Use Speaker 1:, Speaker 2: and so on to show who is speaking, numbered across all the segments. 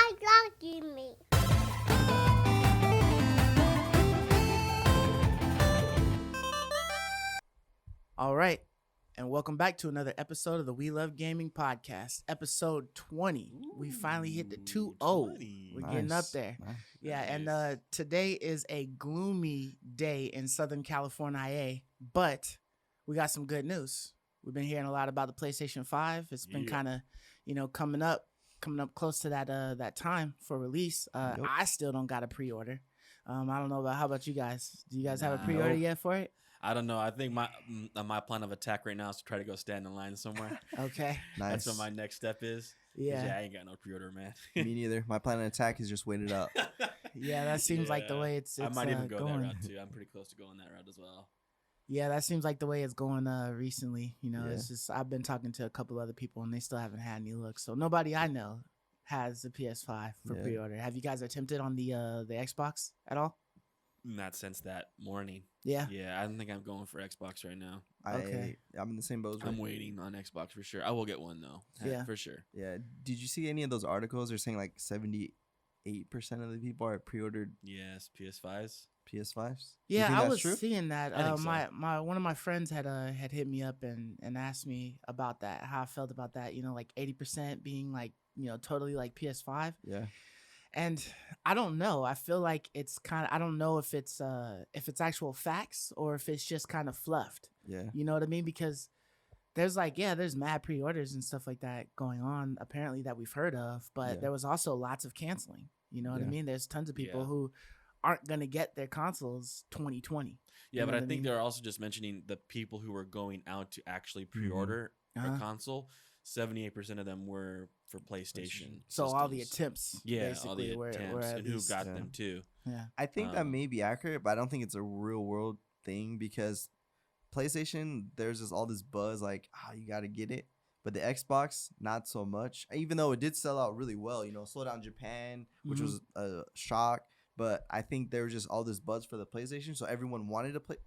Speaker 1: Why blocking me?
Speaker 2: All right, and welcome back to another episode of the We Love Gaming podcast, episode 20. We finally hit the 2-0.
Speaker 3: 20.
Speaker 2: We're getting up there.
Speaker 4: Nice.
Speaker 2: Yeah, and
Speaker 3: Nice.
Speaker 2: today is a gloomy day in Southern California, but we got some good news. We've been hearing a lot about the PlayStation 5. It's been
Speaker 3: Yeah.
Speaker 2: kind of, coming up close to that time for release.
Speaker 4: Yep.
Speaker 2: I still don't got a pre-order. I don't know how about you guys? Do you guys have a
Speaker 3: Nah.
Speaker 2: pre-order
Speaker 4: Nope.
Speaker 2: yet for it?
Speaker 3: I don't know. I think my plan of attack right now is to try to go stand in line somewhere.
Speaker 2: Okay.
Speaker 4: Nice.
Speaker 3: That's what my next step is. 'Cause,
Speaker 2: Yeah.
Speaker 3: I ain't got no pre-order, man.
Speaker 4: Me neither. My plan of attack is just wait it out.
Speaker 2: Yeah, that seems like the
Speaker 3: Yeah.
Speaker 2: way it's
Speaker 3: I might even go
Speaker 2: going.
Speaker 3: that route too. I'm pretty close to going that route as well.
Speaker 2: Yeah, that seems like the way it's going recently.
Speaker 4: Yeah.
Speaker 2: It's just I've been talking to a couple other people and they still haven't had any luck. So nobody I know has the PS5 for
Speaker 4: Yeah.
Speaker 2: pre-order. Have you guys attempted on the Xbox at all?
Speaker 3: Not since that morning.
Speaker 2: Yeah.
Speaker 3: Yeah, I don't think I'm going for Xbox right now.
Speaker 2: Okay.
Speaker 4: I'm in the same boat. as
Speaker 3: I'm
Speaker 4: Rick.
Speaker 3: waiting on Xbox for sure. I will get one though.
Speaker 2: Yeah.
Speaker 3: For sure.
Speaker 4: Yeah. Did you see any of those articles? They're saying like 78% of the people are pre-ordered
Speaker 3: Yes, PS5s.
Speaker 4: PS5s. You
Speaker 2: Yeah,
Speaker 4: think
Speaker 2: I
Speaker 4: that's
Speaker 2: was
Speaker 4: true?
Speaker 2: seeing that.
Speaker 3: I think so.
Speaker 2: My one of my friends had hit me up and asked me about that, how I felt about that. Like 80% being like totally like PS5.
Speaker 4: Yeah.
Speaker 2: And I don't know. I feel like it's I don't know if it's actual facts or if it's just kind of fluffed.
Speaker 4: Yeah.
Speaker 2: You know what I mean? Because there's there's mad pre-orders and stuff like that going on apparently that we've heard of, but
Speaker 4: Yeah.
Speaker 2: there was also lots of canceling. You know what I
Speaker 4: Yeah.
Speaker 2: mean? There's tons of people
Speaker 3: Yeah.
Speaker 2: who aren't going to get their consoles 2020.
Speaker 3: Yeah,
Speaker 2: You
Speaker 3: but
Speaker 2: know
Speaker 3: I
Speaker 2: what I
Speaker 3: think
Speaker 2: mean?
Speaker 3: they're also just mentioning the people who were going out to actually pre-order
Speaker 2: Uh-huh.
Speaker 3: a console. 78% of them were for PlayStation.
Speaker 2: So all the
Speaker 3: systems.
Speaker 2: attempts,
Speaker 3: Yeah,
Speaker 2: basically,
Speaker 3: all the
Speaker 2: were
Speaker 3: attempts
Speaker 2: at
Speaker 3: and who
Speaker 2: least,
Speaker 3: got
Speaker 4: yeah.
Speaker 3: them too.
Speaker 2: yeah.
Speaker 4: I think that
Speaker 3: Um,
Speaker 4: may be accurate, but I don't think it's a real world thing because PlayStation, there's just all this buzz like, you got to get it. But the Xbox, not so much. Even though it did sell out really well, sold out in Japan, which
Speaker 2: Mhm.
Speaker 4: was a shock. But I think there was just all this buzz for the PlayStation, so everyone wanted to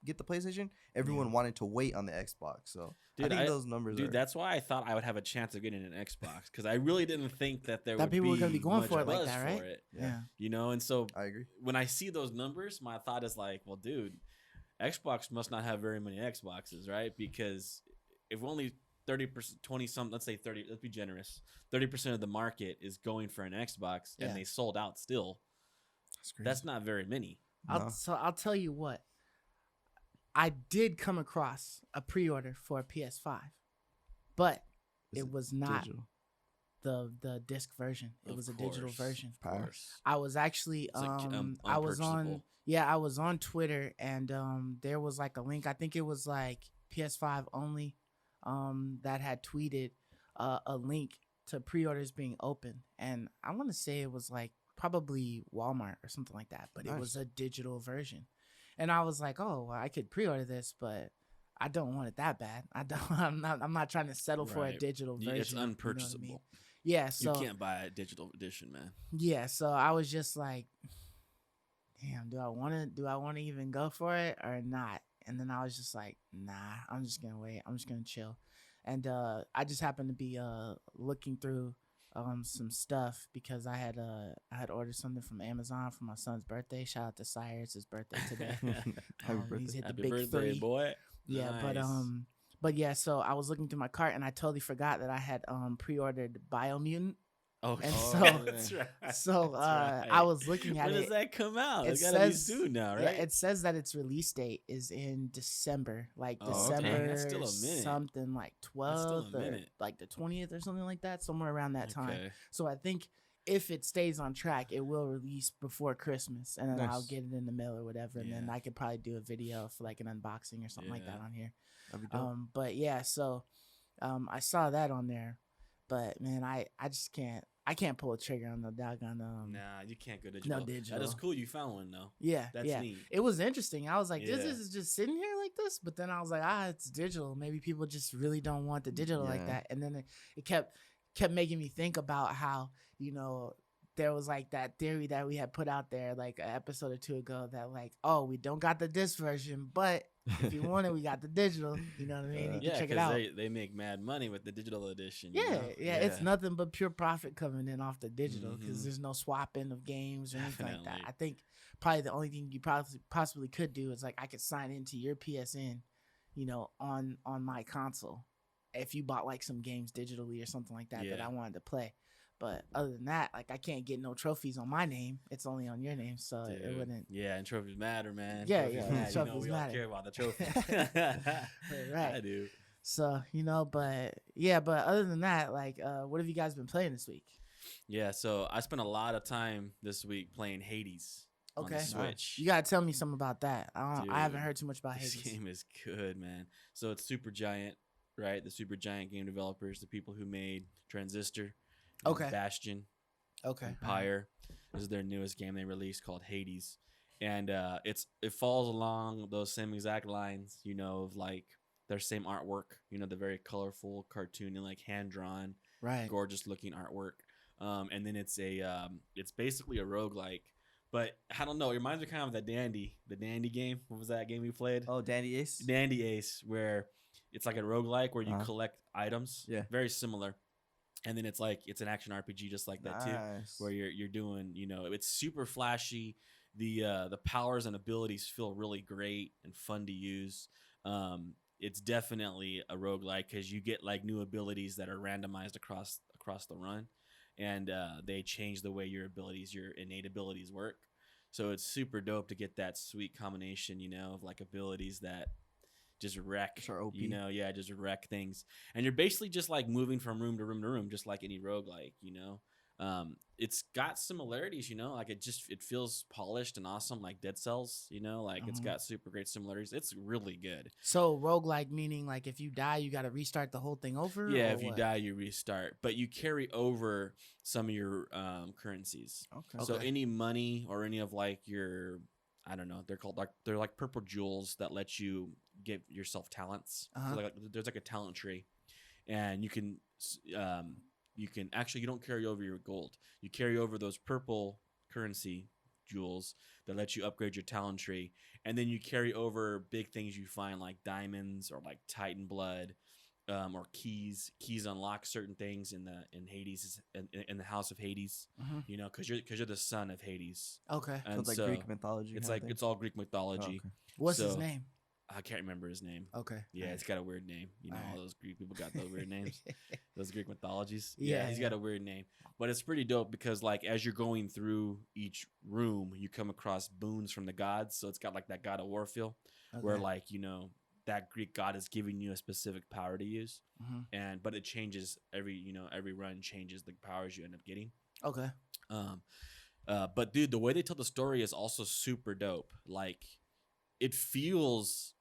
Speaker 4: get the PlayStation. Everyone wanted to wait on the Xbox. So
Speaker 3: Dude,
Speaker 4: I think those numbers are.
Speaker 3: that's why I thought I would have a chance of getting an Xbox because I really didn't think that there
Speaker 2: That
Speaker 3: would
Speaker 2: people were
Speaker 3: be
Speaker 2: gonna be going
Speaker 3: much
Speaker 2: for it like
Speaker 3: buzz
Speaker 2: that, right?
Speaker 3: for it,
Speaker 2: Yeah.
Speaker 3: And so
Speaker 4: I agree.
Speaker 3: when I see those numbers, my thought is like, well, dude, Xbox must not have very many Xboxes, right? Because if only 30%, 20 some, let's say 30, let's be generous, 30% of the market is going for an Xbox
Speaker 2: Yeah.
Speaker 3: and they sold out still.
Speaker 4: That's crazy.
Speaker 3: That's not very many.
Speaker 4: No.
Speaker 2: So I'll tell you what. I did come across a pre-order for a PS5, but
Speaker 4: Is
Speaker 2: it was not
Speaker 4: digital?
Speaker 2: the disc version. It
Speaker 3: Of
Speaker 2: was a digital
Speaker 3: course.
Speaker 2: version.
Speaker 3: Of course.
Speaker 2: I was actually
Speaker 3: It's like,
Speaker 2: I was on
Speaker 3: unpurchasable.
Speaker 2: I was on Twitter and there was like a link. I think it was like PS5 only that had tweeted a link to pre-orders being open, and I want to say it was like probably Walmart or something like that, but it was
Speaker 4: Nice.
Speaker 2: a digital version. And I was like, oh, well, I could pre-order this, but I don't want it that bad. I'm not trying to settle for a
Speaker 3: Right.
Speaker 2: digital version.
Speaker 3: It's
Speaker 2: you know what I
Speaker 3: unpurchasable.
Speaker 2: mean? Yeah, so
Speaker 3: You can't buy a digital edition, man.
Speaker 2: yeah, so I was just like, damn, do I want to even go for it or not? And then I was just like, nah, I'm just going to wait. I'm just going to chill. And I just happened to be looking through some stuff because I had ordered something from Amazon for my son's birthday. Shout out to Sire, it's his birthday today.
Speaker 4: Happy birthday.
Speaker 2: He's hit the
Speaker 3: Happy
Speaker 2: big
Speaker 3: birthday,
Speaker 2: 3.
Speaker 3: boy.
Speaker 2: Yeah,
Speaker 3: Nice.
Speaker 2: but yeah, so I was looking through my cart and I totally forgot that I had pre-ordered Biomutant.
Speaker 3: Oh,
Speaker 2: And
Speaker 3: oh,
Speaker 2: so-
Speaker 3: that's right.
Speaker 2: So
Speaker 3: That's
Speaker 2: I
Speaker 3: right.
Speaker 2: was looking at
Speaker 3: When
Speaker 2: it.
Speaker 3: does that come out?
Speaker 2: It
Speaker 3: It's gotta be
Speaker 2: says-
Speaker 3: soon now, right?
Speaker 2: Yeah, it says that its release date is in December, like
Speaker 3: Oh, okay.
Speaker 2: December
Speaker 3: That's still a minute.
Speaker 2: something like
Speaker 3: That's still a
Speaker 2: 12th or
Speaker 3: minute.
Speaker 2: like the 20th or something like that, somewhere around that time.
Speaker 3: Okay.
Speaker 2: So I think if it stays on track, it will release before Christmas, and then I'll
Speaker 4: Nice.
Speaker 2: get it in the mail or whatever, and then
Speaker 3: Yeah.
Speaker 2: I could probably do a video for like an unboxing or something like
Speaker 3: Yeah.
Speaker 2: that on here.
Speaker 4: That'd be dope.
Speaker 2: But yeah, so I saw that on there, but man, I just can't. I can't pull a trigger on the doggone
Speaker 3: Nah, you can't go digital. That
Speaker 2: digital.
Speaker 3: is cool. You found one though.
Speaker 2: Yeah,
Speaker 3: That's
Speaker 2: yeah.
Speaker 3: neat.
Speaker 2: It was interesting. I was like,
Speaker 3: Yeah.
Speaker 2: this is just sitting here like this. But then I was like, it's digital. Maybe people just really don't want the digital like
Speaker 4: Yeah.
Speaker 2: that. And then it kept making me think about how, there was like that theory that we had put out there like an episode or two ago that like, oh, we don't got the disc version, but if you want it, we got the digital. You know what I mean? You can
Speaker 3: Yeah,
Speaker 2: check it
Speaker 3: because
Speaker 2: out.
Speaker 3: they make mad money with the digital edition.
Speaker 2: Yeah,
Speaker 3: you know?
Speaker 2: yeah, it's nothing but pure profit coming in off the digital because
Speaker 3: Mhm.
Speaker 2: there's no swapping of games or anything like that.
Speaker 3: Definitely.
Speaker 2: I think probably the only thing you possibly could do is like I could sign into your PSN, you know, on my console if you bought like some games digitally or something like that that
Speaker 3: Yeah.
Speaker 2: I wanted to play. But other than that, like I can't get no trophies on my name. It's only on your name, so it
Speaker 3: Dude.
Speaker 2: wouldn't.
Speaker 3: Yeah, and trophies matter, man.
Speaker 2: Yeah,
Speaker 3: Trophies
Speaker 2: yeah,
Speaker 3: matter.
Speaker 2: trophies
Speaker 3: we all
Speaker 2: matter.
Speaker 3: care about the trophies.
Speaker 2: Right.
Speaker 3: I do.
Speaker 2: So you know, but yeah, but other than that, like, what have you guys been playing this week?
Speaker 3: Yeah, so I spent a lot of time this week playing Hades on
Speaker 2: Okay.
Speaker 3: the
Speaker 2: Nice.
Speaker 3: Switch.
Speaker 2: You gotta tell me something about that. I haven't
Speaker 3: Dude,
Speaker 2: heard too much about
Speaker 3: This
Speaker 2: Hades.
Speaker 3: game is good, man. So it's Super Giant, right? The Super Giant game developers, the people who made Transistor, and
Speaker 2: Okay.
Speaker 3: Bastion,
Speaker 2: Okay.
Speaker 3: Empire. This is their newest game they released called Hades, and it falls along those same exact lines, you know, of like their same artwork, you know, the very colorful, cartoony, like hand drawn,
Speaker 2: Right.
Speaker 3: gorgeous looking artwork. And then it's basically a roguelike. But I don't know, it reminds me kind of the Dandy game. What was that game we played?
Speaker 4: Oh, Dandy Ace.
Speaker 3: Dandy Ace, where it's like a roguelike where you collect items.
Speaker 4: Yeah.
Speaker 3: Very similar. And then it's an action RPG just like that too, where you're doing, you know, it's super flashy. The powers and abilities feel really great and fun to use. It's definitely a roguelike because you get like new abilities that are randomized across the run, and they change the way your innate abilities work. So it's super dope to get that sweet combination, you know, of like abilities that just wreck,
Speaker 4: Sure, OP.
Speaker 3: you know, yeah, just wreck things. And you're basically just like moving from room to room to room, just like any roguelike, you know. It's got similarities, you know, like it feels polished and awesome, like Dead Cells, you know, like it's got super great similarities. It's really good.
Speaker 2: So roguelike meaning like if you die, you got to restart the whole thing over?
Speaker 3: Yeah,
Speaker 2: or
Speaker 3: if you
Speaker 2: what?
Speaker 3: die, you restart, but you carry over some of your currencies.
Speaker 4: Okay.
Speaker 3: So
Speaker 2: Okay.
Speaker 3: any money or any of like your, I don't know, they're like purple jewels that let you give yourself talents.
Speaker 2: Uh-huh.
Speaker 3: So like there's like a talent tree, and you can actually, you don't carry over your gold. You carry over those purple currency jewels that let you upgrade your talent tree, and then you carry over big things you find like diamonds or like Titan blood. Or keys unlock certain things in Hades, in the house of Hades,
Speaker 2: Mhm.
Speaker 3: you know, because you're the son of Hades.
Speaker 2: Okay.
Speaker 3: And
Speaker 4: So it's like
Speaker 3: so
Speaker 4: Greek mythology.
Speaker 3: it's
Speaker 4: kinda
Speaker 3: like
Speaker 4: thing?
Speaker 3: it's all Greek
Speaker 4: Oh,
Speaker 3: mythology.
Speaker 4: okay.
Speaker 2: What's his
Speaker 3: So-
Speaker 2: name?
Speaker 3: I can't remember his name.
Speaker 2: Okay.
Speaker 3: Yeah, it's got a weird name. You know,
Speaker 2: Alright.
Speaker 3: all those Greek people got those weird names. Those Greek mythologies.
Speaker 2: Yeah,
Speaker 3: Yeah, he's got a weird name. But it's pretty dope because like as you're going through each room, you come across boons from the gods. So it's got like that God of War feel where
Speaker 2: Okay.
Speaker 3: like, you know, that Greek god is giving you a specific power to use.
Speaker 2: Mhm.
Speaker 3: But it changes every run changes the powers you end up getting.
Speaker 2: Okay.
Speaker 3: But dude, the way they tell the story is also super dope. Like it feels,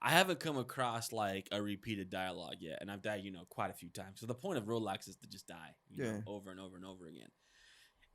Speaker 3: I haven't come across like a repeated dialogue yet, and I've died, you know, quite a few times. So the point of roguelikes is to just die, you know, over and over and over again.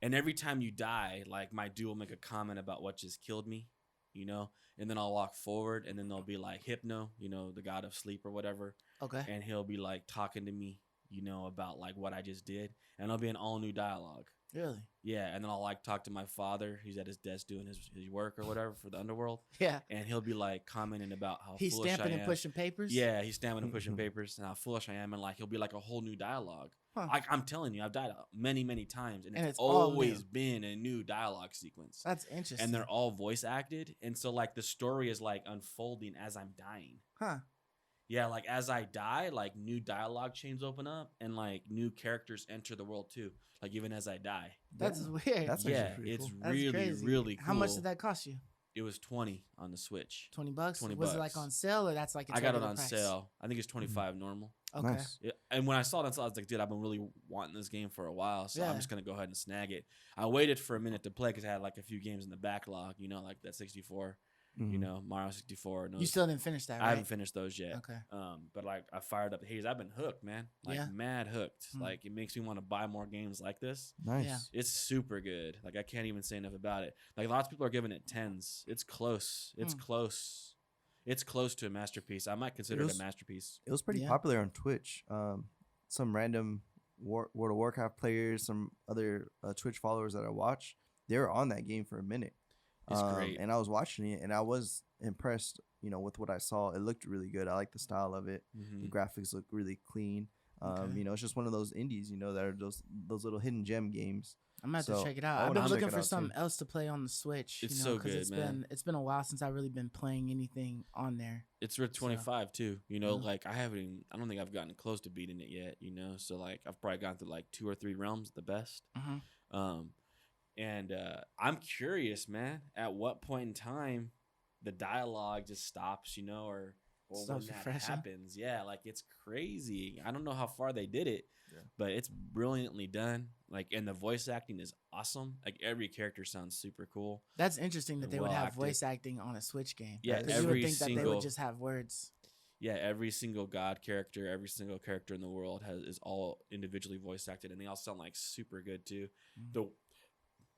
Speaker 3: And every time you die, like my dude will make a comment about what just killed me, you know, and then I'll walk forward, and then they'll be like Hypno, you know, the god of sleep or whatever,
Speaker 2: Okay.
Speaker 3: and he'll be like talking to me, you know, about like what I just did, and it'll be an all new dialogue.
Speaker 2: Really?
Speaker 3: Yeah, and then I'll like talk to my father. He's at his desk doing his work or whatever for the underworld,
Speaker 2: Yeah.
Speaker 3: and he'll be like commenting about how
Speaker 2: He's
Speaker 3: foolish
Speaker 2: stamping
Speaker 3: I
Speaker 2: and
Speaker 3: am.
Speaker 2: pushing papers?
Speaker 3: Yeah, he's stamping and pushing papers, and how foolish I am, and like he'll be like a whole new dialogue.
Speaker 2: Huh.
Speaker 3: Like I'm telling you, I've died many times, and
Speaker 2: And
Speaker 3: it's
Speaker 2: it's all
Speaker 3: always
Speaker 2: new.
Speaker 3: been a new dialogue sequence,
Speaker 2: That's interesting.
Speaker 3: and they're all voice acted, and so like the story is like unfolding as I'm dying.
Speaker 2: Huh.
Speaker 3: Yeah, like as I die, like new dialogue chains open up, and like new characters enter the world too. Like even as I die.
Speaker 2: That's
Speaker 4: Yeah.
Speaker 2: weird.
Speaker 4: That's actually
Speaker 3: Yeah,
Speaker 4: pretty
Speaker 3: it's
Speaker 4: cool.
Speaker 2: That's
Speaker 3: really
Speaker 2: crazy.
Speaker 3: really cool.
Speaker 2: How much did that cost you?
Speaker 3: It was 20 on the Switch.
Speaker 2: $20?
Speaker 3: 20
Speaker 2: Was it like
Speaker 3: bucks.
Speaker 2: on sale or that's like its
Speaker 3: I got it
Speaker 2: regular
Speaker 3: on
Speaker 2: price?
Speaker 3: sale. I think it's 25 normal.
Speaker 2: Okay.
Speaker 4: Nice.
Speaker 3: Yeah, and when I saw it on sale, I was like, dude, I've been really wanting this game for a while, so
Speaker 2: Yeah.
Speaker 3: I'm just gonna go ahead and snag it. I waited for a minute to play because I had like a few games in the backlog, you know, like that 64, you
Speaker 4: Mhm.
Speaker 3: know, Mario 64. And
Speaker 2: You
Speaker 3: those.
Speaker 2: still didn't finish that, right?
Speaker 3: I haven't finished those yet.
Speaker 2: Okay.
Speaker 3: But like I fired up Hades. I've been hooked, man. Like
Speaker 2: Yeah.
Speaker 3: mad hooked.
Speaker 2: Hmm.
Speaker 3: Like it makes me want to buy more games like this.
Speaker 4: Nice.
Speaker 2: Yeah.
Speaker 3: It's super good. Like I can't even say enough about it. Like lots of people are giving it 10s. It's close. It's
Speaker 2: Hmm.
Speaker 3: close. It's close to a masterpiece. I might consider it
Speaker 4: was-
Speaker 3: a masterpiece.
Speaker 4: It was pretty
Speaker 2: Yeah.
Speaker 4: popular on Twitch. Some random World of Warcraft players, some other Twitch followers that I watch, they were on that game for a minute.
Speaker 3: It's great.
Speaker 4: And I was watching it, and I was impressed, with what I saw. It looked really good. I like the style of it.
Speaker 3: Mm-hmm.
Speaker 4: The graphics look really clean.
Speaker 2: Okay.
Speaker 4: It's just one of those indies, that are those little hidden gem games.
Speaker 2: I'm gonna have to
Speaker 4: So,
Speaker 2: check it out.
Speaker 4: I
Speaker 2: I've
Speaker 4: wanna
Speaker 2: been
Speaker 4: check
Speaker 2: looking
Speaker 4: it
Speaker 2: for
Speaker 4: out,
Speaker 2: something
Speaker 4: too.
Speaker 2: else to play on the Switch.
Speaker 3: It's
Speaker 2: you know,
Speaker 3: so good,
Speaker 2: it's
Speaker 3: man.
Speaker 2: it's been a while since I've really been playing anything on there.
Speaker 3: It's Red 25 too.
Speaker 2: Yeah.
Speaker 3: Like I don't think I've gotten close to beating it yet, So like I've probably gone through like 2 or 3 realms at the best.
Speaker 2: Uh-huh.
Speaker 3: And I'm curious, man, at what point in time the dialogue just stops, or
Speaker 2: Stops
Speaker 3: when that
Speaker 2: refreshing?
Speaker 3: happens. Yeah, like it's crazy. I don't know how far they did it,
Speaker 4: Yeah.
Speaker 3: but it's brilliantly done. Like, and the voice acting is awesome. Like every character sounds super cool.
Speaker 2: That's interesting that they would
Speaker 3: Well
Speaker 2: have
Speaker 3: acted.
Speaker 2: voice acting on a Switch game.
Speaker 3: Yeah,
Speaker 2: 'Cause you would
Speaker 3: every
Speaker 2: think that they
Speaker 3: single-
Speaker 2: would just have words.
Speaker 3: Yeah, every single god character, every single character in the world is all individually voice acted, and they all sound like super good too.
Speaker 2: Mhm.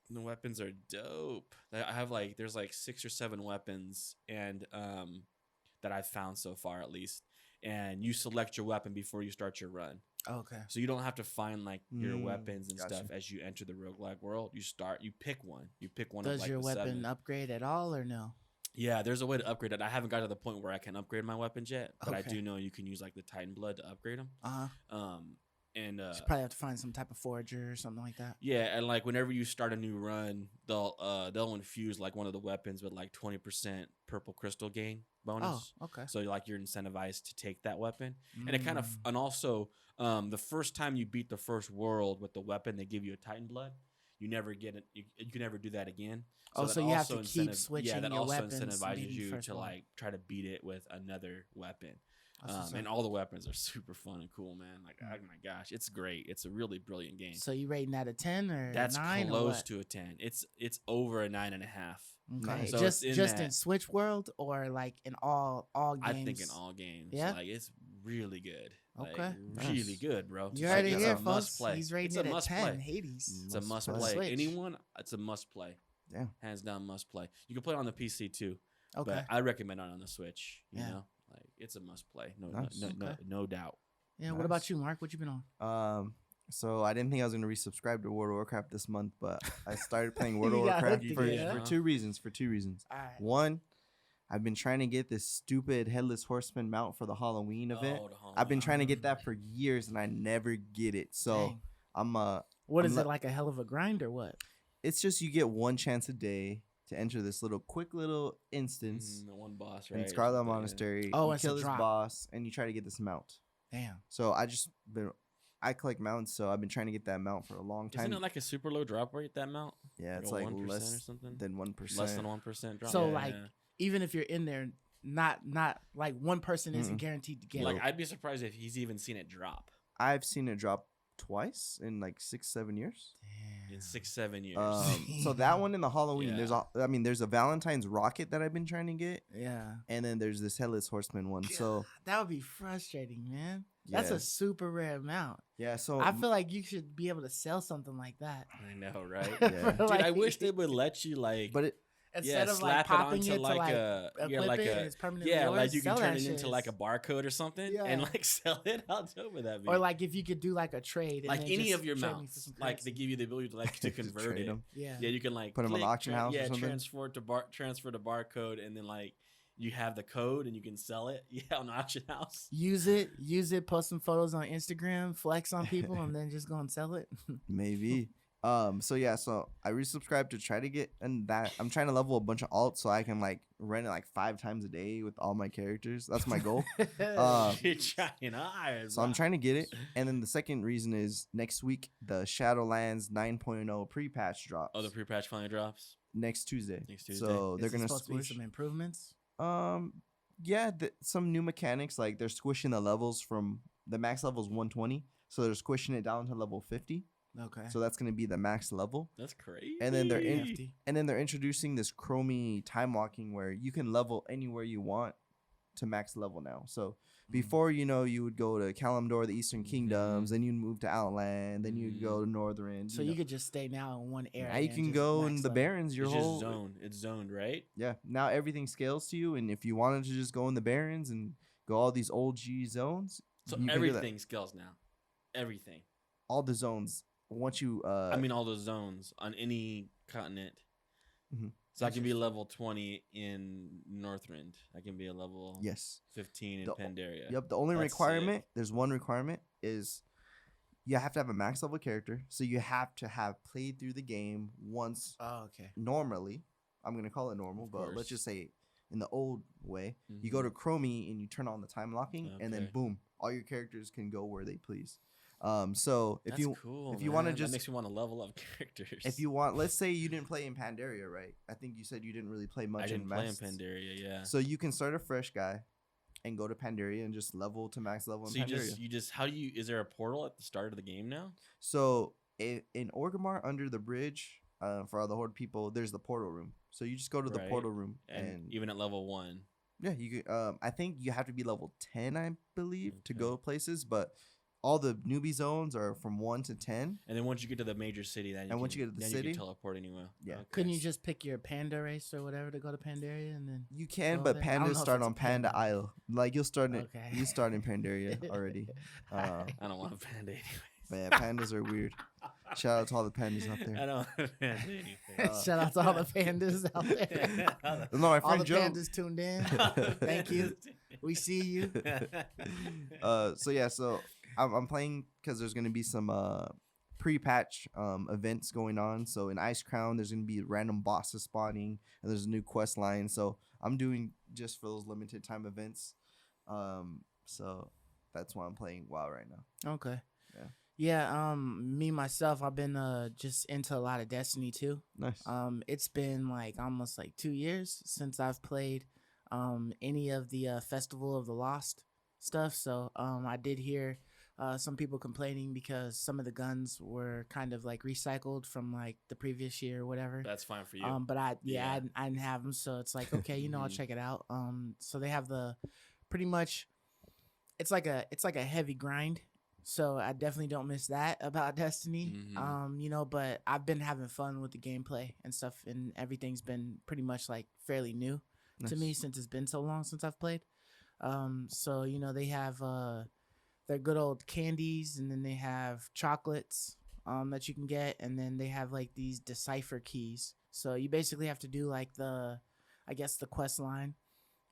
Speaker 3: The weapons are dope. I have there's 6 or 7 weapons, and that I've found so far at least. And you select your weapon before you start your run,
Speaker 2: Okay.
Speaker 3: so you don't have to find your weapons and
Speaker 4: gotcha.
Speaker 3: stuff as you enter the roguelike world. You pick one. You pick one.
Speaker 2: Does
Speaker 3: of
Speaker 2: your
Speaker 3: the
Speaker 2: weapon
Speaker 3: 7.
Speaker 2: upgrade at all or no?
Speaker 3: Yeah, there's a way to upgrade it. I haven't got to the point where I can upgrade my weapons yet, but I
Speaker 2: Okay.
Speaker 3: do know you can use the Titan blood to upgrade them.
Speaker 2: Uh-huh.
Speaker 3: And
Speaker 2: You probably have to find some type of forager or something like that.
Speaker 3: yeah, and whenever you start a new run, they'll infuse one of the weapons with 20% purple crystal gain bonus.
Speaker 2: Oh, okay.
Speaker 3: So you're incentivized to take that weapon, and it kind of
Speaker 2: Mm.
Speaker 3: and also the first time you beat the first world with the weapon, they give you a Titan blood. You never get it. You can never do that again.
Speaker 2: Oh,
Speaker 3: that
Speaker 2: so you have
Speaker 3: also
Speaker 2: to keep switching
Speaker 3: Yeah, that
Speaker 2: your
Speaker 3: also
Speaker 2: weapons
Speaker 3: incentivizes
Speaker 2: beating the
Speaker 3: you
Speaker 2: first
Speaker 3: to
Speaker 2: one.
Speaker 3: try to beat it with another weapon.
Speaker 2: That's what's
Speaker 3: And
Speaker 2: up.
Speaker 3: all the weapons are super fun and cool, man.
Speaker 2: Mm.
Speaker 3: Oh my gosh, it's great. It's a really brilliant game.
Speaker 2: So you rating that a 10 or
Speaker 3: That's
Speaker 2: 9 or
Speaker 3: close
Speaker 2: what?
Speaker 3: to a 10. It's over a 9.5.
Speaker 2: Okay.
Speaker 4: Nice.
Speaker 3: So
Speaker 2: just
Speaker 3: it's in
Speaker 2: just
Speaker 3: that-
Speaker 2: in Switch World or in all games?
Speaker 3: I think in all games.
Speaker 2: Yeah?
Speaker 3: It's really good.
Speaker 2: Okay.
Speaker 3: Really
Speaker 4: Nice.
Speaker 3: good, bro.
Speaker 2: You heard it
Speaker 3: It's
Speaker 2: here,
Speaker 3: a must
Speaker 2: folks.
Speaker 3: play.
Speaker 2: He's rating
Speaker 3: It's
Speaker 2: it
Speaker 3: a
Speaker 2: at
Speaker 3: must
Speaker 2: 10.
Speaker 3: play.
Speaker 2: Hades.
Speaker 3: It's a must
Speaker 4: play.
Speaker 3: play.
Speaker 2: Switch.
Speaker 3: Anyone, it's a must play.
Speaker 4: Yeah.
Speaker 3: Hands down must play. You can play it on the PC too,
Speaker 2: Okay.
Speaker 3: but I recommend it on the Switch. You
Speaker 2: Yeah.
Speaker 3: know, it's a must play.
Speaker 4: Nice.
Speaker 3: No doubt.
Speaker 2: Yeah. What
Speaker 4: Nice.
Speaker 2: about you, Mark? What you been on?
Speaker 4: So I didn't think I was gonna resubscribe to World of Warcraft this month, but I started playing World of
Speaker 2: You got
Speaker 4: Warcraft
Speaker 2: hooked
Speaker 4: for,
Speaker 2: again,
Speaker 4: for
Speaker 3: huh?
Speaker 4: 2 reasons. For 2 reasons.
Speaker 2: All right.
Speaker 4: One, I've been trying to get this stupid headless horseman mount for the Halloween event.
Speaker 3: Oh, the Halloween.
Speaker 4: I've been trying to get that for years and I never get it. So
Speaker 2: Dang.
Speaker 4: I'm
Speaker 2: What
Speaker 4: I'm
Speaker 2: is
Speaker 4: not-
Speaker 2: it, like a hell of a grind or what?
Speaker 4: it's just you get one chance a day to enter this quick little instance
Speaker 3: The one boss, right?
Speaker 4: in
Speaker 3: or
Speaker 4: Scarlet
Speaker 3: something, yeah.
Speaker 4: Monastery.
Speaker 2: Oh,
Speaker 4: you
Speaker 2: it's a
Speaker 4: kill this
Speaker 2: drop.
Speaker 4: boss and you try to get this mount.
Speaker 2: Damn.
Speaker 4: So I collect mounts, so I've been trying to get that mount for a long time.
Speaker 3: Isn't it a super low drop rate, that mount?
Speaker 4: Yeah, it's
Speaker 3: a
Speaker 4: like
Speaker 3: 1% or
Speaker 4: less
Speaker 3: something?
Speaker 4: than 1%.
Speaker 3: Less than 1% drop.
Speaker 2: So,
Speaker 3: Yeah.
Speaker 2: Even if you're in there, not like one person isn't guaranteed to get it.
Speaker 3: I'd be surprised if he's even seen it drop
Speaker 4: I've seen it drop twice in 6-7 years.
Speaker 3: in
Speaker 2: Damn.
Speaker 3: 6-7 years.
Speaker 4: So that one in the Halloween,
Speaker 3: Yeah.
Speaker 4: there's a Valentine's rocket that I've been trying to get,
Speaker 2: Yeah.
Speaker 4: and then there's this headless horseman one. So
Speaker 2: That would be frustrating, man.
Speaker 4: yeah,
Speaker 2: That's a super rare amount.
Speaker 4: yeah. So
Speaker 2: I feel like you should be able to sell something like that.
Speaker 3: I know, right?
Speaker 4: Yeah.
Speaker 3: Dude, I wish they would let you
Speaker 4: but it
Speaker 2: Instead of
Speaker 3: slap
Speaker 2: popping
Speaker 3: it
Speaker 2: it
Speaker 3: onto
Speaker 2: to
Speaker 3: a
Speaker 2: equip it and it's permanently
Speaker 3: yeah,
Speaker 2: yours,
Speaker 3: you can
Speaker 2: sell
Speaker 3: turn
Speaker 2: that
Speaker 3: it into
Speaker 2: shit.
Speaker 3: a barcode or something and
Speaker 2: Yeah.
Speaker 3: sell it. How dope would that be?
Speaker 2: Or if you could do a trade. And then
Speaker 3: any
Speaker 2: just
Speaker 3: of your
Speaker 2: trade me for
Speaker 3: mounts,
Speaker 2: some
Speaker 3: they
Speaker 2: currency.
Speaker 3: give you the ability to to convert
Speaker 4: trade
Speaker 3: it.
Speaker 4: 'em.
Speaker 2: Yeah.
Speaker 3: Yeah, you can
Speaker 4: Put 'em on the auction house or
Speaker 3: Yeah,
Speaker 4: something?
Speaker 3: transfer to barcode, and then you have the code and you can sell it. Yeah, on the auction house.
Speaker 2: Use it, post some photos on Instagram, flex on people, and then just go and sell it.
Speaker 4: maybe. So I resubscribed to try to get that. I'm trying to level a bunch of alts so I can run it 5 times a day with all my characters. That's my goal.
Speaker 3: You're trying hard.
Speaker 4: So I'm trying to get it. And then the second reason is next week the Shadowlands 9.0 pre-patch drops.
Speaker 3: Oh, the pre-patch finally drops.
Speaker 4: next Tuesday.
Speaker 3: Next Tuesday.
Speaker 4: So
Speaker 2: Is
Speaker 4: they're
Speaker 2: it
Speaker 4: gonna
Speaker 2: supposed to be
Speaker 4: squish.
Speaker 2: some improvements.
Speaker 4: Yeah, some new mechanics, like they're squishing the levels from the max level is 120, so they're squishing it down to level 50.
Speaker 2: Okay.
Speaker 4: So that's gonna be the max level.
Speaker 3: That's crazy.
Speaker 4: And then they're in,
Speaker 2: Hefty.
Speaker 4: and then they're introducing this chromie time walking where you can level anywhere you want to max level now. So before you would go to Kalimdor, the Eastern Kingdoms, then you'd move to Outland, then you'd go to Northern.
Speaker 2: So you could just stay now in one area.
Speaker 4: now you
Speaker 2: and
Speaker 4: can
Speaker 2: just
Speaker 4: go
Speaker 2: max
Speaker 4: in the
Speaker 2: level.
Speaker 4: Barrens. Your
Speaker 3: it's
Speaker 4: whole
Speaker 3: just zoned. It's zoned, right?
Speaker 4: yeah. Now everything scales to you, and if you wanted to just go in the Barrens and go all these old G zones,
Speaker 3: So
Speaker 4: you can do that.
Speaker 3: everything scales now. Everything.
Speaker 4: all the zones. Once you
Speaker 3: I mean, all those zones on any continent.
Speaker 4: Mhm.
Speaker 3: So I can be
Speaker 2: Interesting.
Speaker 3: level 20 in Northrend. I can be a level
Speaker 4: yes.
Speaker 3: 15 in
Speaker 4: The-
Speaker 3: Pandaria.
Speaker 4: Yep. The only
Speaker 3: That's
Speaker 4: requirement,
Speaker 3: sick.
Speaker 4: there's one requirement, is you have to have a max level character. So you have to have played through the game once
Speaker 2: Oh, okay.
Speaker 4: normally. I'm gonna call it normal,
Speaker 3: Of
Speaker 4: but let's
Speaker 3: course.
Speaker 4: just say in the old way. You go to Chromie and you turn on the time locking, and then
Speaker 3: Okay.
Speaker 4: boom, all your characters can go where they please. So if
Speaker 3: That's
Speaker 4: you
Speaker 3: cool.
Speaker 4: if you want to
Speaker 3: man.
Speaker 4: just
Speaker 3: that makes me want to level up characters.
Speaker 4: if you want, let's say you didn't play in Pandaria, right? I think you said you didn't really play much
Speaker 3: I didn't
Speaker 4: in
Speaker 3: play in
Speaker 4: Max.
Speaker 3: Pandaria, yeah.
Speaker 4: So you can start a fresh guy and go to Pandaria and just level to max level in
Speaker 3: So
Speaker 4: Pandaria.
Speaker 3: you just how do you is there a portal at the start of the game now?
Speaker 4: So in Orgrimmar, under the bridge, for all the Horde people, there's the portal room. So you just go to the
Speaker 3: Right.
Speaker 4: portal room,
Speaker 3: And
Speaker 4: and
Speaker 3: even at level 1.
Speaker 4: yeah, you can. I think you have to be level 10, I believe, to
Speaker 3: Okay.
Speaker 4: go places. But all the newbie zones are from 1 to 10.
Speaker 3: And then once you get to the major city, then
Speaker 4: And once you get to the
Speaker 3: then
Speaker 4: city-
Speaker 3: you can teleport anywhere.
Speaker 4: Yeah.
Speaker 3: Okay.
Speaker 2: Couldn't you just pick your panda race or whatever to go to Pandaria and then?
Speaker 4: You can,
Speaker 2: Go
Speaker 4: but
Speaker 2: there. I don't know
Speaker 4: pandas
Speaker 2: if
Speaker 4: start
Speaker 2: it's a
Speaker 4: on Panda
Speaker 2: panda.
Speaker 4: Isle. Like you'll start in,
Speaker 2: Okay.
Speaker 4: you start in Pandaria already.
Speaker 2: Alright.
Speaker 3: I don't want a panda anyways.
Speaker 4: But yeah, pandas are weird. Shout out to all the pandas out
Speaker 3: I
Speaker 4: there.
Speaker 3: don't want a panda anyways.
Speaker 2: Shout out to all the pandas out there.
Speaker 4: No, my
Speaker 2: All
Speaker 4: friend
Speaker 2: the
Speaker 4: Joe.
Speaker 2: pandas tuned in. Thank you. We see you.
Speaker 4: So I'm playing because there's gonna be some pre-patch events going on. So in Ice Crown, there's gonna be random bosses spawning, and there's a new quest line. So I'm doing just for those limited time events. So that's why I'm playing WoW right now.
Speaker 2: Okay.
Speaker 4: Yeah.
Speaker 2: Yeah, me myself, I've been just into a lot of Destiny too.
Speaker 4: Nice.
Speaker 2: It's been like almost like 2 years since I've played any of the Festival of the Lost stuff. So I did hear some people complaining because some of the guns were kind of like recycled from like the previous year or whatever.
Speaker 3: That's fine for you.
Speaker 2: But I
Speaker 3: Yeah.
Speaker 2: I didn't have them, so it's like okay, I'll
Speaker 3: Mhm.
Speaker 2: check it out. So they have the pretty much it's like a heavy grind. So I definitely don't miss that about Destiny.
Speaker 3: Mhm.
Speaker 2: But I've been having fun with the gameplay and stuff, and everything's been pretty much like fairly new to me since it's been so long since I've played. So they have their good old candies, and then they have chocolates that you can get, and then they have like these decipher keys. So you basically have to do like I guess the quest line,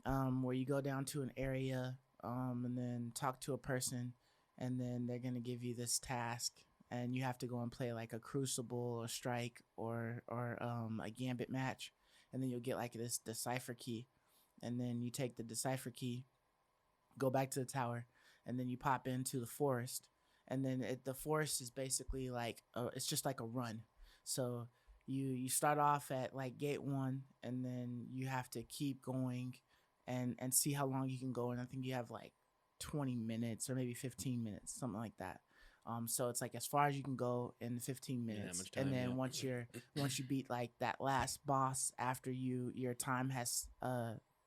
Speaker 2: where you go down to an area, and then talk to a person, and then they're gonna give you this task, and you have to go and play like a Crucible or Strike or a Gambit match, and then you'll get like this decipher key, and then you take the decipher key, go back to the tower, and then you pop into the forest, and then the forest is basically like it's just like a run. So you start off at like gate 1, and then you have to keep going and see how long you can go, and I think you have like 20 minutes or maybe 15 minutes, something like that. So it's like as far as you can go in 15
Speaker 3: that
Speaker 2: minutes,
Speaker 3: much time,
Speaker 2: and then
Speaker 3: yeah.
Speaker 2: once you beat like that last boss after your time has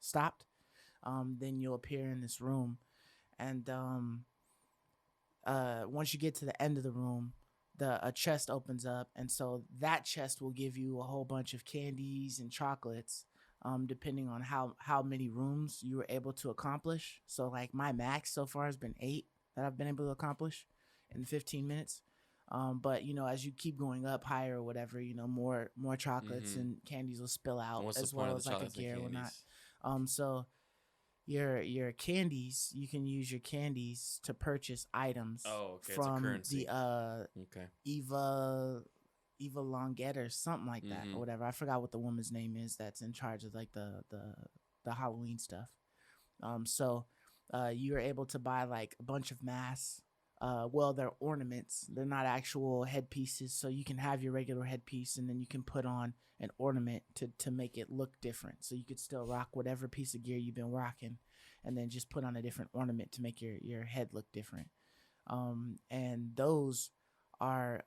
Speaker 2: stopped, then you'll appear in this room, and once you get to the end of the room, a chest opens up, and so that chest will give you a whole bunch of candies and chocolates, depending on how many rooms you were able to accomplish. So like my max so far has been 8 that I've been able to accomplish in 15 minutes. But as you keep going up higher or whatever, more chocolates
Speaker 3: Mhm.
Speaker 2: and candies will spill
Speaker 3: And
Speaker 2: out,
Speaker 3: what's
Speaker 2: as
Speaker 3: the point
Speaker 2: well
Speaker 3: of
Speaker 2: as
Speaker 3: the
Speaker 2: like a
Speaker 3: chocolates and
Speaker 2: gear or whatnot.
Speaker 3: candies?
Speaker 2: So your candies, you can use your candies to purchase items
Speaker 3: Oh, okay. It's a
Speaker 2: from
Speaker 3: currency.
Speaker 2: the
Speaker 3: Okay.
Speaker 2: Eva Longette or something like that,
Speaker 3: Mhm.
Speaker 2: or whatever. I forgot what the woman's name is that's in charge of like the Halloween stuff. So you're able to buy like a bunch of masks. Well, they're ornaments. They're not actual headpieces. So you can have your regular headpiece, and then you can put on an ornament to make it look different. So you could still rock whatever piece of gear you've been rocking, and then just put on a different ornament to make your head look different. And those are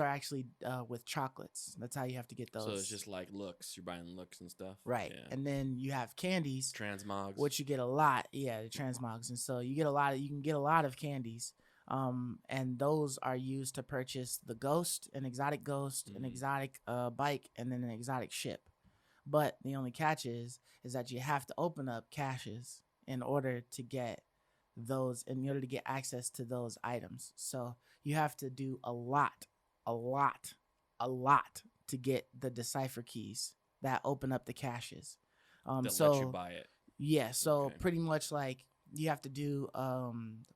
Speaker 2: actually with chocolates. That's how you have to get those.
Speaker 3: So it's just like looks. You're buying looks and stuff.
Speaker 2: right.
Speaker 3: Yeah.
Speaker 2: And then you have candies,
Speaker 3: Transmogs.
Speaker 2: which you get a lot. Yeah, the transmogs, and so you can get a lot of candies. And those are used to purchase the ghost, an exotic ghost, an
Speaker 3: Mhm.
Speaker 2: exotic bike, and then an exotic ship. But the only catch is that you have to open up caches in order to get those in order to get access to those items. So you have to do a lot, a lot, a lot to get the decipher keys that open up the caches.
Speaker 3: That let you
Speaker 2: So
Speaker 3: buy it.
Speaker 2: yeah, so
Speaker 3: Okay.
Speaker 2: pretty much like you have to do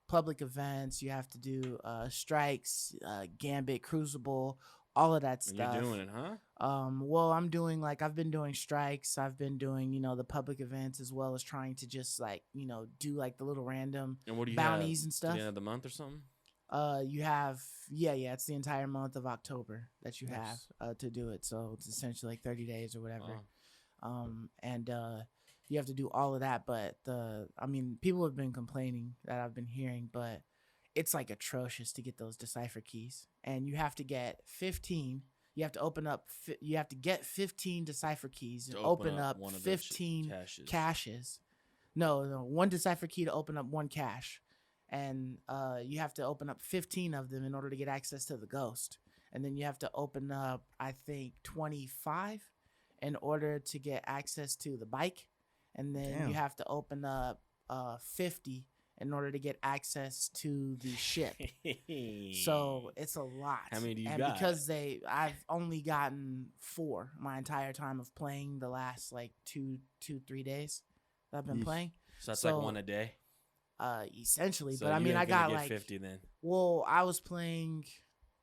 Speaker 2: public events, you have to do strikes, Gambit, Crucible, all of that
Speaker 3: And you're
Speaker 2: stuff.
Speaker 3: doing it, huh?
Speaker 2: Well, I'm doing like I've been doing strikes, I've been doing, the public events as well as trying to just like, do like the little random
Speaker 3: And what do you
Speaker 2: bounties and
Speaker 3: have? To
Speaker 2: stuff.
Speaker 3: the end of the month or something?
Speaker 2: You have yeah, it's the entire month of October that you have
Speaker 3: Nice.
Speaker 2: to do it. So it's essentially like 30 days or whatever.
Speaker 3: Oh.
Speaker 2: And you have to do all of that, but people have been complaining that I've been hearing, but it's like atrocious to get those decipher keys, and you have to get 15. You have to you have to get 15 decipher keys and
Speaker 3: To
Speaker 2: open up
Speaker 3: one of the
Speaker 2: 15
Speaker 3: caches.
Speaker 2: caches. No, one decipher key to open up one cache, and you have to open up 15 of them in order to get access to the ghost, and then you have to open up I think 25 in order to get access to the bike, and then
Speaker 4: Damn.
Speaker 2: you have to open up 50 in order to get access to the ship. So it's a lot.
Speaker 3: How many do you
Speaker 2: and
Speaker 3: got?
Speaker 2: because I've only gotten 4 my entire time of playing the last like 3 days that I've been
Speaker 4: Yeesh.
Speaker 2: playing.
Speaker 3: So that's
Speaker 2: So,
Speaker 3: like one a day.
Speaker 2: Essentially,
Speaker 3: So
Speaker 2: but I
Speaker 3: you
Speaker 2: mean,
Speaker 3: ain't
Speaker 2: I
Speaker 3: gonna
Speaker 2: got
Speaker 3: get
Speaker 2: like
Speaker 3: 50 then.
Speaker 2: Well, I was playing,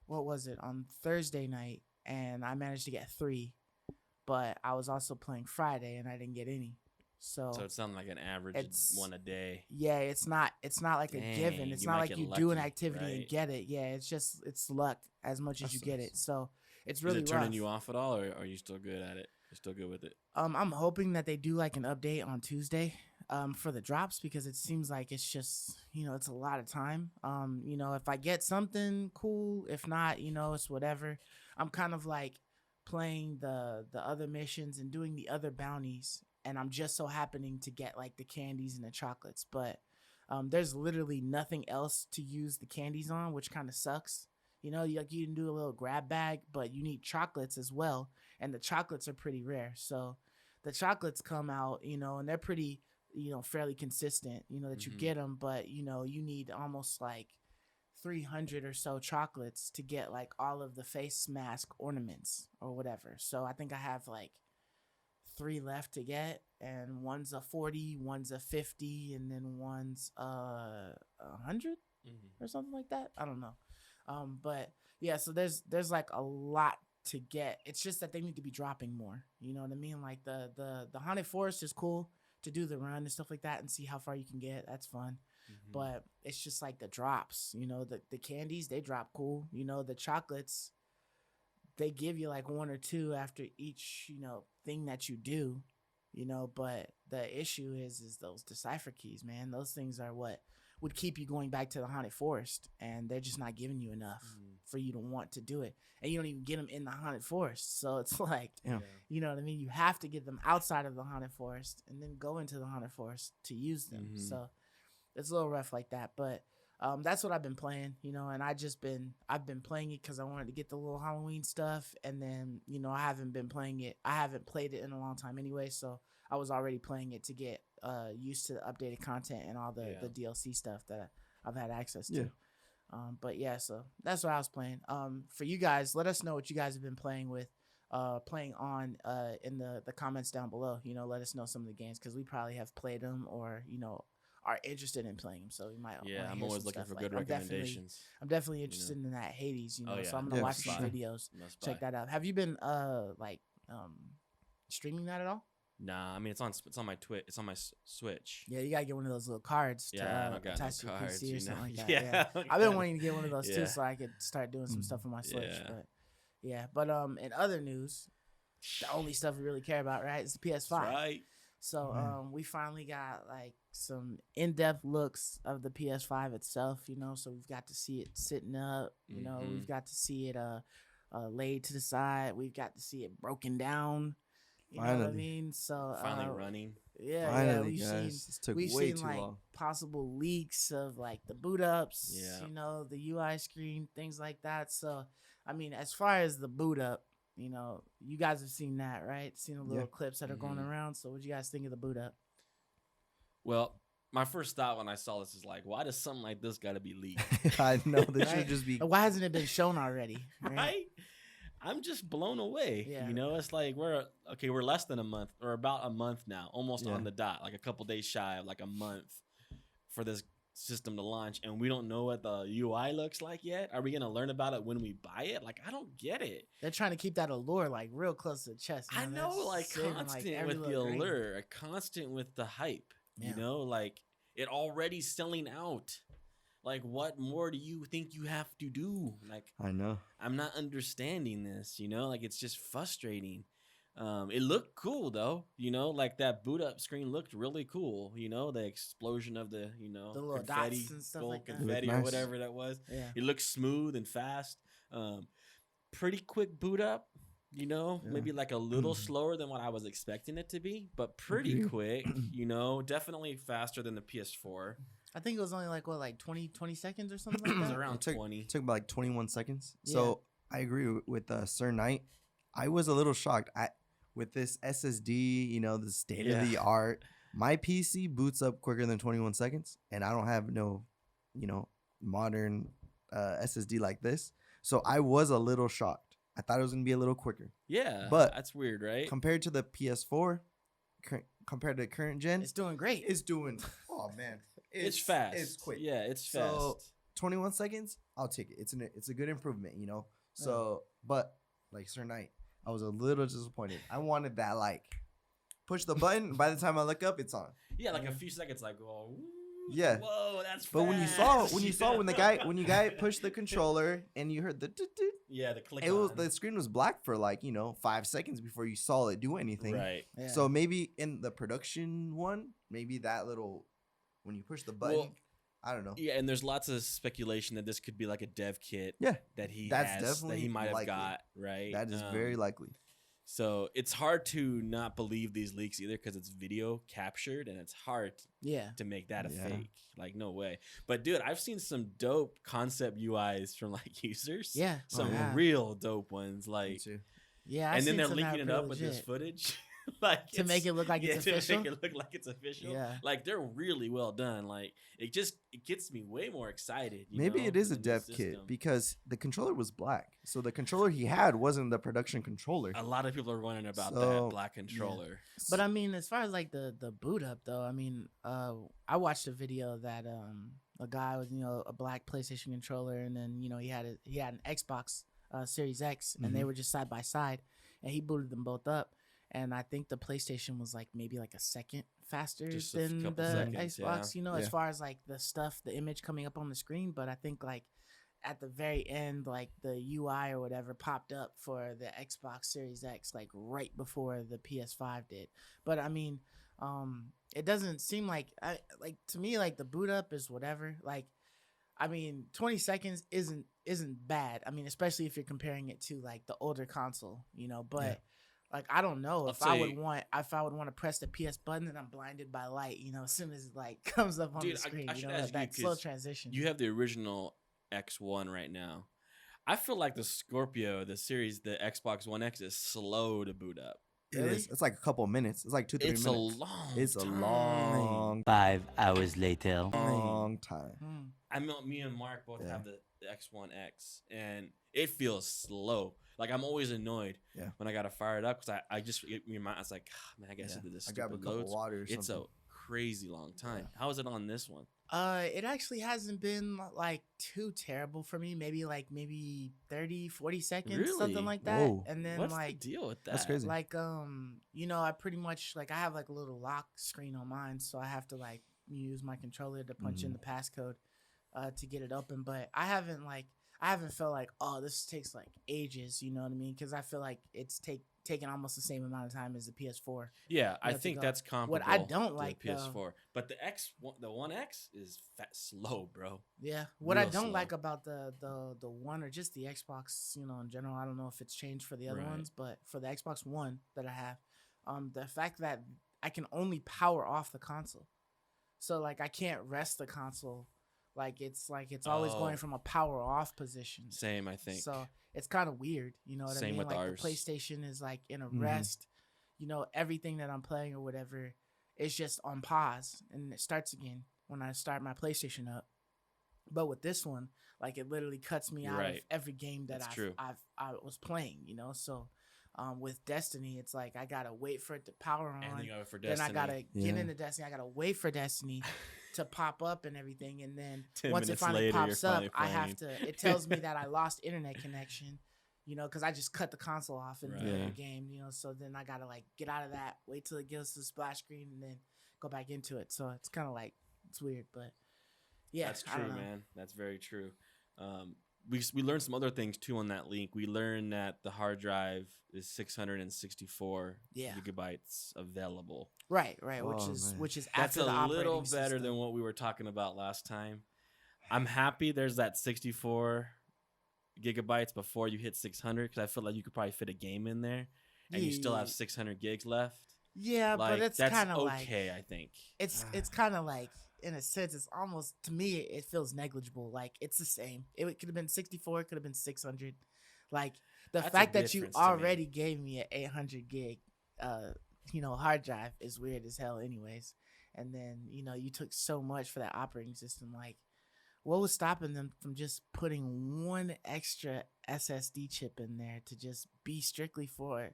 Speaker 2: what was it, on Thursday night, and I managed to get 3, but I was also playing Friday, and I didn't get any. So
Speaker 3: it's not like an average
Speaker 2: it's-
Speaker 3: one a day.
Speaker 2: yeah, it's not like a given.
Speaker 3: Dang,
Speaker 2: It's
Speaker 3: you
Speaker 2: not
Speaker 3: might
Speaker 2: like
Speaker 3: get
Speaker 2: you do an
Speaker 3: lucky,
Speaker 2: activity and
Speaker 3: right?
Speaker 2: get it. Yeah, it's luck as much as
Speaker 4: That
Speaker 2: you get it.
Speaker 4: sucks.
Speaker 2: So it's really
Speaker 3: Is it turning
Speaker 2: rough.
Speaker 3: you off at all, or are you still good at it? You're still good with it?
Speaker 2: I'm hoping that they do like an update on Tuesday for the drops, because it seems like it's just, it's a lot of time. If I get something cool, if not, it's whatever. I'm kind of like playing the other missions and doing the other bounties, and I'm just so happening to get like the candies and the chocolates, but there's literally nothing else to use the candies on, which kind of sucks. You can do a little grab bag, but you need chocolates as well, and the chocolates are pretty rare. So the chocolates come out, and they're pretty, fairly consistent, that you
Speaker 3: Mhm.
Speaker 2: get them, but you need almost like 300 or so chocolates to get like all of the face mask ornaments or whatever. So I think I have like 3 left to get, and one's a 40, one's a 50, and then one's 100 or something like that. I don't know. But yeah, so there's like a lot to get. It's just that they need to be dropping more. You know what I mean? Like the haunted forest is cool to do the run and stuff like that and see how far you can get. That's fun.
Speaker 3: Mhm.
Speaker 2: But it's just like the drops. The candies, they drop cool. The chocolates, they give you like 1 or 2 after each thing that you do. But the issue is those decipher keys, man. Those things are what would keep you going back to the haunted forest, and they're just not giving you enough for you to want to do it, and you don't even get them in the haunted forest. So it's like,
Speaker 4: Yeah.
Speaker 2: you know what I mean, you have to get them outside of the haunted forest and then go into the haunted forest to use them.
Speaker 3: Mhm.
Speaker 2: So it's a little rough like that, but that's what I've been playing, and I've been playing it because I wanted to get the little Halloween stuff, and then I haven't played it in a long time anyway, so I was already playing it to get used to the updated content and all the DLC stuff that I've had access to.
Speaker 4: Yeah.
Speaker 2: But yeah, so that's what I was playing. For you guys, let us know what you guys have been playing on in the comments down below. Let us know some of the games, because we probably have played them, or are interested in playing them, so we might.
Speaker 3: Yeah,
Speaker 2: wanna
Speaker 3: I'm
Speaker 2: hear
Speaker 3: always
Speaker 2: some
Speaker 3: looking
Speaker 2: stuff.
Speaker 3: for
Speaker 2: Like,
Speaker 3: good recommendations.
Speaker 2: I'm definitely interested in that Hades,
Speaker 3: Oh,
Speaker 2: so
Speaker 3: yeah.
Speaker 2: I'm gonna
Speaker 4: Yeah,
Speaker 2: watch
Speaker 4: for
Speaker 2: some
Speaker 4: sure.
Speaker 2: videos.
Speaker 3: Must
Speaker 2: Check
Speaker 3: buy.
Speaker 2: that out. Have you been streaming that at all?
Speaker 3: Nah, I mean it's on my Twitch. It's on my Switch.
Speaker 2: Yeah, you gotta get one of those little cards to
Speaker 3: Yeah, I don't got no
Speaker 2: attach to your
Speaker 3: cards,
Speaker 2: PC or
Speaker 3: you
Speaker 2: something
Speaker 3: know?
Speaker 2: like that.
Speaker 3: Yeah,
Speaker 2: Yeah,
Speaker 3: I don't
Speaker 2: I've been
Speaker 3: got-
Speaker 2: wanting to get one of those too,
Speaker 3: Yeah.
Speaker 2: so I could start doing some stuff on my Switch.
Speaker 3: Yeah.
Speaker 2: But yeah, but in other news, the only stuff we really care about, right, is the PS5.
Speaker 3: That's right.
Speaker 2: So
Speaker 4: Yeah.
Speaker 2: we finally got like some in-depth looks of the PS5 itself, so we've got to see it sitting up,
Speaker 3: Mhm.
Speaker 2: we've got to see it laid to the side, we've got to see it broken down. You know what I
Speaker 4: Finally.
Speaker 2: mean? So
Speaker 3: Finally running.
Speaker 2: yeah,
Speaker 4: Finally,
Speaker 2: we've
Speaker 4: guys.
Speaker 2: seen
Speaker 4: This took
Speaker 2: we've
Speaker 4: way
Speaker 2: seen
Speaker 4: too
Speaker 2: like
Speaker 4: long.
Speaker 2: possible leaks of like the boot ups,
Speaker 3: Yeah.
Speaker 2: the UI screen, things like that. So I mean, as far as the boot up, you guys have seen that, right? Seen the little
Speaker 4: Yeah.
Speaker 2: clips that are going
Speaker 3: Mhm.
Speaker 2: around. So what do you guys think of the boot up?
Speaker 3: Well, my first thought when I saw this is like, why does something like this got to be leaked?
Speaker 4: I know this
Speaker 2: Right?
Speaker 4: should just be.
Speaker 2: Why hasn't it been shown already?
Speaker 3: Right? I'm just blown away.
Speaker 2: Yeah.
Speaker 3: You know, it's like we're less than a month or about a month now, almost
Speaker 4: Yeah.
Speaker 3: on the dot, like a couple days shy of like a month for this system to launch, and we don't know what the UI looks like yet. Are we gonna learn about it when we buy it? Like, I don't get it.
Speaker 2: They're trying to keep that allure like real close to the chest.
Speaker 3: I know,
Speaker 2: That's
Speaker 3: like
Speaker 2: saving,
Speaker 3: constant
Speaker 2: every
Speaker 3: with the
Speaker 2: little grain.
Speaker 3: allure, constant with the hype.
Speaker 2: Yeah.
Speaker 3: You know, like it already selling out. Like, what more do you think you have to do? Like,
Speaker 4: I know.
Speaker 3: I'm not understanding this, you know, like it's just frustrating. It looked cool though, you know, like that boot up screen looked really cool, you know, the explosion of the, you know,
Speaker 2: The little
Speaker 3: confetti,
Speaker 2: dots and stuff
Speaker 3: gold
Speaker 2: like that.
Speaker 3: confetti
Speaker 4: It
Speaker 3: or
Speaker 4: looked nice.
Speaker 3: whatever that was.
Speaker 2: Yeah.
Speaker 3: It looked smooth and fast. Pretty quick boot up, you know,
Speaker 4: Yeah.
Speaker 3: maybe like a little slower than what I was expecting it to be, but pretty
Speaker 4: Agreed.
Speaker 3: quick, you know, definitely faster than the PS4.
Speaker 2: I think it was only like 20 seconds or something like
Speaker 3: It was
Speaker 2: that.
Speaker 3: around
Speaker 4: took,
Speaker 3: 20.
Speaker 4: It took about like 21 seconds.
Speaker 2: Yeah.
Speaker 4: So I agree with Sir Knight. I was a little shocked. With this SSD, you know, the state of the art. My PC boots up quicker than 21 seconds, and I don't have no, you know, modern SSD like this. So I was a little shocked. I thought it was gonna be a little quicker.
Speaker 3: Yeah,
Speaker 4: But
Speaker 3: that's weird, right?
Speaker 4: Compared to the PS4, compared to current gen,
Speaker 2: It's doing great.
Speaker 4: it's doing. Oh man,
Speaker 3: It's fast.
Speaker 4: It's quick.
Speaker 3: Yeah, it's fast.
Speaker 4: So 21 seconds, I'll take it. It's a good improvement, you know. So, but like Sir Knight, I was a little disappointed. I wanted that like push the button. By the time I look up, it's on.
Speaker 3: Yeah, like a few seconds, like, oh,
Speaker 4: Yeah.
Speaker 3: whoa, that's.
Speaker 4: But when you
Speaker 3: fast.
Speaker 4: saw when you guy pushed the controller and you heard the
Speaker 3: yeah, the click.
Speaker 4: it was
Speaker 3: on.
Speaker 4: the screen was black for like 5 seconds before you saw it do anything.
Speaker 3: Right.
Speaker 2: Yeah.
Speaker 4: So maybe in the production one, maybe that little when you push the button,
Speaker 3: Well,
Speaker 4: I don't know.
Speaker 3: Yeah, and there's lots of speculation that this could be like a dev kit.
Speaker 4: Yeah,
Speaker 3: that he
Speaker 4: that's
Speaker 3: has, that
Speaker 4: definitely
Speaker 3: he might have
Speaker 4: likely.
Speaker 3: got. Right.
Speaker 4: That is very likely.
Speaker 3: So it's hard to not believe these leaks either because it's video captured and it's hard
Speaker 2: yeah.
Speaker 3: to make that a
Speaker 4: Yeah.
Speaker 3: fake. Like, no way. But dude, I've seen some dope concept UIs from like users.
Speaker 2: Yeah.
Speaker 3: Some
Speaker 2: yeah.
Speaker 3: real dope ones.
Speaker 4: Me
Speaker 3: Like,
Speaker 4: too.
Speaker 2: Yeah. I've
Speaker 3: and then
Speaker 2: seen
Speaker 3: they're
Speaker 2: some that
Speaker 3: linking it
Speaker 2: are
Speaker 3: up with this
Speaker 2: legit.
Speaker 3: footage. Like
Speaker 2: To make it look like it's official?
Speaker 3: To make it look like it's official.
Speaker 2: Yeah.
Speaker 3: Like they're really well done. Like it gets me way more excited. You
Speaker 4: Maybe
Speaker 3: know,
Speaker 4: it is
Speaker 3: for
Speaker 4: a
Speaker 3: the new
Speaker 4: dev
Speaker 3: system.
Speaker 4: kit because the controller was black. So the controller he had wasn't the production controller.
Speaker 3: A lot of people are wondering about
Speaker 4: So,
Speaker 3: that black controller.
Speaker 2: But I mean, as far as like the boot up though, I mean, I watched a video that a guy with a black PlayStation controller, and then he had an Xbox Series X, and they
Speaker 4: Mhm.
Speaker 2: were just side by side, and he booted them both up, and I think the PlayStation was like maybe like a second faster
Speaker 3: Just a
Speaker 2: than the
Speaker 3: couple seconds,
Speaker 2: Xbox,
Speaker 3: yeah.
Speaker 2: as
Speaker 4: Yeah.
Speaker 2: far as like the stuff, the image coming up on the screen. But I think like at the very end, like the UI or whatever popped up for the Xbox Series X like right before the PS5 did. But I mean, it doesn't seem like to me like the boot up is whatever. Like, I mean, 20 seconds isn't bad. I mean, especially if you're comparing it to like the older console, But
Speaker 4: Yeah.
Speaker 2: like, I don't know if
Speaker 3: I'll
Speaker 2: I would
Speaker 3: say-
Speaker 2: want to press the PS button and I'm blinded by light. As soon as it like comes up on
Speaker 3: Dude,
Speaker 2: the screen,
Speaker 3: I should
Speaker 2: that,
Speaker 3: ask you,
Speaker 2: that slow
Speaker 3: 'cause
Speaker 2: transition.
Speaker 3: You have the original X1 right now. I feel like the Scorpio, the series, the Xbox One X is slow to boot up.
Speaker 4: It
Speaker 2: Really?
Speaker 4: is. It's like a couple minutes. It's like 2-3
Speaker 3: It's
Speaker 4: minutes.
Speaker 3: a long.
Speaker 4: It's a
Speaker 3: time.
Speaker 4: long
Speaker 1: 5 hours later.
Speaker 4: time.
Speaker 2: Hmm.
Speaker 3: I mean, me and Mark both
Speaker 4: Yeah.
Speaker 3: have the X1X, and it feels slow. Like I'm always annoyed
Speaker 4: Yeah.
Speaker 3: when I gotta fire it up because I just I was like, man, I guess
Speaker 4: Yeah.
Speaker 3: I did this
Speaker 4: I grab a
Speaker 3: stupid
Speaker 4: couple
Speaker 3: loads.
Speaker 4: water or
Speaker 3: It's a
Speaker 4: something.
Speaker 3: crazy long time.
Speaker 4: Yeah.
Speaker 3: How is it on this one?
Speaker 2: It actually hasn't been like too terrible for me. Maybe 30, 40 seconds,
Speaker 3: Really?
Speaker 2: something like that.
Speaker 4: Whoa.
Speaker 2: And then
Speaker 3: What's
Speaker 2: like
Speaker 3: the deal with that?
Speaker 4: That's crazy.
Speaker 2: like I pretty much like I have like a little lock screen on mine, so I have to like use my controller to punch in the passcode to get it open. But I haven't felt like, oh, this takes like ages, you know what I mean? Because I feel like it's taking almost the same amount of time as the PS4.
Speaker 3: Yeah, I
Speaker 2: to
Speaker 3: think
Speaker 2: go.
Speaker 3: that's comparable.
Speaker 2: What I don't
Speaker 3: to
Speaker 2: like,
Speaker 3: the PS4, but the One X is slow, bro.
Speaker 2: Yeah. What I
Speaker 3: Real
Speaker 2: don't
Speaker 3: slow.
Speaker 2: like about the one or just the Xbox, in general, I don't know if it's changed for the other
Speaker 3: Right.
Speaker 2: ones, but for the Xbox One that I have, the fact that I can only power off the console. So like I can't rest the console. It's always
Speaker 3: Oh.
Speaker 2: going from a power off position.
Speaker 3: Same, I think.
Speaker 2: So it's kind of weird, you know what I
Speaker 3: Same
Speaker 2: mean?
Speaker 3: with
Speaker 2: Like
Speaker 3: ours.
Speaker 2: the PlayStation is like in a
Speaker 4: Mhm.
Speaker 2: rest. Everything that I'm playing or whatever it's just on pause and it starts again when I start my PlayStation up. But with this one, like it literally cuts me
Speaker 3: You're
Speaker 2: out of
Speaker 3: right.
Speaker 2: every game that
Speaker 3: That's true.
Speaker 2: I was playing, you know. So with Destiny, it's like I gotta wait for it to power on.
Speaker 3: And then you go for
Speaker 2: Then I
Speaker 3: Destiny.
Speaker 2: gotta get
Speaker 4: Yeah.
Speaker 2: into Destiny. I gotta wait for Destiny to pop up and everything. And then
Speaker 3: 10
Speaker 2: once it
Speaker 3: minutes
Speaker 2: finally
Speaker 3: later,
Speaker 2: pops
Speaker 3: you're
Speaker 2: up,
Speaker 3: finally
Speaker 2: I have
Speaker 3: playing.
Speaker 2: to. It tells me that I lost internet connection, you know, because I just cut the console off in the middle of
Speaker 4: Right.
Speaker 2: the game, you know. So then I gotta like get out of that, wait till it gets to the splash screen, and then go back into it. So it's kind of like it's weird, but yeah,
Speaker 3: That's
Speaker 2: I don't
Speaker 3: true,
Speaker 2: know.
Speaker 3: man. That's very true. We learned some other things too on that link. We learned that the hard drive is 664
Speaker 2: Yeah.
Speaker 3: gigabytes available.
Speaker 2: Right, which
Speaker 4: Oh,
Speaker 2: is
Speaker 4: man.
Speaker 2: which is
Speaker 3: That's
Speaker 2: after
Speaker 3: a
Speaker 2: the
Speaker 3: little
Speaker 2: operating
Speaker 3: better
Speaker 2: system.
Speaker 3: than what we were talking about last time. I'm happy there's that 64 gigabytes before you hit 600 because I feel like you could probably fit a game in there, and you still have 600 gigs left.
Speaker 2: Yeah,
Speaker 3: Like,
Speaker 2: but it's
Speaker 3: that's
Speaker 2: kind of like
Speaker 3: okay, I think.
Speaker 2: it's kind of like in a sense it's almost to me it feels negligible. Like it's the same. It could have been 64, it could have been 600. Like the
Speaker 3: That's a
Speaker 2: fact that you
Speaker 3: difference to me.
Speaker 2: already gave me an 800 gig hard drive is weird as hell anyways. And then, you took so much for that operating system. Like what was stopping them from just putting one extra SSD chip in there to just be strictly for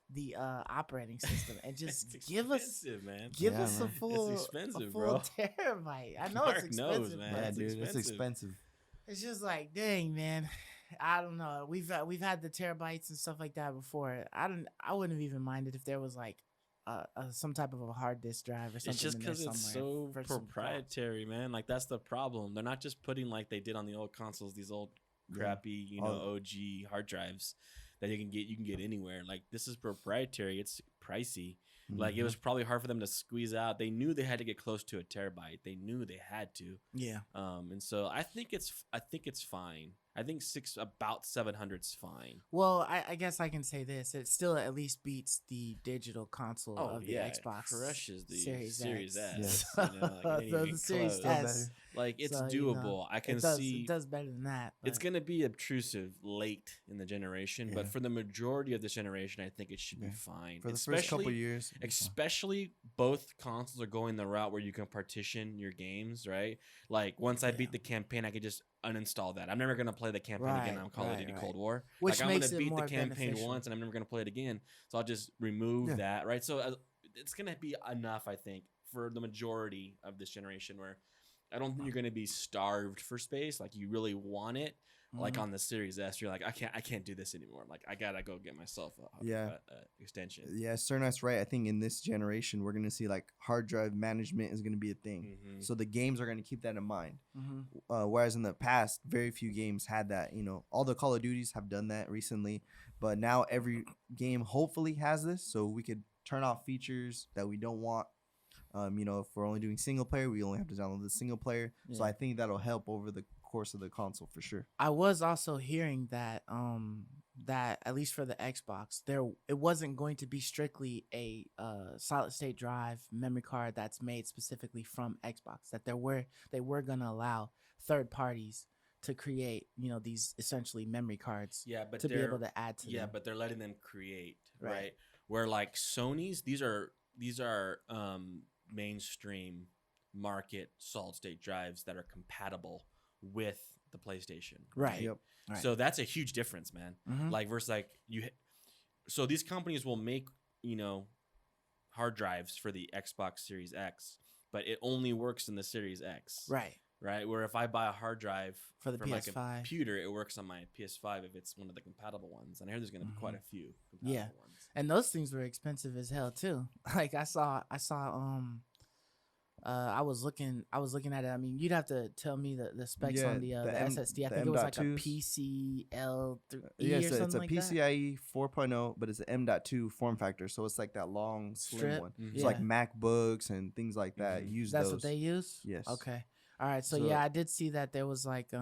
Speaker 2: the operating system and just
Speaker 3: It's
Speaker 2: give us
Speaker 3: expensive, man.
Speaker 2: give
Speaker 4: Yeah,
Speaker 2: us
Speaker 4: man.
Speaker 2: a full
Speaker 3: expensive,
Speaker 2: a full
Speaker 3: bro.
Speaker 2: terabyte. I know
Speaker 3: Mark
Speaker 2: it's
Speaker 3: knows,
Speaker 2: expensive,
Speaker 3: man.
Speaker 2: but
Speaker 4: Yeah,
Speaker 3: It's
Speaker 4: dude, it's
Speaker 3: expensive.
Speaker 4: expensive.
Speaker 2: it's just like, dang, man. I don't know. We've had the terabytes and stuff like that before. I wouldn't have even minded if there was like some type of a hard disk drive or something.
Speaker 3: It's just
Speaker 2: in there
Speaker 3: because it's
Speaker 2: somewhere
Speaker 3: so
Speaker 2: for some crap.
Speaker 3: proprietary, man. Like that's the problem. They're not just putting like they did on the old consoles, these old
Speaker 4: Yeah.
Speaker 3: crappy,
Speaker 4: All-
Speaker 3: OG hard drives that you can get anywhere. Like this is proprietary. It's pricey. Like it was probably hard for them to squeeze out. They knew they had to get close to a terabyte. They knew they had to.
Speaker 2: Yeah.
Speaker 3: And so I think it's fine. I think about 700's fine.
Speaker 2: Well, I guess I can say this: it still at least beats the digital console of the Xbox.
Speaker 3: crushes the
Speaker 2: Series
Speaker 3: Series
Speaker 2: X.
Speaker 3: S.
Speaker 4: Yes.
Speaker 3: You know, like, it ain't
Speaker 2: the
Speaker 3: even
Speaker 2: Series
Speaker 3: close.
Speaker 2: S.
Speaker 3: Like it's
Speaker 2: So,
Speaker 3: doable. I can
Speaker 2: it does,
Speaker 3: see
Speaker 2: it does better than that.
Speaker 3: it's
Speaker 2: but-
Speaker 3: going to be obtrusive late in the generation,
Speaker 4: Yeah.
Speaker 3: but for the majority of this generation, I think it should be
Speaker 4: Yeah.
Speaker 3: fine.
Speaker 4: For the first couple
Speaker 3: Especially-
Speaker 4: years. it'll be fine.
Speaker 3: Especially both consoles are going the route where you can partition your games, right? Like once I beat the campaign, I could just uninstall that. I'm never gonna play the campaign again
Speaker 2: Right,
Speaker 3: on Call of
Speaker 2: right,
Speaker 3: Duty
Speaker 2: right.
Speaker 3: Cold War.
Speaker 2: Which
Speaker 3: like I'm
Speaker 2: makes
Speaker 3: gonna
Speaker 2: it
Speaker 3: beat the
Speaker 2: more
Speaker 3: campaign
Speaker 2: beneficial.
Speaker 3: once, and I'm never gonna play it again. So I'll just remove
Speaker 4: Yeah.
Speaker 3: that, right? So it's gonna be enough, I think, for the majority of this generation. Where I don't think you're gonna be starved for space. Like you really want it. Like
Speaker 2: Mhm.
Speaker 3: on the Series S, you're like, I can't do this anymore. Like I gotta go get myself a extension.
Speaker 4: Yeah, Cernat's right. I think in this generation, we're going to see like hard drive management is going to be a thing.
Speaker 3: Mhm.
Speaker 4: So the games are going to keep that in mind.
Speaker 2: Mhm.
Speaker 4: Whereas in the past, very few games had that. All the Call of Duties have done that recently, but now every game hopefully has this, so we could turn off features that we don't want. If we're only doing single player, we only have to download the single player. So
Speaker 2: Yeah.
Speaker 4: I think that'll help over the course of the console for sure.
Speaker 2: I was also hearing that that at least for the Xbox, it wasn't going to be strictly a solid state drive memory card that's made specifically from Xbox. That they were gonna allow third parties to create these essentially memory cards
Speaker 3: Yeah, but
Speaker 2: to be
Speaker 3: they're-
Speaker 2: able to add to
Speaker 3: Yeah,
Speaker 2: them.
Speaker 3: but they're letting them create, right?
Speaker 2: Right.
Speaker 3: Where like Sony's, these are mainstream market solid state drives that are compatible with the PlayStation.
Speaker 2: Right.
Speaker 4: Yep.
Speaker 2: Right.
Speaker 3: So that's a huge difference, man.
Speaker 2: Mhm.
Speaker 3: Like versus like so these companies will make, hard drives for the Xbox Series X, but it only works in the Series X.
Speaker 2: Right.
Speaker 3: Right? Where if I buy a hard drive
Speaker 2: For the
Speaker 3: my
Speaker 2: PS5.
Speaker 3: computer, it works on my PS5 if it's one of the compatible ones. And I hear there's going to be quite a few compatible
Speaker 2: Yeah.
Speaker 3: ones.
Speaker 2: And those things were expensive as hell too. Like I saw I was looking at it. I mean, you'd have to tell me the specs
Speaker 4: Yeah,
Speaker 2: on the
Speaker 4: the M-
Speaker 2: SSD. I
Speaker 4: the
Speaker 2: think it was like a
Speaker 4: M.2s.
Speaker 2: PCL
Speaker 4: Yeah,
Speaker 2: or
Speaker 4: so it's
Speaker 2: something
Speaker 4: a
Speaker 2: like that.
Speaker 4: PCIe 4.0, but it's an M.2 form factor, so it's like that long, slim
Speaker 2: Strip?
Speaker 4: one.
Speaker 3: Mhm.
Speaker 4: So like
Speaker 2: Yeah.
Speaker 4: MacBooks and things like that
Speaker 3: Mhm.
Speaker 4: use
Speaker 2: That's
Speaker 4: those.
Speaker 2: what they use?
Speaker 4: Yes.
Speaker 2: Okay. All right. So,
Speaker 4: So-
Speaker 2: yeah, I did see that there was like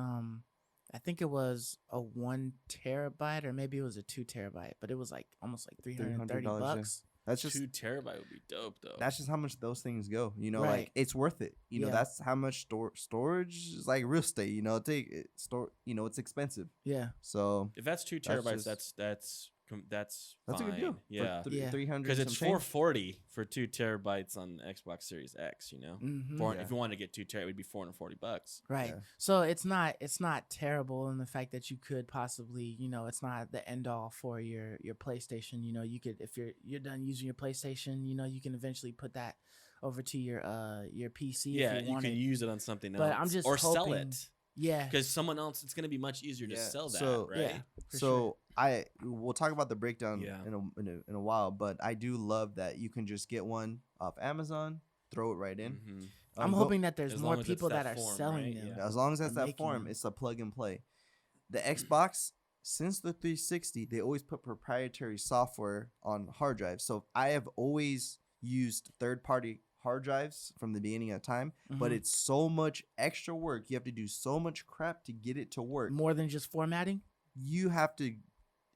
Speaker 2: I think it was a 1 terabyte or maybe it was a 2 terabyte, but it was like almost like $330
Speaker 4: $300, yeah.
Speaker 2: bucks.
Speaker 4: That's just
Speaker 3: 2 terabyte would be dope, though.
Speaker 4: that's just how much those things go. Like
Speaker 2: Right.
Speaker 4: it's worth it.
Speaker 2: Yeah.
Speaker 4: That's how much storage is like real estate. It's expensive.
Speaker 2: Yeah.
Speaker 4: So
Speaker 3: If that's 2
Speaker 4: That's
Speaker 3: terabytes,
Speaker 4: just-
Speaker 3: that's that's
Speaker 4: That's a
Speaker 3: fine.
Speaker 4: good deal.
Speaker 3: Yeah.
Speaker 2: Yeah.
Speaker 4: 300
Speaker 3: Because it's
Speaker 4: some change.
Speaker 3: $440 for 2 terabytes on the Xbox Series X.
Speaker 2: Mhm.
Speaker 4: Yeah.
Speaker 3: If you want to get 2 terabytes, it would be $440.
Speaker 2: Right.
Speaker 4: Yeah.
Speaker 2: So it's not terrible in the fact that you could possibly, it's not the end all for your PlayStation. You could, if you're done using your PlayStation, you can eventually put that over to your PC
Speaker 3: Yeah,
Speaker 2: if you
Speaker 3: you
Speaker 2: want
Speaker 3: can
Speaker 2: it.
Speaker 3: use it on something
Speaker 2: But
Speaker 3: else,
Speaker 2: I'm just
Speaker 3: or sell
Speaker 2: hoping-
Speaker 3: it.
Speaker 2: Yeah.
Speaker 3: Because someone else, it's going to be much easier to
Speaker 4: Yeah,
Speaker 3: sell that,
Speaker 4: so-
Speaker 3: right?
Speaker 2: Yeah. For
Speaker 4: So we'll talk about the breakdown
Speaker 3: Yeah.
Speaker 4: in a while, but I do love that you can just get one off Amazon, throw it right in.
Speaker 3: Mhm.
Speaker 2: I'm
Speaker 4: Go-
Speaker 2: hoping that there's
Speaker 3: as
Speaker 2: more
Speaker 3: long as it's
Speaker 2: people
Speaker 3: that
Speaker 2: that are
Speaker 3: form,
Speaker 2: selling
Speaker 3: right?
Speaker 2: them.
Speaker 3: Yeah.
Speaker 4: As long as that's
Speaker 2: I'm
Speaker 4: that
Speaker 2: making
Speaker 4: form,
Speaker 2: them.
Speaker 4: it's a plug and play. The Xbox, since the 360, they always put proprietary software on hard drives. So I have always used third-party hard drives from the beginning of time, but
Speaker 2: Mhm.
Speaker 4: it's so much extra work. You have to do so much crap to get it to work.
Speaker 2: More than just formatting.
Speaker 4: You have to.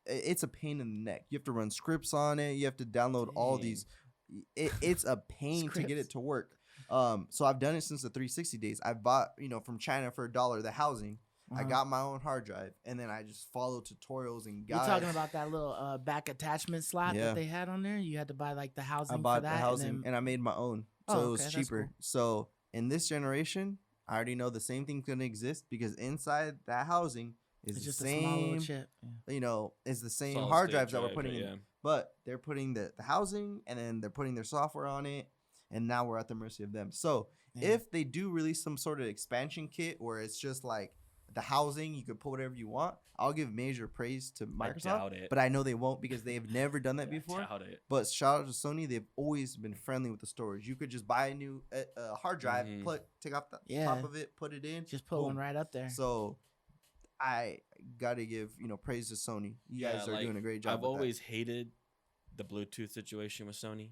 Speaker 4: It's a pain in the neck. You have to run scripts on it. You have to download all these. It's a pain to get
Speaker 2: Scripts.
Speaker 4: it to work. So I've done it since the 360 days. I bought, from China for $1 the housing. I
Speaker 2: Uh-huh.
Speaker 4: got my own hard drive, and then I just follow tutorials and
Speaker 2: You're
Speaker 4: guides.
Speaker 2: talking about that little back attachment slot
Speaker 4: Yeah.
Speaker 2: that they had on there. You had to buy like the housing
Speaker 4: I bought
Speaker 2: for that.
Speaker 4: the housing,
Speaker 2: and then,
Speaker 4: and I made my own, so
Speaker 2: Oh,
Speaker 4: it was
Speaker 2: okay, that's
Speaker 4: cheaper.
Speaker 2: cool.
Speaker 4: So in this generation, I already know the same thing's gonna exist because inside that housing is
Speaker 2: it's
Speaker 4: the
Speaker 2: just a small little
Speaker 4: same.
Speaker 2: chip. Yeah.
Speaker 4: Is the same
Speaker 3: Solid
Speaker 4: hard
Speaker 3: state
Speaker 4: drives that we're
Speaker 3: drive,
Speaker 4: putting in.
Speaker 3: yeah.
Speaker 4: But they're putting the housing, and then they're putting their software on it, and now we're at the mercy of them. So
Speaker 2: Yeah.
Speaker 4: if they do release some sort of expansion kit where it's just like the housing, you could put whatever you want, I'll give major praise to
Speaker 3: I
Speaker 4: Microsoft.
Speaker 3: doubt it.
Speaker 4: But I know they won't because they've never done that
Speaker 3: I
Speaker 4: before.
Speaker 3: doubt it.
Speaker 4: But shout out to Sony, they've always been friendly with the storage. You could just buy a new hard drive,
Speaker 3: Mhm.
Speaker 4: take off the
Speaker 2: Yeah.
Speaker 4: top of it, put it in,
Speaker 2: Just put one
Speaker 4: boom.
Speaker 2: right up there.
Speaker 4: So I gotta give praise to Sony. You guys are doing a great job.
Speaker 3: I've
Speaker 4: with that.
Speaker 3: always hated the Bluetooth situation with Sony.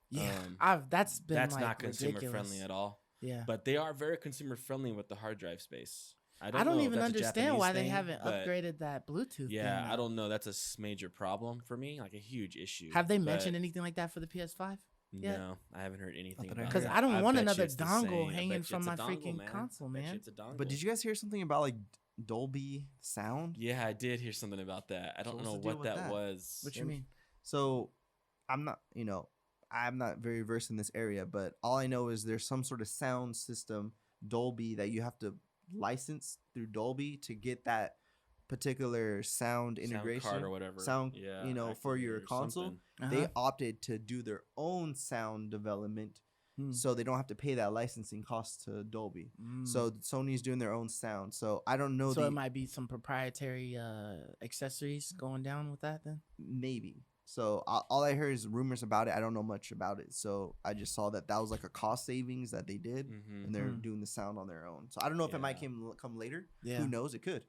Speaker 2: Yeah.
Speaker 3: Um,
Speaker 2: That's been
Speaker 3: That's
Speaker 2: like
Speaker 3: not consumer
Speaker 2: ridiculous.
Speaker 3: friendly at all.
Speaker 2: Yeah.
Speaker 3: But they are very consumer friendly with the hard drive space.
Speaker 2: I
Speaker 3: know
Speaker 2: don't
Speaker 3: if
Speaker 2: even
Speaker 3: that's a
Speaker 2: understand
Speaker 3: Japanese
Speaker 2: why they
Speaker 3: thing,
Speaker 2: haven't
Speaker 3: but
Speaker 2: upgraded that Bluetooth.
Speaker 3: Yeah,
Speaker 2: thing
Speaker 3: I don't know. That's a major problem for me, like a huge issue.
Speaker 2: Have they
Speaker 3: but
Speaker 2: mentioned anything like that for the PS5? yet?
Speaker 3: No, I haven't heard anything
Speaker 4: that I
Speaker 3: about
Speaker 4: heard.
Speaker 3: it.
Speaker 2: 'Cause I don't want
Speaker 3: bet you
Speaker 2: another
Speaker 3: it's the
Speaker 2: dongle
Speaker 3: same. I
Speaker 2: hanging
Speaker 3: bet you
Speaker 2: from
Speaker 3: it's a
Speaker 2: my freaking
Speaker 3: man.
Speaker 2: console,
Speaker 3: I bet you
Speaker 2: man.
Speaker 3: it's a dongle.
Speaker 4: But did you guys hear something about like Dolby sound?
Speaker 3: Yeah, I did hear something about that. I don't
Speaker 4: what's
Speaker 3: know
Speaker 4: the deal
Speaker 3: what
Speaker 4: with
Speaker 3: that
Speaker 4: that?
Speaker 3: was.
Speaker 2: What you
Speaker 4: And-
Speaker 2: mean?
Speaker 4: So I'm not very versed in this area, but all I know is there's some sort of sound system, Dolby, that you have to license through Dolby to get that particular sound integration
Speaker 3: Sound card or whatever.
Speaker 4: sound,
Speaker 3: yeah,
Speaker 4: for your
Speaker 3: activator or
Speaker 4: console.
Speaker 3: something.
Speaker 4: They
Speaker 2: Uh-huh.
Speaker 4: opted to do their own sound development,
Speaker 2: Hmm.
Speaker 4: so they don't have to pay that licensing cost to Dolby.
Speaker 2: Mm.
Speaker 4: So Sony's doing their own sound. So I don't know
Speaker 2: So
Speaker 4: the
Speaker 2: it might be some proprietary accessories going down with that then.
Speaker 4: maybe. So all I heard is rumors about it. I don't know much about it. So I just saw that was like a cost savings that they did,
Speaker 3: Mhm.
Speaker 4: and they're
Speaker 2: Hmm.
Speaker 4: doing the sound on their own. So I don't know if it might
Speaker 3: Yeah.
Speaker 4: come later.
Speaker 2: Yeah.
Speaker 4: Who knows? It could.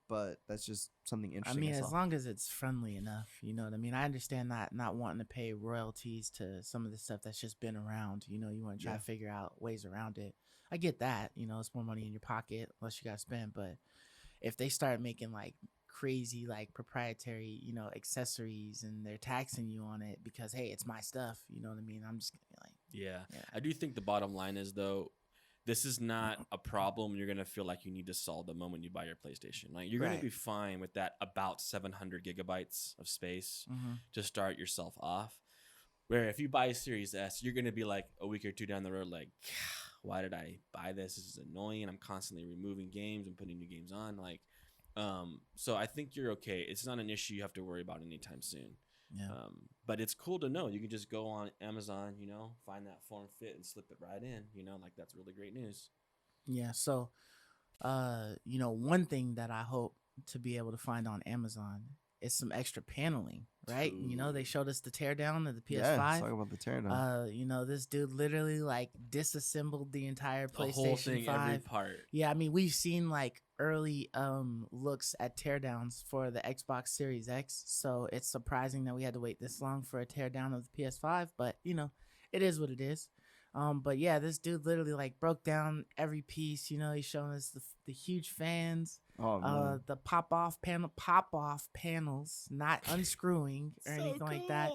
Speaker 4: But that's just something
Speaker 2: I
Speaker 4: interesting.
Speaker 2: mean,
Speaker 4: saw.
Speaker 2: as long as it's friendly enough, you know what I mean. I understand not wanting to pay royalties to some of the stuff that's just been around. You want to try
Speaker 4: Yeah.
Speaker 2: to figure out ways around it. I get that. It's more money in your pocket, less you got to spend. But if they start making like crazy like proprietary, accessories, and they're taxing you on it because hey, it's my stuff. You know what I mean? I'm just gonna be like,
Speaker 3: Yeah.
Speaker 2: Yeah.
Speaker 3: I do think the bottom line is though, this is not a problem you're gonna feel like you need to solve the moment you buy your PlayStation. Like you're
Speaker 2: Right.
Speaker 3: gonna be fine with that about 700 gigabytes of space to start yourself off. Where if you buy a Series S, you're gonna be like a week or two down the road, like, why did I buy this? This is annoying. I'm constantly removing games and putting new games on. So I think you're okay. It's not an issue you have to worry about anytime soon.
Speaker 2: yeah.
Speaker 3: But it's cool to know you can just go on Amazon, find that form fit and slip it right in. Like that's really great news.
Speaker 2: Yeah. So, one thing that I hope to be able to find on Amazon is some extra paneling, right? They
Speaker 3: Ooh.
Speaker 2: showed us the teardown of the
Speaker 4: Yeah, let's talk
Speaker 2: PS5.
Speaker 4: about the teardown.
Speaker 2: This dude literally like disassembled the entire
Speaker 3: The whole
Speaker 2: PlayStation
Speaker 3: thing,
Speaker 2: 5.
Speaker 3: every part.
Speaker 2: Yeah, I mean, we've seen like early looks at teardowns for the Xbox Series X, so it's surprising that we had to wait this long for a teardown of the PS5, but it is what it is. But yeah, this dude literally like broke down every piece. He's showing us the huge fans,
Speaker 4: Oh man.
Speaker 2: the pop off panels, not unscrewing or anything like that.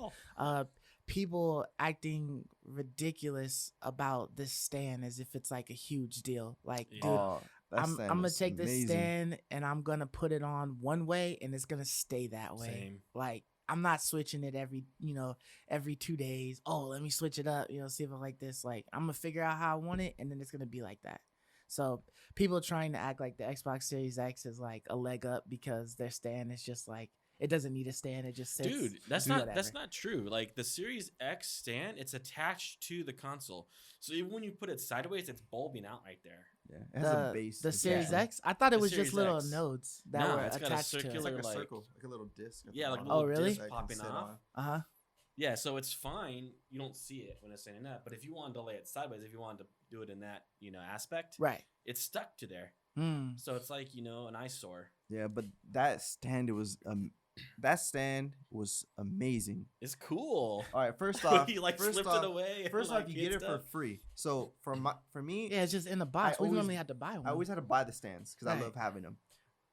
Speaker 2: People acting ridiculous about this stand as if it's like a huge deal. Like,
Speaker 3: Yeah.
Speaker 2: dude,
Speaker 4: Oh,
Speaker 2: I'm
Speaker 4: stand
Speaker 2: gonna
Speaker 4: was
Speaker 2: take this
Speaker 4: amazing.
Speaker 2: stand and I'm gonna put it on one way and it's gonna stay that way.
Speaker 3: Same.
Speaker 2: Like I'm not switching it every 2 days. Oh, let me switch it up, see if I like this. Like I'm gonna figure out how I want it and then it's gonna be like that. So people trying to act like the Xbox Series X is like a leg up because their stand is just like it doesn't need a stand, it just sits.
Speaker 3: Dude, that's
Speaker 2: whatever.
Speaker 3: not true. Like the Series X stand, it's attached to the console. So even when you put it sideways, it's bulbing out right there.
Speaker 4: Yeah, it has a base.
Speaker 2: The Series
Speaker 3: Yeah.
Speaker 2: X? I thought it
Speaker 3: The
Speaker 2: was just
Speaker 3: Series
Speaker 2: little
Speaker 3: X.
Speaker 2: nodes that
Speaker 3: No,
Speaker 2: were
Speaker 3: it's got a
Speaker 2: attached to
Speaker 3: circular-
Speaker 2: it.
Speaker 4: It's like a
Speaker 3: like-
Speaker 4: circle, like a little disc. at the
Speaker 3: Yeah, like a
Speaker 4: bottom.
Speaker 3: little
Speaker 2: Oh, really?
Speaker 3: disc
Speaker 4: that you can
Speaker 3: popping
Speaker 4: sit
Speaker 3: off.
Speaker 4: on.
Speaker 2: Uh-huh.
Speaker 3: Yeah, so it's fine. You don't see it when it's standing up. But if you wanted to lay it sideways, if you wanted to do it in that, aspect,
Speaker 2: Right.
Speaker 3: it's stuck to there.
Speaker 2: Mm.
Speaker 3: So it's like, an eyesore.
Speaker 4: Yeah, but that stand was amazing.
Speaker 3: It's cool.
Speaker 4: All right, first off,
Speaker 3: you like
Speaker 4: first
Speaker 3: slipped
Speaker 4: off,
Speaker 3: it away. and,
Speaker 4: First
Speaker 3: like,
Speaker 4: off, you get it for
Speaker 3: stuff.
Speaker 4: free. So for me,
Speaker 2: Yeah, it's just in the box. We
Speaker 4: always-
Speaker 2: normally have to buy one.
Speaker 4: I always had to buy the stands because I
Speaker 2: Right.
Speaker 4: love having them.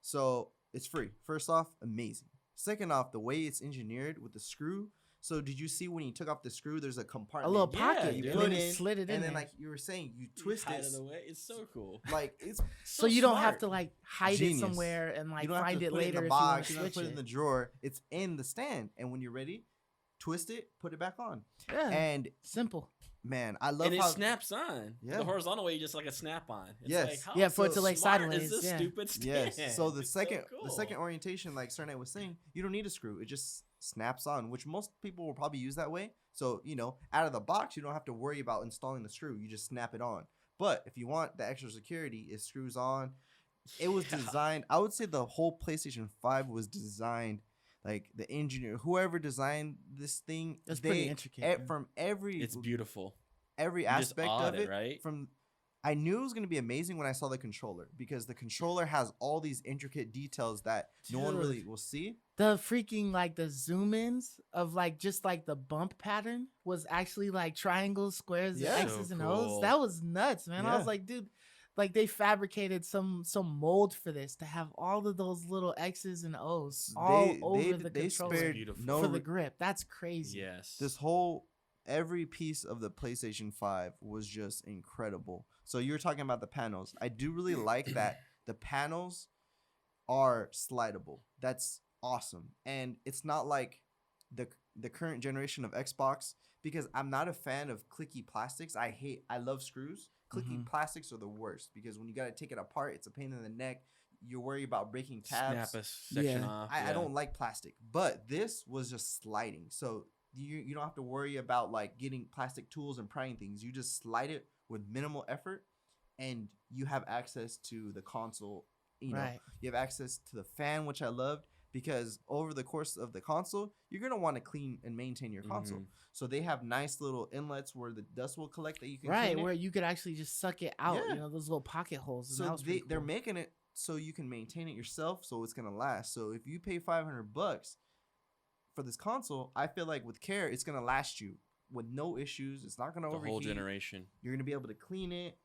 Speaker 4: So it's free. First off, amazing. Second off, the way it's engineered with the screw. So did you see when you took off the screw? There's a
Speaker 2: a
Speaker 4: compartment.
Speaker 2: little
Speaker 3: Yeah,
Speaker 2: pocket.
Speaker 3: dude.
Speaker 2: and
Speaker 4: put
Speaker 2: then
Speaker 4: it
Speaker 2: you
Speaker 4: in,
Speaker 2: slid it in
Speaker 4: and then
Speaker 2: there.
Speaker 4: like you were saying, you
Speaker 3: You
Speaker 4: twist
Speaker 3: hide
Speaker 4: it.
Speaker 3: it away. It's so cool.
Speaker 4: Like it's
Speaker 2: so you don't have
Speaker 3: smart.
Speaker 2: to like hide
Speaker 4: Genius.
Speaker 2: it somewhere and like
Speaker 4: you don't have
Speaker 2: find
Speaker 4: to
Speaker 2: it
Speaker 4: put
Speaker 2: later
Speaker 4: in
Speaker 2: if
Speaker 4: the
Speaker 2: you want
Speaker 4: box.
Speaker 2: to
Speaker 4: You don't have
Speaker 2: switch
Speaker 4: to put it in the
Speaker 2: it.
Speaker 4: drawer. It's in the stand, and when you're ready, twist it, put it back on.
Speaker 2: Yeah,
Speaker 4: And
Speaker 2: simple.
Speaker 4: man, I love
Speaker 3: And it
Speaker 4: how
Speaker 3: snaps on.
Speaker 4: Yeah.
Speaker 3: The horizontal way, you just like a snap on. It's
Speaker 4: Yes.
Speaker 3: Like, how
Speaker 2: Yeah, for it to lay
Speaker 3: smart
Speaker 2: sideways,
Speaker 3: Is this
Speaker 2: yeah.
Speaker 3: stupid stand?
Speaker 4: Yes. So the
Speaker 3: It's
Speaker 4: second
Speaker 3: cool.
Speaker 4: the second orientation, like Cernite was saying, you don't need a screw. It just snaps on, which most people will probably use that way. So, out of the box, you don't have to worry about installing the screw. You just snap it on. But if you want the extra security, it screws on. It was
Speaker 3: Yeah.
Speaker 4: designed, I would say the whole PlayStation 5 was designed, like the engineer, whoever designed this thing,
Speaker 2: It's pretty intricate. man.
Speaker 4: from every
Speaker 3: It's beautiful.
Speaker 4: every
Speaker 3: You just
Speaker 4: aspect
Speaker 3: awed
Speaker 4: of it,
Speaker 3: right?
Speaker 4: from I knew it was going to be amazing when I saw the controller because the controller has all these intricate details that no one really
Speaker 2: Dude.
Speaker 4: will see.
Speaker 2: The freaking like the zoom ins of like just like the bump pattern was actually like triangles, squares,
Speaker 4: Yeah.
Speaker 2: X's,
Speaker 3: So
Speaker 2: and
Speaker 3: cool.
Speaker 2: O's. That was nuts, man. I
Speaker 4: Yeah.
Speaker 2: was like, dude, like they fabricated some mold for this to have all of those little X's and O's all over the
Speaker 4: they
Speaker 2: controller
Speaker 4: spared
Speaker 3: Beautiful.
Speaker 4: no
Speaker 2: for the grip. That's crazy.
Speaker 3: Yes.
Speaker 4: this whole every piece of the PlayStation 5 was just incredible. So you were talking about the panels. I do really like that the panels are slidable. That's awesome. And it's not like the current generation of Xbox because I'm not a fan of clicky plastics. I love screws. Clicky
Speaker 2: Mhm.
Speaker 4: plastics are the worst because when you got to take it apart, it's a pain in the neck. You worry about breaking tabs.
Speaker 3: Snap a section
Speaker 2: Yeah.
Speaker 3: off.
Speaker 4: I don't like plastic, but this was just sliding. So you don't have to worry about like getting plastic tools and prying things. You just slide it with minimal effort, and you have access to the console.
Speaker 2: Right.
Speaker 4: You have access to the fan, which I loved because over the course of the console, you're gonna want to clean and maintain your console.
Speaker 3: Mhm.
Speaker 4: So they have nice little inlets where the dust will collect that you can
Speaker 2: Right,
Speaker 4: clean it.
Speaker 2: where you could actually just suck it out,
Speaker 4: Yeah.
Speaker 2: those little pocket holes. And that
Speaker 4: So
Speaker 2: was pretty
Speaker 4: they're
Speaker 2: cool.
Speaker 4: making it so you can maintain it yourself, so it's gonna last. So if you pay $500 for this console, I feel like with care, it's gonna last you with no issues. It's not gonna
Speaker 3: The
Speaker 4: overheat.
Speaker 3: whole generation.
Speaker 4: You're gonna be able to clean it.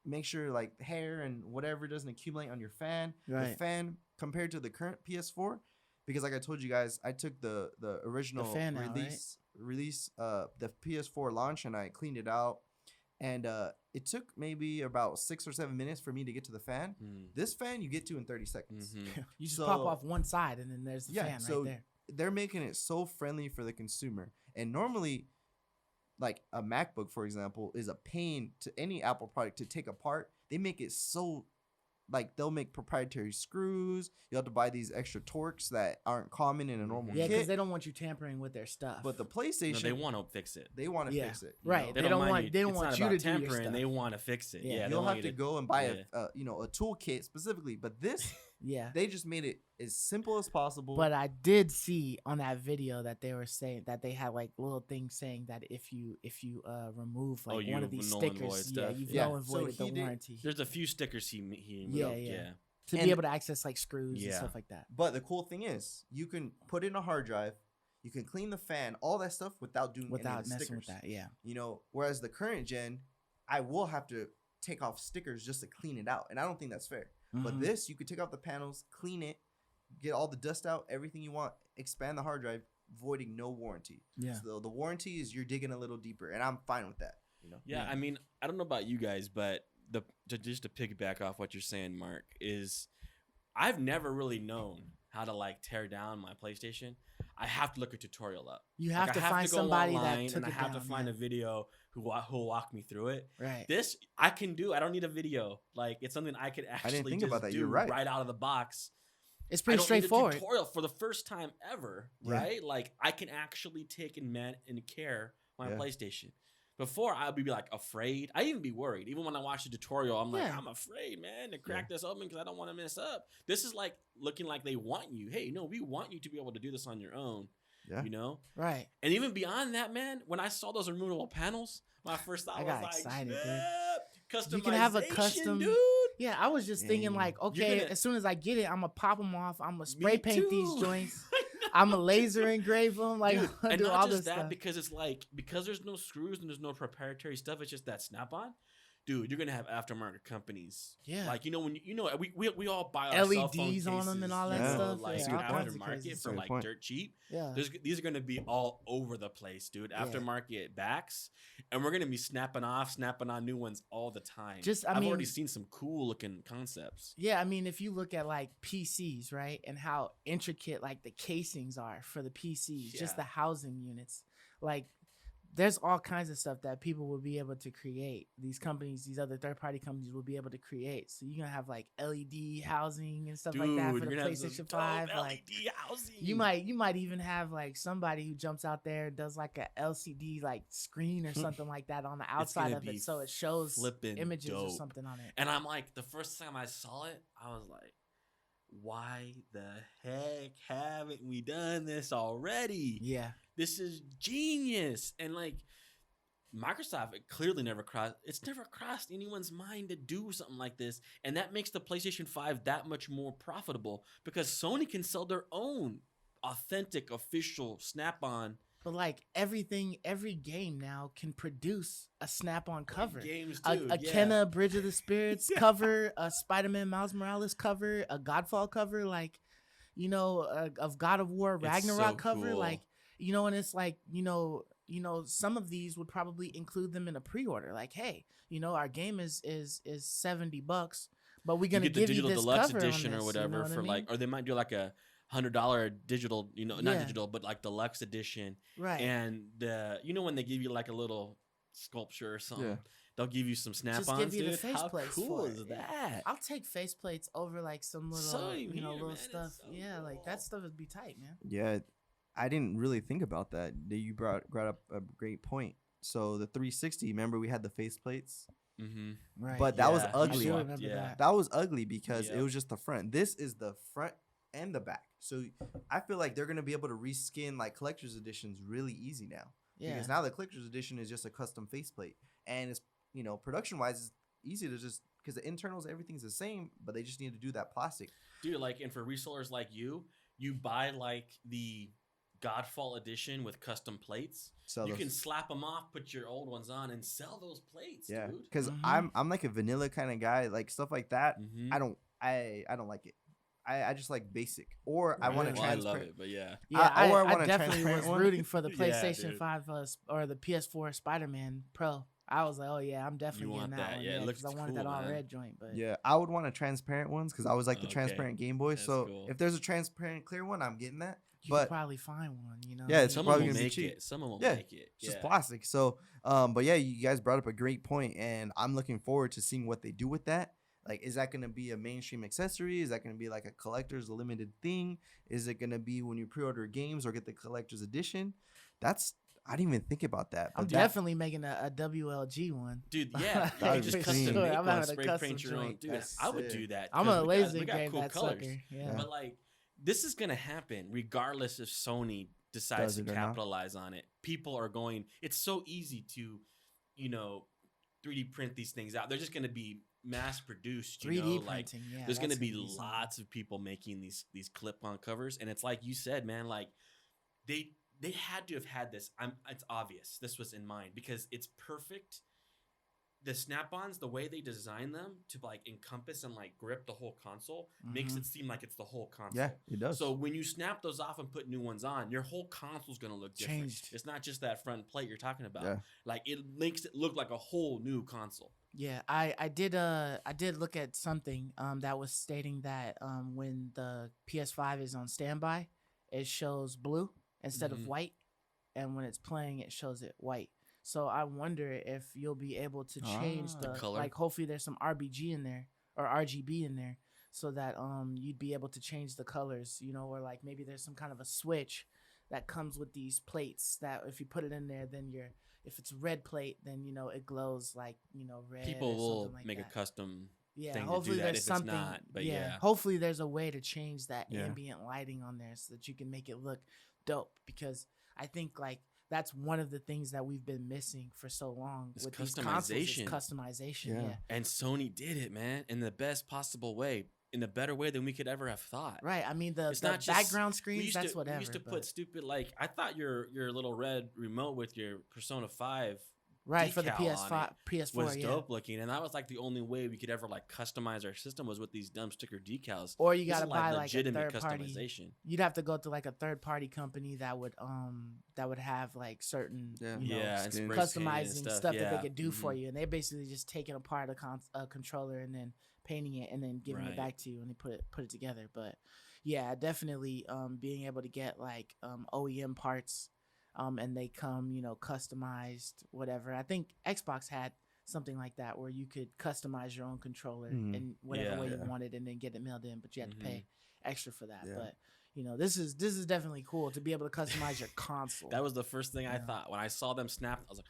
Speaker 4: Make sure like hair and whatever doesn't accumulate on your fan. The
Speaker 2: Right.
Speaker 4: fan compared to the current PS4, because like I told you guys, I took the original
Speaker 2: fan out, right?
Speaker 4: release the PS4 launch and I cleaned it out, and it took maybe about 6 or 7 minutes for me to get to the fan.
Speaker 3: Mm.
Speaker 4: This fan you get to in 30 seconds.
Speaker 3: Mhm.
Speaker 2: You just pop
Speaker 4: So-
Speaker 2: off one side and then there's the
Speaker 4: Yeah,
Speaker 2: fan
Speaker 4: so
Speaker 2: right there.
Speaker 4: they're making it so friendly for the consumer. And normally, like a MacBook, for example, is a pain to any Apple product to take apart. They make it so, like, they'll make proprietary screws. You have to buy these extra Torx that aren't common in a normal
Speaker 2: Yeah, because
Speaker 4: kit.
Speaker 2: they don't want you tampering with their stuff.
Speaker 4: But the
Speaker 3: No,
Speaker 4: PlayStation,
Speaker 3: they want to fix it.
Speaker 4: they want to
Speaker 2: Yeah,
Speaker 4: fix it.
Speaker 2: right. They don't
Speaker 3: mind
Speaker 2: want- they don't
Speaker 3: it's
Speaker 2: want
Speaker 3: not
Speaker 2: you to
Speaker 3: about
Speaker 2: do your
Speaker 3: tampering. They
Speaker 2: stuff.
Speaker 3: want to fix it.
Speaker 2: Yeah.
Speaker 3: Yeah, they
Speaker 4: You'll
Speaker 3: want
Speaker 4: have
Speaker 3: you
Speaker 4: to go and buy
Speaker 3: yeah.
Speaker 4: a tool kit specifically. But this,
Speaker 2: yeah.
Speaker 4: they just made it as simple as possible.
Speaker 2: But I did see on that video that they were saying that they had like little things saying that if you remove like one
Speaker 3: you
Speaker 2: of these
Speaker 3: null and void
Speaker 2: stickers,
Speaker 3: stuff.
Speaker 2: you've
Speaker 4: Yeah.
Speaker 2: null and
Speaker 4: So
Speaker 2: voided the
Speaker 4: he did-
Speaker 2: warranty
Speaker 3: There's a few stickers he
Speaker 2: Yeah,
Speaker 3: removed.
Speaker 2: yeah.
Speaker 3: Yeah.
Speaker 2: to
Speaker 4: and-
Speaker 2: be able to access like screws and
Speaker 3: Yeah.
Speaker 2: stuff like that.
Speaker 4: But the cool thing is, you can put in a hard drive, you can clean the fan, all that stuff without doing any
Speaker 2: Without
Speaker 4: of the
Speaker 2: messing
Speaker 4: stickers.
Speaker 2: with that, yeah.
Speaker 4: Whereas the current gen, I will have to take off stickers just to clean it out, and I don't think that's fair. But
Speaker 2: Mhm.
Speaker 4: this, you could take off the panels, clean it, get all the dust out, everything you want, expand the hard drive, voiding no warranty.
Speaker 2: Yeah.
Speaker 4: So the warranty is you're digging a little deeper, and I'm fine with that.
Speaker 3: Yeah, I mean, I don't know about you guys, but just to piggyback off what you're saying, Mark, is I've never really known how to like tear down my PlayStation. I have to look a tutorial up.
Speaker 2: You have
Speaker 3: Like,
Speaker 2: to
Speaker 3: I
Speaker 2: find
Speaker 3: go
Speaker 2: somebody
Speaker 3: online
Speaker 2: that took
Speaker 3: and I
Speaker 2: it
Speaker 3: have
Speaker 2: down.
Speaker 3: to find a video who'll walk me through it.
Speaker 2: Right.
Speaker 3: This I can do. I don't need a video. Like, it's something I could actually
Speaker 4: think
Speaker 3: just
Speaker 4: about that.
Speaker 3: do
Speaker 4: You're right.
Speaker 3: out of the box.
Speaker 2: It's
Speaker 3: I
Speaker 2: pretty
Speaker 3: don't
Speaker 2: straightforward.
Speaker 3: need a tutorial for the first time ever,
Speaker 4: Yeah.
Speaker 3: right? Like, I can actually take and care my
Speaker 4: Yeah.
Speaker 3: PlayStation. Before, I'd be like afraid. I'd even be worried. Even when I watch the tutorial, I'm like,
Speaker 2: Yeah.
Speaker 3: I'm afraid, man, to crack this open because I don't want to mess up. This is like looking like they want you. Hey, no, we want you to be able to do this on your own.
Speaker 4: Yeah.
Speaker 3: You know?
Speaker 2: Right.
Speaker 3: And even beyond that, man, when I saw those removable panels, my first thought
Speaker 2: I
Speaker 3: was
Speaker 2: got
Speaker 3: like,
Speaker 2: excited, dude.
Speaker 3: customization,
Speaker 2: You can have a custom-
Speaker 3: dude.
Speaker 2: Yeah, I was just thinking
Speaker 4: Dang.
Speaker 2: like, okay,
Speaker 3: gonna-
Speaker 2: as soon as I get it, I'm gonna pop them off. I'm gonna spray
Speaker 3: Me
Speaker 2: paint these
Speaker 3: too.
Speaker 2: joints.
Speaker 3: I know.
Speaker 2: I'm a laser engrave them. Like,
Speaker 3: Dude,
Speaker 2: I'm
Speaker 3: and
Speaker 2: do
Speaker 3: not
Speaker 2: all
Speaker 3: just
Speaker 2: this
Speaker 3: that,
Speaker 2: stuff.
Speaker 3: because it's like, because there's no screws and there's no proprietary stuff, it's just that snap-on. Dude, you're gonna have aftermarket companies.
Speaker 2: Yeah.
Speaker 3: Like, when we all buy our cell phone
Speaker 2: LEDs on them and all
Speaker 4: that
Speaker 3: you know,
Speaker 4: stuff.
Speaker 3: like
Speaker 4: Yeah, all kinds
Speaker 2: of crazy
Speaker 3: aftermarket
Speaker 2: stuff.
Speaker 3: for like
Speaker 4: Point.
Speaker 3: dirt cheap.
Speaker 2: Yeah.
Speaker 3: These are gonna be all over the place, dude.
Speaker 2: Yeah.
Speaker 3: Aftermarket backs, and we're gonna be snapping on new ones all the time.
Speaker 2: I
Speaker 3: I've
Speaker 2: mean-
Speaker 3: already seen some cool looking concepts.
Speaker 2: Yeah, I mean, if you look at like PCs, right, and how intricate like the casings are for the PCs, just
Speaker 3: Yeah.
Speaker 2: the housing units, like there's all kinds of stuff that people will be able to create. These companies, these other third-party companies will be able to create. So you're gonna have like LED housing and stuff like that for the
Speaker 3: you're gonna have some
Speaker 2: PlayStation
Speaker 3: dope
Speaker 2: 5. Like
Speaker 3: LED housing.
Speaker 2: you might even have like somebody who jumps out there and does like a LCD like screen or something like that on the outside
Speaker 3: gonna
Speaker 2: of
Speaker 3: be
Speaker 2: it, so it shows
Speaker 3: flippin'
Speaker 2: images or
Speaker 3: dope.
Speaker 2: something on it.
Speaker 3: And I'm like, the first time I saw it, I was like, why the heck haven't we done this already?
Speaker 2: Yeah.
Speaker 3: This is genius. And like, Microsoft, it's never crossed anyone's mind to do something like this. And that makes the PlayStation 5 that much more profitable because Sony can sell their own authentic, official snap-on.
Speaker 2: But like every game now can produce a snap-on cover.
Speaker 3: Games
Speaker 2: A
Speaker 3: too, yeah.
Speaker 2: Kenna Bridge of the Spirits cover, a Spider-Man Miles Morales cover, a Godfall cover, like, of God of War Ragnarok
Speaker 3: so
Speaker 2: cover,
Speaker 3: cool.
Speaker 2: like, and it's like, some of these would probably include them in a pre-order. Like, hey, our game is $70, but we're
Speaker 3: You
Speaker 2: gonna
Speaker 3: get the
Speaker 2: give you
Speaker 3: digital
Speaker 2: this
Speaker 3: deluxe
Speaker 2: cover on
Speaker 3: edition or
Speaker 2: this,
Speaker 3: whatever
Speaker 2: what I
Speaker 3: for
Speaker 2: mean?
Speaker 3: like, or they might do like a $100 digital, not
Speaker 2: Yeah.
Speaker 3: digital, but like deluxe edition.
Speaker 2: Right.
Speaker 3: And when they give you like a little sculpture or something,
Speaker 4: Yeah.
Speaker 3: they'll give you some snap-ons,
Speaker 2: give you the
Speaker 3: dude.
Speaker 2: face
Speaker 3: How
Speaker 2: plates
Speaker 3: cool
Speaker 2: for
Speaker 3: is
Speaker 2: it, yeah.
Speaker 3: that?
Speaker 2: I'll take faceplates over like some little,
Speaker 3: Same here,
Speaker 2: little
Speaker 3: man. It's
Speaker 2: stuff.
Speaker 3: so
Speaker 2: Yeah, like that
Speaker 3: cool.
Speaker 2: stuff would be tight, man.
Speaker 4: Yeah, I didn't really think about that. You brought up a great point. So the 360, remember we had the faceplates?
Speaker 3: Mm-hmm.
Speaker 2: Right.
Speaker 4: But that was
Speaker 3: Yeah,
Speaker 4: ugly.
Speaker 2: I do
Speaker 3: Yeah.
Speaker 2: remember that.
Speaker 4: That was ugly because
Speaker 3: Yep.
Speaker 4: it was just the front. This is the front and the back. So I feel like they're gonna be able to reskin like collector's editions really easy now.
Speaker 2: Yeah.
Speaker 4: Because now the collector's edition is just a custom faceplate, and it's production wise it's easy to just because the internals everything's the same, but they just need to do that plastic.
Speaker 3: Dude, like, and for resellers like you buy like the Godfall edition with custom plates.
Speaker 4: Sell
Speaker 3: You
Speaker 4: those.
Speaker 3: can slap them off, put your old ones on, and sell those plates,
Speaker 4: Yeah,
Speaker 3: dude.
Speaker 4: because
Speaker 2: Mhm.
Speaker 4: I'm like a vanilla kind of guy, like stuff like that.
Speaker 3: Mhm.
Speaker 4: I don't like it. I just like basic, or I want to
Speaker 3: Well, I love
Speaker 4: transparent.
Speaker 3: it, but yeah.
Speaker 2: Yeah,
Speaker 4: or I
Speaker 2: I
Speaker 4: want a
Speaker 2: definitely was
Speaker 4: transparent one.
Speaker 2: rooting for the
Speaker 3: Yeah,
Speaker 2: PlayStation
Speaker 3: dude.
Speaker 2: 5 or the PS4 Spider-Man Pro. I was like, oh yeah, I'm definitely
Speaker 3: want
Speaker 2: getting that
Speaker 3: that.
Speaker 2: one.
Speaker 3: Yeah, it
Speaker 2: 'Cause
Speaker 3: looks
Speaker 2: I wanted that
Speaker 3: cool,
Speaker 2: all
Speaker 3: man.
Speaker 2: red joint. But
Speaker 4: Yeah, I would want a transparent ones because I was like the
Speaker 3: Okay.
Speaker 4: transparent Game Boy.
Speaker 3: That's
Speaker 4: So
Speaker 3: cool.
Speaker 4: if there's a transparent clear one, I'm getting that.
Speaker 2: you
Speaker 4: But
Speaker 2: could probably find one.
Speaker 4: Yeah, it's
Speaker 3: Some
Speaker 4: probably
Speaker 3: of them
Speaker 4: gonna be
Speaker 3: make
Speaker 4: cheap.
Speaker 3: it. Some of them
Speaker 4: Yeah,
Speaker 3: make it.
Speaker 4: it's just
Speaker 3: Yeah.
Speaker 4: plastic. So, but yeah, you guys brought up a great point, and I'm looking forward to seeing what they do with that. Like, is that going to be a mainstream accessory? Is that going to be like a collector's limited thing? Is it going to be when you pre-order games or get the collector's edition? I didn't even think about that.
Speaker 2: I'm
Speaker 4: But that-
Speaker 2: definitely making a WLG one.
Speaker 3: Dude, yeah,
Speaker 4: That
Speaker 3: you
Speaker 4: would
Speaker 3: just
Speaker 4: be
Speaker 3: custom
Speaker 4: clean.
Speaker 3: make
Speaker 2: I'm
Speaker 3: one,
Speaker 2: having a
Speaker 3: spray
Speaker 2: custom
Speaker 3: paint your own.
Speaker 2: joint.
Speaker 3: Dude,
Speaker 4: That's
Speaker 3: I would
Speaker 4: sick.
Speaker 3: do that.
Speaker 2: I'm
Speaker 3: 'cause
Speaker 2: gonna
Speaker 3: we got-
Speaker 2: laser
Speaker 3: we got
Speaker 2: engrave
Speaker 3: cool
Speaker 2: that
Speaker 3: colors.
Speaker 2: sucker. Yeah.
Speaker 3: But like, this is gonna happen regardless if Sony decides
Speaker 4: Does
Speaker 3: to
Speaker 4: it or not.
Speaker 3: capitalize on it. People are going. It's so easy to, 3D print these things out. They're just gonna be mass produced.
Speaker 2: 3D
Speaker 3: like
Speaker 2: printing. Yeah,
Speaker 3: there's gonna
Speaker 2: that's
Speaker 3: be
Speaker 2: something.
Speaker 3: lots of people making these clip-on covers, and it's like you said, man. Like they had to have had this. It's obvious this was in mind because it's perfect. The snap-ons, the way they design them to like encompass and like grip the whole console, makes
Speaker 2: Mhm.
Speaker 3: it seem like it's the whole console.
Speaker 4: Yeah, it does.
Speaker 3: So when you snap those off and put new ones on, your whole console's gonna look different.
Speaker 2: Changed.
Speaker 3: It's not just that front plate you're talking about.
Speaker 4: Yeah.
Speaker 3: Like it makes it look like a whole new console.
Speaker 2: Yeah, I did look at something that was stating that when the PS5 is on standby, it shows blue instead of
Speaker 3: Mhm.
Speaker 2: white, and when it's playing, it shows it white. So I wonder if you'll be able to change
Speaker 4: Ah.
Speaker 3: The
Speaker 2: the
Speaker 3: color.
Speaker 2: like. Hopefully, there's some RBG in there or RGB in there, so that you'd be able to change the colors. You know, or like maybe there's some kind of a switch that comes with these plates that if you put it in there, then you're if it's a red plate, then it glows like red
Speaker 3: People
Speaker 2: or
Speaker 3: will
Speaker 2: something like
Speaker 3: make
Speaker 2: that.
Speaker 3: a custom
Speaker 2: Yeah,
Speaker 3: thing to
Speaker 2: hopefully
Speaker 3: do that
Speaker 2: there's
Speaker 3: if it's
Speaker 2: something.
Speaker 3: not. But
Speaker 2: Yeah,
Speaker 3: yeah.
Speaker 2: hopefully there's a way to change that
Speaker 4: Yeah.
Speaker 2: ambient lighting on there so that you can make it look dope. Because I think like that's one of the things that we've been missing for so long
Speaker 3: It's
Speaker 2: with these consoles is
Speaker 3: customization.
Speaker 2: customization.
Speaker 4: Yeah.
Speaker 2: Yeah.
Speaker 3: And Sony did it, man, in the best possible way, in a better way than we could ever have thought.
Speaker 2: Right. I mean the
Speaker 3: It's not just
Speaker 2: background
Speaker 3: we
Speaker 2: screens.
Speaker 3: used
Speaker 2: That's
Speaker 3: to,
Speaker 2: whatever.
Speaker 3: We used to
Speaker 2: but-
Speaker 3: put stupid like I thought your little red remote with your Persona 5
Speaker 2: right for the
Speaker 3: decal on
Speaker 2: PS5,
Speaker 3: it
Speaker 2: PS4.
Speaker 3: was
Speaker 2: Yeah.
Speaker 3: dope looking, and that was like the only way we could ever like customize our system was with these dumb sticker decals.
Speaker 2: Or you
Speaker 3: This is,
Speaker 2: gotta buy like a
Speaker 3: legitimate
Speaker 2: third party.
Speaker 3: customization.
Speaker 2: You'd have to go to like a third party company that would have like certain
Speaker 4: Yeah.
Speaker 3: Yeah, and
Speaker 4: skins.
Speaker 3: spray paint and
Speaker 2: customizing stuff that
Speaker 3: yeah.
Speaker 2: they could do for
Speaker 3: Mhm.
Speaker 2: you, and they're basically just taking apart a controller and then painting it and then giving it
Speaker 3: Right.
Speaker 2: back to you and they put it together. But yeah, definitely being able to get like OEM parts and they come customized whatever. I think Xbox had something like that where you could customize your own controller
Speaker 4: Mhm.
Speaker 2: in whatever
Speaker 3: Yeah.
Speaker 2: way you
Speaker 4: Yeah.
Speaker 2: wanted and then get it mailed in, but you had to pay extra for that.
Speaker 4: Yeah.
Speaker 2: But this is definitely cool to be able to customize your console.
Speaker 3: That was the first thing I
Speaker 2: Yeah.
Speaker 3: thought when I saw them snap. I was like,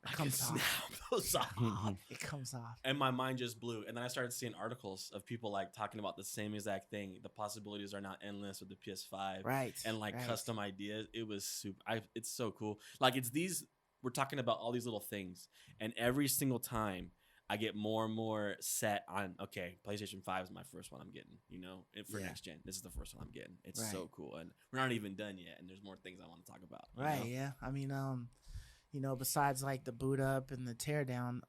Speaker 3: I can
Speaker 2: comes off.
Speaker 3: snap those off.
Speaker 2: It comes off.
Speaker 3: And my mind just blew. And then I started seeing articles of people like talking about the same exact thing. The possibilities are not endless with the PS5,
Speaker 2: Right.
Speaker 3: and like
Speaker 2: right.
Speaker 3: custom ideas. It was super. It's so cool. Like it's these. We're talking about all these little things, and every single time I get more and more set on. Okay, PlayStation 5 is my first one I'm getting. For
Speaker 2: Yeah.
Speaker 3: next gen, this is the first one I'm getting. It's
Speaker 2: Right.
Speaker 3: so cool, and we're not even done yet. And there's more things I want to talk about. you
Speaker 2: Right,
Speaker 3: know?
Speaker 2: yeah. I mean, besides like the boot up and the teardown,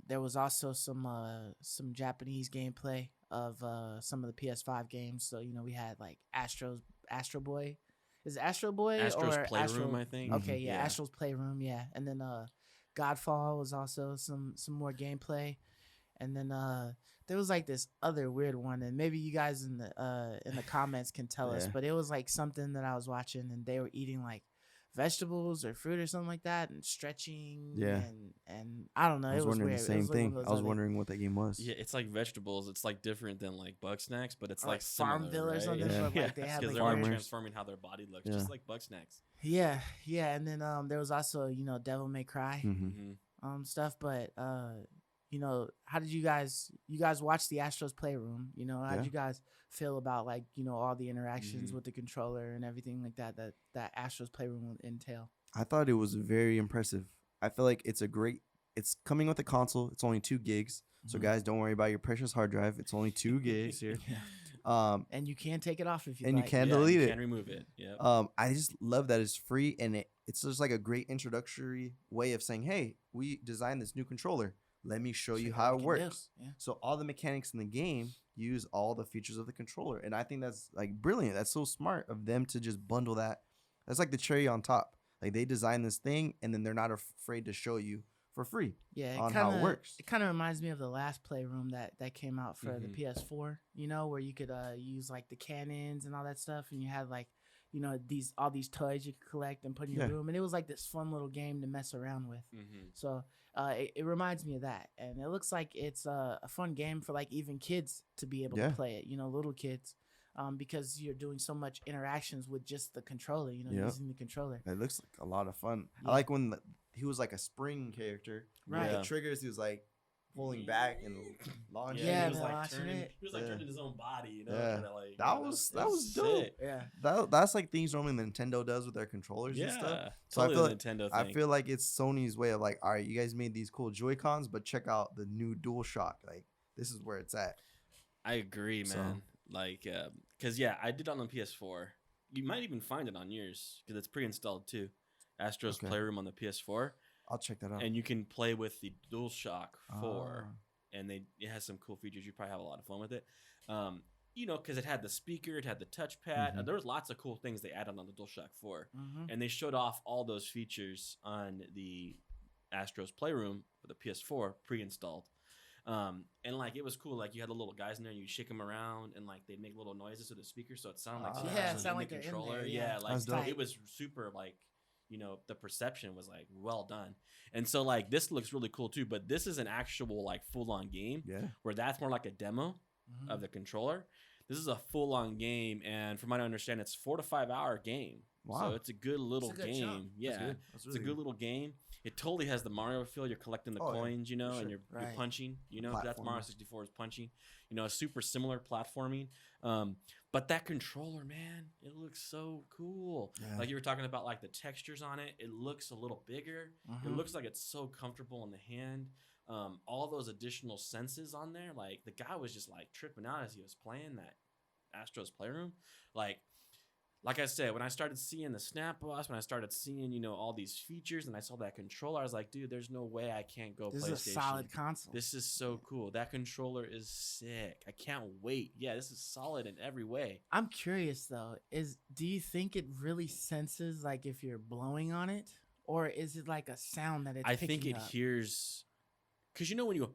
Speaker 2: there was also some Japanese gameplay of some of the PS5 games. So we had like Astro Boy. Is it Astro Boy
Speaker 3: Astro's
Speaker 2: or
Speaker 3: Playroom,
Speaker 2: Astro?
Speaker 3: I think.
Speaker 2: Okay, yeah,
Speaker 3: Yeah.
Speaker 2: Astro's Playroom, yeah. And then Godfall was also some more gameplay. And then there was like this other weird one, and maybe you guys in the comments can tell us,
Speaker 4: Yeah.
Speaker 2: but it was like something that I was watching, and they were eating like vegetables or fruit or something like that, and stretching.
Speaker 4: Yeah.
Speaker 2: and I don't know.
Speaker 4: I was
Speaker 2: it was
Speaker 4: wondering
Speaker 2: weird.
Speaker 4: the
Speaker 2: It
Speaker 4: same
Speaker 2: was like one of
Speaker 4: thing.
Speaker 2: those
Speaker 4: I was
Speaker 2: other-
Speaker 4: wondering what that game was.
Speaker 3: Yeah, it's like vegetables. It's like different than like Bug Snacks, but it's
Speaker 2: Or
Speaker 3: like
Speaker 2: like Farmville
Speaker 3: similar,
Speaker 2: or
Speaker 3: right?
Speaker 2: something,
Speaker 4: but,
Speaker 2: like, they had,
Speaker 3: because
Speaker 2: like,
Speaker 3: they're like
Speaker 4: farmers.
Speaker 3: transforming how their body looks,
Speaker 4: Yeah.
Speaker 3: just like Bug Snacks.
Speaker 2: Yeah, and then there was also Devil May Cry
Speaker 4: Mhm.
Speaker 3: Mm-hmm.
Speaker 2: stuff, but how did you guys watch the Astros Playroom? How did
Speaker 4: Yeah.
Speaker 2: you guys feel about like all the interactions
Speaker 3: Mhm.
Speaker 2: with the controller and everything like that Astros Playroom would entail?
Speaker 4: I thought it was very impressive. I feel like it's coming with a console. It's only 2 gigs. So
Speaker 2: Mhm.
Speaker 4: guys, don't worry about your precious hard drive. It's only 2 gigs here.
Speaker 2: And you can take it off if you
Speaker 4: And you
Speaker 2: like.
Speaker 4: can delete
Speaker 3: you
Speaker 4: it.
Speaker 3: can remove it. Yeah.
Speaker 4: I just love that it's free, and it's just like a great introductory way of saying, hey, we designed this new controller. Let me show you how it
Speaker 2: what we can do.
Speaker 4: works.
Speaker 2: Yeah.
Speaker 4: So all the mechanics in the game use all the features of the controller, and I think that's like brilliant. That's so smart of them to just bundle that. That's like the cherry on top. Like they designed this thing, and then they're not afraid to show you for free
Speaker 2: Yeah,
Speaker 4: on how it works.
Speaker 2: It kind of reminds me of the last Playroom that came out for the
Speaker 3: Mhm.
Speaker 2: PS4. Where you could use like the cannons and all that stuff, and you had like all these toys you could collect and put in your
Speaker 4: Yeah.
Speaker 2: room, and it was like this fun little game to mess around with.
Speaker 3: Mm-hmm.
Speaker 2: So it reminds me of that, and it looks like it's a fun game for like even kids to be able
Speaker 4: Yeah.
Speaker 2: to play it. Little kids, because you're doing so much interactions with just the controller.
Speaker 4: Yeah.
Speaker 2: Using the controller.
Speaker 4: It looks like a lot of fun.
Speaker 2: Yeah.
Speaker 4: I like when he was like a spring character. With
Speaker 2: Right.
Speaker 4: the
Speaker 3: Yeah.
Speaker 4: triggers, he was like pulling back and launching.
Speaker 2: Yeah,
Speaker 3: he was
Speaker 2: man,
Speaker 3: like
Speaker 2: watching
Speaker 3: turning.
Speaker 2: it.
Speaker 3: He was like
Speaker 4: Yeah.
Speaker 3: turning his own body.
Speaker 4: Yeah.
Speaker 3: kinda like,
Speaker 4: That was dope.
Speaker 3: sick.
Speaker 2: Yeah.
Speaker 4: That's like things normally Nintendo does with their controllers and stuff.
Speaker 3: Yeah,
Speaker 4: So I
Speaker 3: totally
Speaker 4: feel
Speaker 3: the Nintendo
Speaker 4: I
Speaker 3: thing.
Speaker 4: feel like it's Sony's way of like, all right, you guys made these cool Joy Cons, but check out the new DualShock. Like, this is where it's at.
Speaker 3: I agree,
Speaker 4: So-
Speaker 3: man. Like, because I did it on the PS4. You might even find it on yours because it's pre-installed too. Astro's
Speaker 4: Okay.
Speaker 3: Playroom on the PS4,
Speaker 4: I'll check that out.
Speaker 3: and you can play with the DualShock 4,
Speaker 4: Ah.
Speaker 3: and it has some cool features. You probably have a lot of fun with it. Because it had the speaker, it had the touchpad.
Speaker 4: Mhm.
Speaker 3: There was lots of cool things they added on the DualShock 4,
Speaker 2: Mm-hmm.
Speaker 3: and they showed off all those features on the Astro's Playroom for the PS4 pre-installed. And like it was cool. Like you had the little guys in there, and you shake them around, and like they make little noises with the speakers, so it sounded like someone
Speaker 2: Yeah,
Speaker 3: was
Speaker 2: it sounded
Speaker 3: in
Speaker 2: like
Speaker 3: the
Speaker 2: they're in
Speaker 3: controller.
Speaker 2: there,
Speaker 3: Yeah,
Speaker 2: yeah.
Speaker 3: like
Speaker 4: That's dope.
Speaker 3: it was super like the perception was like well done, and so like this looks really cool too. But this is an actual like full on game
Speaker 4: Yeah.
Speaker 3: where that's more like a demo
Speaker 2: Mhm.
Speaker 3: of the controller. This is a full on game, and from what I understand, it's 4 to 5 hour game.
Speaker 4: Wow.
Speaker 3: So it's a good little
Speaker 2: a good
Speaker 3: game.
Speaker 2: chunk.
Speaker 3: Yeah,
Speaker 4: That's good. That's
Speaker 3: it's a
Speaker 4: really
Speaker 3: good little game. It totally has the Mario feel. You're collecting the
Speaker 4: Oh, yeah,
Speaker 3: coins,
Speaker 4: for
Speaker 3: and
Speaker 4: sure.
Speaker 3: you're
Speaker 2: Right.
Speaker 3: punching. That's Mario
Speaker 4: Platforming.
Speaker 3: 64 is punching. A super similar platforming. But that controller, man, it looks so cool.
Speaker 4: Yeah.
Speaker 3: Like you were talking about, like the textures on it. It looks a little bigger. It
Speaker 2: Mhm.
Speaker 3: looks like it's so comfortable in the hand. All those additional senses on there. Like the guy was just like tripping out as he was playing that Astro's Playroom. Like I said, when I started seeing the Snap Boss, when I started seeing, all these features, and I saw that controller, I was like, dude, there's no way I can't go
Speaker 2: This
Speaker 3: PlayStation.
Speaker 2: is a solid console.
Speaker 3: This is so cool. That controller is sick. I can't wait. Yeah, this is solid in every way.
Speaker 2: I'm curious though. Do you think it really senses like if you're blowing on it, or is it like a sound that it's
Speaker 3: I
Speaker 2: picking
Speaker 3: think it
Speaker 2: up?
Speaker 3: hears, because when you,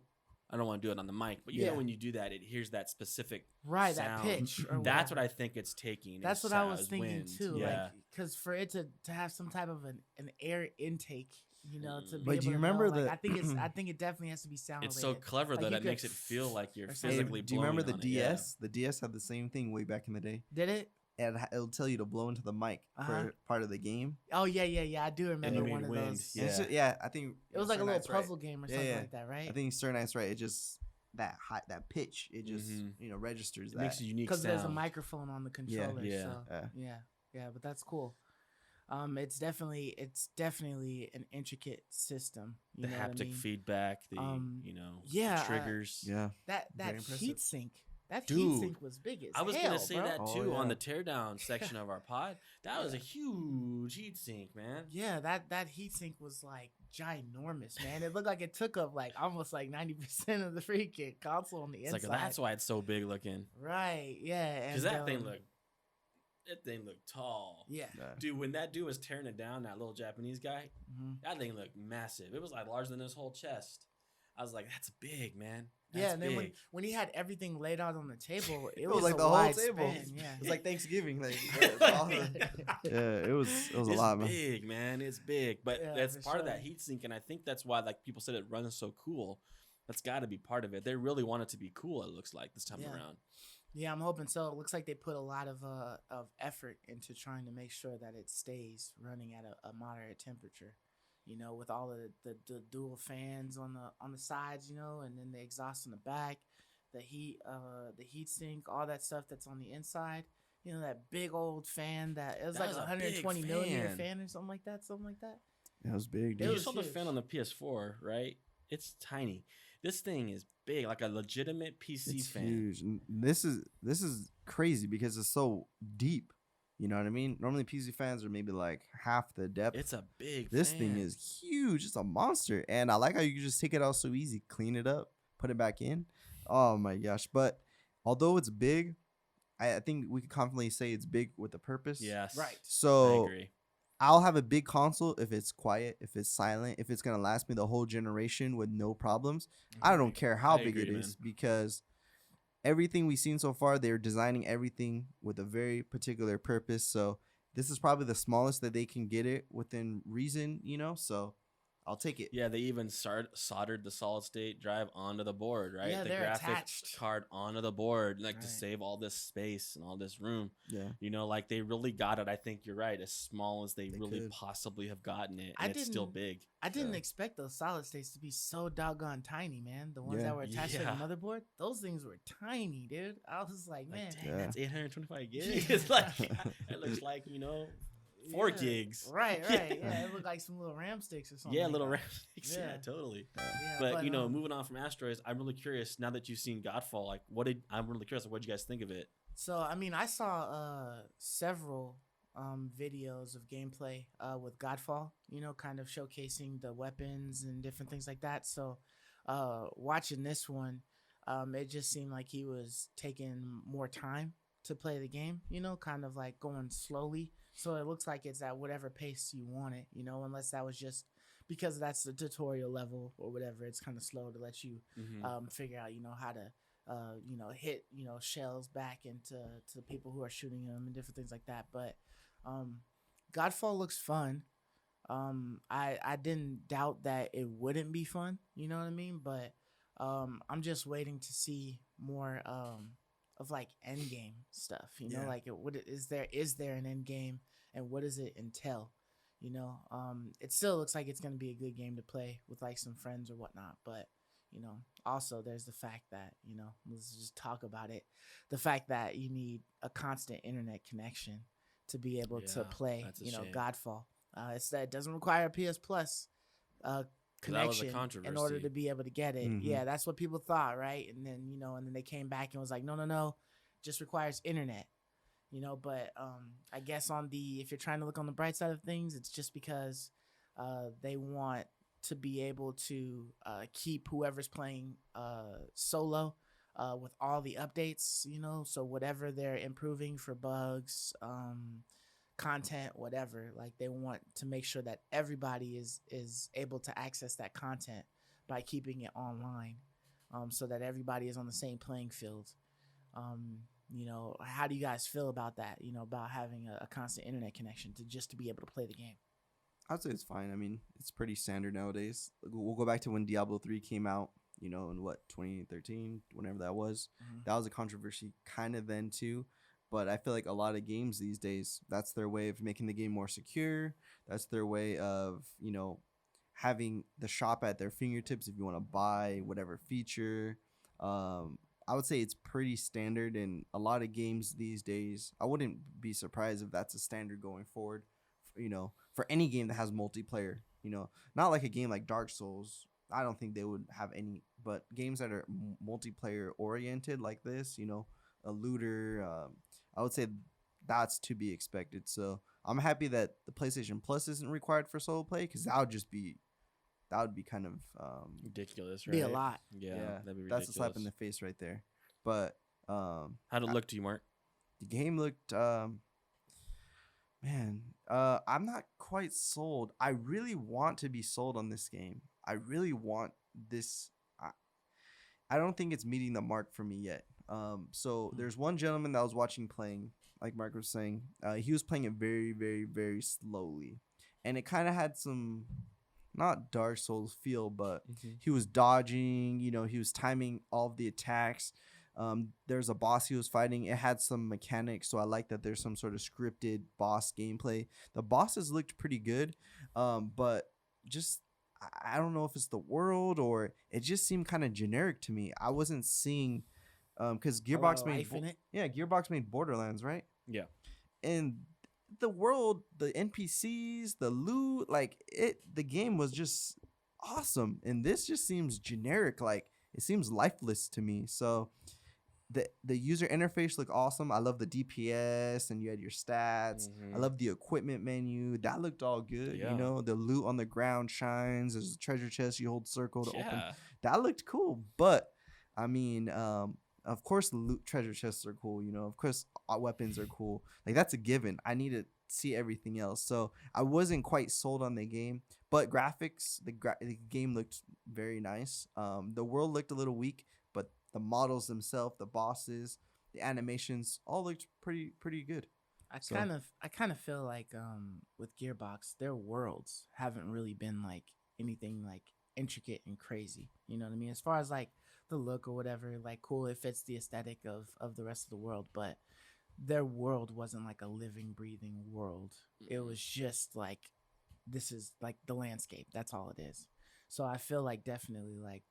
Speaker 3: I don't want to do it on the mic, but
Speaker 2: Yeah.
Speaker 3: when you do that, it hears that specific
Speaker 2: Right,
Speaker 3: sound.
Speaker 2: that pitch. Or
Speaker 3: That's what
Speaker 2: whatever.
Speaker 3: I think it's taking.
Speaker 2: That's
Speaker 3: is
Speaker 2: what I was
Speaker 3: sound,
Speaker 2: thinking
Speaker 3: wind.
Speaker 2: too.
Speaker 3: Yeah.
Speaker 2: Like, because for it to have some type of an air intake, to be
Speaker 4: But
Speaker 2: able
Speaker 4: do you
Speaker 2: to
Speaker 4: remember
Speaker 2: know, like,
Speaker 4: the-
Speaker 2: I think it definitely has to be sound.
Speaker 3: It's so
Speaker 2: related.
Speaker 3: clever
Speaker 2: Like,
Speaker 3: though
Speaker 2: you
Speaker 3: that
Speaker 2: could
Speaker 3: makes it feel like you're
Speaker 2: or something.
Speaker 3: physically
Speaker 4: Do you remember the
Speaker 3: blowing on it, yeah.
Speaker 4: DS? The DS had the same thing way back in the day.
Speaker 2: Did it?
Speaker 4: And it'll tell you to blow into the mic
Speaker 2: Uh-huh.
Speaker 4: for part of the game.
Speaker 2: Oh yeah. I do remember
Speaker 3: you
Speaker 2: one
Speaker 3: made
Speaker 2: of
Speaker 3: wind,
Speaker 2: those.
Speaker 4: And it's
Speaker 3: Yeah.
Speaker 4: just- I think
Speaker 2: It was like a
Speaker 4: certain
Speaker 2: little
Speaker 4: nights, right?
Speaker 2: puzzle game or
Speaker 4: Yeah,
Speaker 2: something
Speaker 4: yeah.
Speaker 2: like that, right?
Speaker 4: I think certain nights, right? It just that pitch, it just
Speaker 3: Mhm.
Speaker 4: registers
Speaker 3: It
Speaker 4: that.
Speaker 3: makes a unique
Speaker 2: Because
Speaker 3: sound.
Speaker 2: there's a microphone on the controller.
Speaker 3: Yeah.
Speaker 2: So, yeah, but that's cool. It's definitely an intricate system. You
Speaker 3: The
Speaker 2: know what I
Speaker 3: haptic
Speaker 2: mean?
Speaker 3: feedback, the
Speaker 2: yeah,
Speaker 3: triggers.
Speaker 4: Yeah.
Speaker 2: That
Speaker 4: Very impressive.
Speaker 2: heat sink. That
Speaker 3: Dude,
Speaker 2: heat sink was big as
Speaker 3: I was
Speaker 2: hell,
Speaker 3: gonna say
Speaker 2: bro.
Speaker 3: that
Speaker 4: Oh,
Speaker 3: too on
Speaker 4: yeah.
Speaker 3: the teardown section of our pod. That was a huge heat sink, man.
Speaker 2: Yeah, that heat sink was like ginormous, man. It looked like it took up like almost like 90% of the freaking console on the
Speaker 3: It's
Speaker 2: inside.
Speaker 3: like that's why it's so big looking.
Speaker 2: Right, yeah.
Speaker 3: Because
Speaker 2: and,
Speaker 3: that thing looked tall.
Speaker 2: Yeah.
Speaker 3: Dude, when that dude was tearing it down, that little Japanese guy,
Speaker 2: Mhm.
Speaker 3: that thing looked massive. It was like larger than his whole chest. I was like, that's big, man.
Speaker 2: Yeah,
Speaker 3: That's
Speaker 2: and then
Speaker 3: big.
Speaker 2: when he had everything laid out on the table, it
Speaker 4: was
Speaker 2: was
Speaker 4: like
Speaker 2: a
Speaker 4: the whole
Speaker 2: wide
Speaker 4: table.
Speaker 2: span, yeah.
Speaker 4: It's like Thanksgiving. Like, yeah, it was a
Speaker 3: It's
Speaker 4: lot, man.
Speaker 3: big, man. It's big, but
Speaker 2: Yeah,
Speaker 3: that's
Speaker 2: for
Speaker 3: part of that
Speaker 2: sure.
Speaker 3: heat sink, and I think that's why like people said it runs so cool. That's got to be part of it. They really want it to be cool. It looks like this time
Speaker 2: Yeah.
Speaker 3: around.
Speaker 2: Yeah, I'm hoping so. It looks like they put a lot of effort into trying to make sure that it stays running at a moderate temperature. With all of the dual fans on the sides, and then the exhaust in the back, the heat sink, all that stuff that's on the inside. That big old fan that it was
Speaker 3: That
Speaker 2: like
Speaker 3: was
Speaker 2: a
Speaker 3: a
Speaker 2: 120
Speaker 3: big
Speaker 2: millimeter
Speaker 3: fan.
Speaker 2: fan or something like that.
Speaker 4: It was big,
Speaker 2: It
Speaker 4: dude.
Speaker 3: You
Speaker 2: was
Speaker 3: saw the
Speaker 2: huge.
Speaker 3: fan on the PS4, right? It's tiny. This thing is big, like a legitimate PC
Speaker 4: It's
Speaker 3: fan.
Speaker 4: huge. And this is crazy because it's so deep. You know what I mean? Normally PC fans are maybe like half the depth.
Speaker 3: It's a big.
Speaker 4: This
Speaker 3: fan.
Speaker 4: thing is huge. It's a monster. And I like how you can just take it out so easy, clean it up, put it back in. Oh my gosh. But although it's big, I think we can confidently say it's big with a purpose.
Speaker 3: Yes,
Speaker 2: Right.
Speaker 3: I
Speaker 4: So
Speaker 3: agree.
Speaker 4: I'll have a big console if it's quiet, if it's silent, if it's gonna last me the whole generation with no problems. I don't care how
Speaker 3: I
Speaker 4: big it
Speaker 3: agree,
Speaker 4: is because everything we've seen so far, they're designing everything with a very particular purpose. So this is probably the smallest that they can get it within reason, So I'll take it.
Speaker 3: Yeah, they even soldered the solid state drive onto the board, right?
Speaker 2: Yeah,
Speaker 3: the
Speaker 2: they're
Speaker 3: graphics
Speaker 2: attached.
Speaker 3: card onto the board, like to
Speaker 2: Right.
Speaker 3: save all this space and all this room.
Speaker 4: Yeah.
Speaker 3: Like they really got it. I think you're right. As small as they really
Speaker 4: could.
Speaker 3: possibly have gotten it,
Speaker 2: I
Speaker 3: and it's still
Speaker 2: didn't-
Speaker 3: big.
Speaker 2: I didn't
Speaker 4: Yeah.
Speaker 2: expect those solid states to be so doggone tiny, man. The ones
Speaker 4: Yeah.
Speaker 2: that were attached
Speaker 3: Yeah.
Speaker 2: to the motherboard, those things were tiny, dude. I was like, man,
Speaker 3: Like, dang,
Speaker 4: Yeah.
Speaker 3: that's 825 gigs. It's like it looks like 4
Speaker 2: Yeah.
Speaker 3: gigs.
Speaker 2: Right,
Speaker 3: Yeah.
Speaker 2: right. Yeah, it looked like some little RAM sticks or something.
Speaker 3: Yeah,
Speaker 2: like
Speaker 3: little
Speaker 2: that.
Speaker 3: RAM sticks. Yeah,
Speaker 2: Yeah.
Speaker 3: totally.
Speaker 2: Yeah,
Speaker 3: But
Speaker 2: um,
Speaker 3: moving on from Asteroids, I'm really curious now that you've seen Godfall. Like, I'm really curious. Like, what did you guys think of it?
Speaker 2: So I mean, I saw several videos of gameplay with Godfall. Kind of showcasing the weapons and different things like that. So watching this one, it just seemed like he was taking more time to play the game. Kind of like going slowly. So it looks like it's at whatever pace you want it. Unless that was just because that's the tutorial level or whatever. It's kind of slow to let you figure out, how to, hit, shells back into to the people who are shooting them and different things like that. But Godfall looks fun. I didn't doubt that it wouldn't be fun. You know what I mean? But I'm just waiting to see more of like end game stuff. Like is there an end game and what does it entail? It still looks like it's gonna be a good game to play with like some friends or whatnot. But also there's the fact that let's just talk about it. The fact that you need a constant internet connection to be able to play,
Speaker 3: that's a shame.
Speaker 2: Godfall. It doesn't require a PS Plus connection in order to be able to get it.
Speaker 4: Mm-hmm.
Speaker 2: Yeah, that's what people thought, right? And then and then they came back and was like, no, just requires internet. But I guess if you're trying to look on the bright side of things, it's just because they want to be able to keep whoever's playing solo with all the updates. So whatever they're improving for bugs, content, whatever, like they want to make sure that everybody is able to access that content by keeping it online, so that everybody is on the same playing field. How do you guys feel about that? About having a constant internet connection to be able to play the game?
Speaker 4: I'd say it's fine. I mean, it's pretty standard nowadays. We'll go back to when Diablo 3 came out, in 2013, whenever that was.
Speaker 2: Mm-hmm.
Speaker 4: That was a controversy kind of then too. But I feel like a lot of games these days, that's their way of making the game more secure. That's their way of, having the shop at their fingertips if you want to buy whatever feature. I would say it's pretty standard in a lot of games these days. I wouldn't be surprised if that's a standard going forward, for any game that has multiplayer. Not like a game like Dark Souls. I don't think they would have any, but games that are multiplayer oriented like this, a looter, I would say that's to be expected. So I'm happy that the PlayStation Plus isn't required for solo play, because that would be kind of
Speaker 3: ridiculous, right?
Speaker 2: Be a lot.
Speaker 3: Yeah, that'd be ridiculous.
Speaker 4: That's a slap in the face right there. But
Speaker 3: how'd it look to you, Mark?
Speaker 4: the game looked I'm not quite sold. I really want to be sold on this game. I really want this. I don't think it's meeting the mark for me yet. So there's one gentleman that I was watching playing, like Mark was saying. He was playing it very, very, very slowly, and it kind of had some, not Dark Souls feel, but he was dodging. He was timing all of the attacks. There's a boss he was fighting. It had some mechanics, so I like that there's some sort of scripted boss gameplay. The bosses looked pretty good, but just I don't know if it's the world or it just seemed kind of generic to me. I wasn't seeing, because Gearbox Gearbox made Borderlands, right?
Speaker 3: Yeah,
Speaker 4: and the world, the NPCs, the loot, the game was just awesome, and this just seems generic. Like, it seems lifeless to me. So the user interface looked awesome. I love the DPS, and you had your stats. I love the equipment menu. That looked all good.
Speaker 3: Yeah.
Speaker 4: The loot on the ground shines. There's a treasure chest you hold circle to open. That looked cool. But I mean, of course, loot treasure chests are cool. Of course, weapons are cool. Like, that's a given. I need to see everything else. So I wasn't quite sold on the game. But graphics, the game looked very nice. The world looked a little weak, but the models themselves, the bosses, the animations, all looked pretty good.
Speaker 2: I kind of feel like with Gearbox, their worlds haven't really been like anything like intricate and crazy. You know what I mean? As far as like the look or whatever, like cool, it fits the aesthetic of the rest of the world, but their world wasn't like a living, breathing world. It was just like, this is like the landscape. That's all it is. So I feel like definitely like,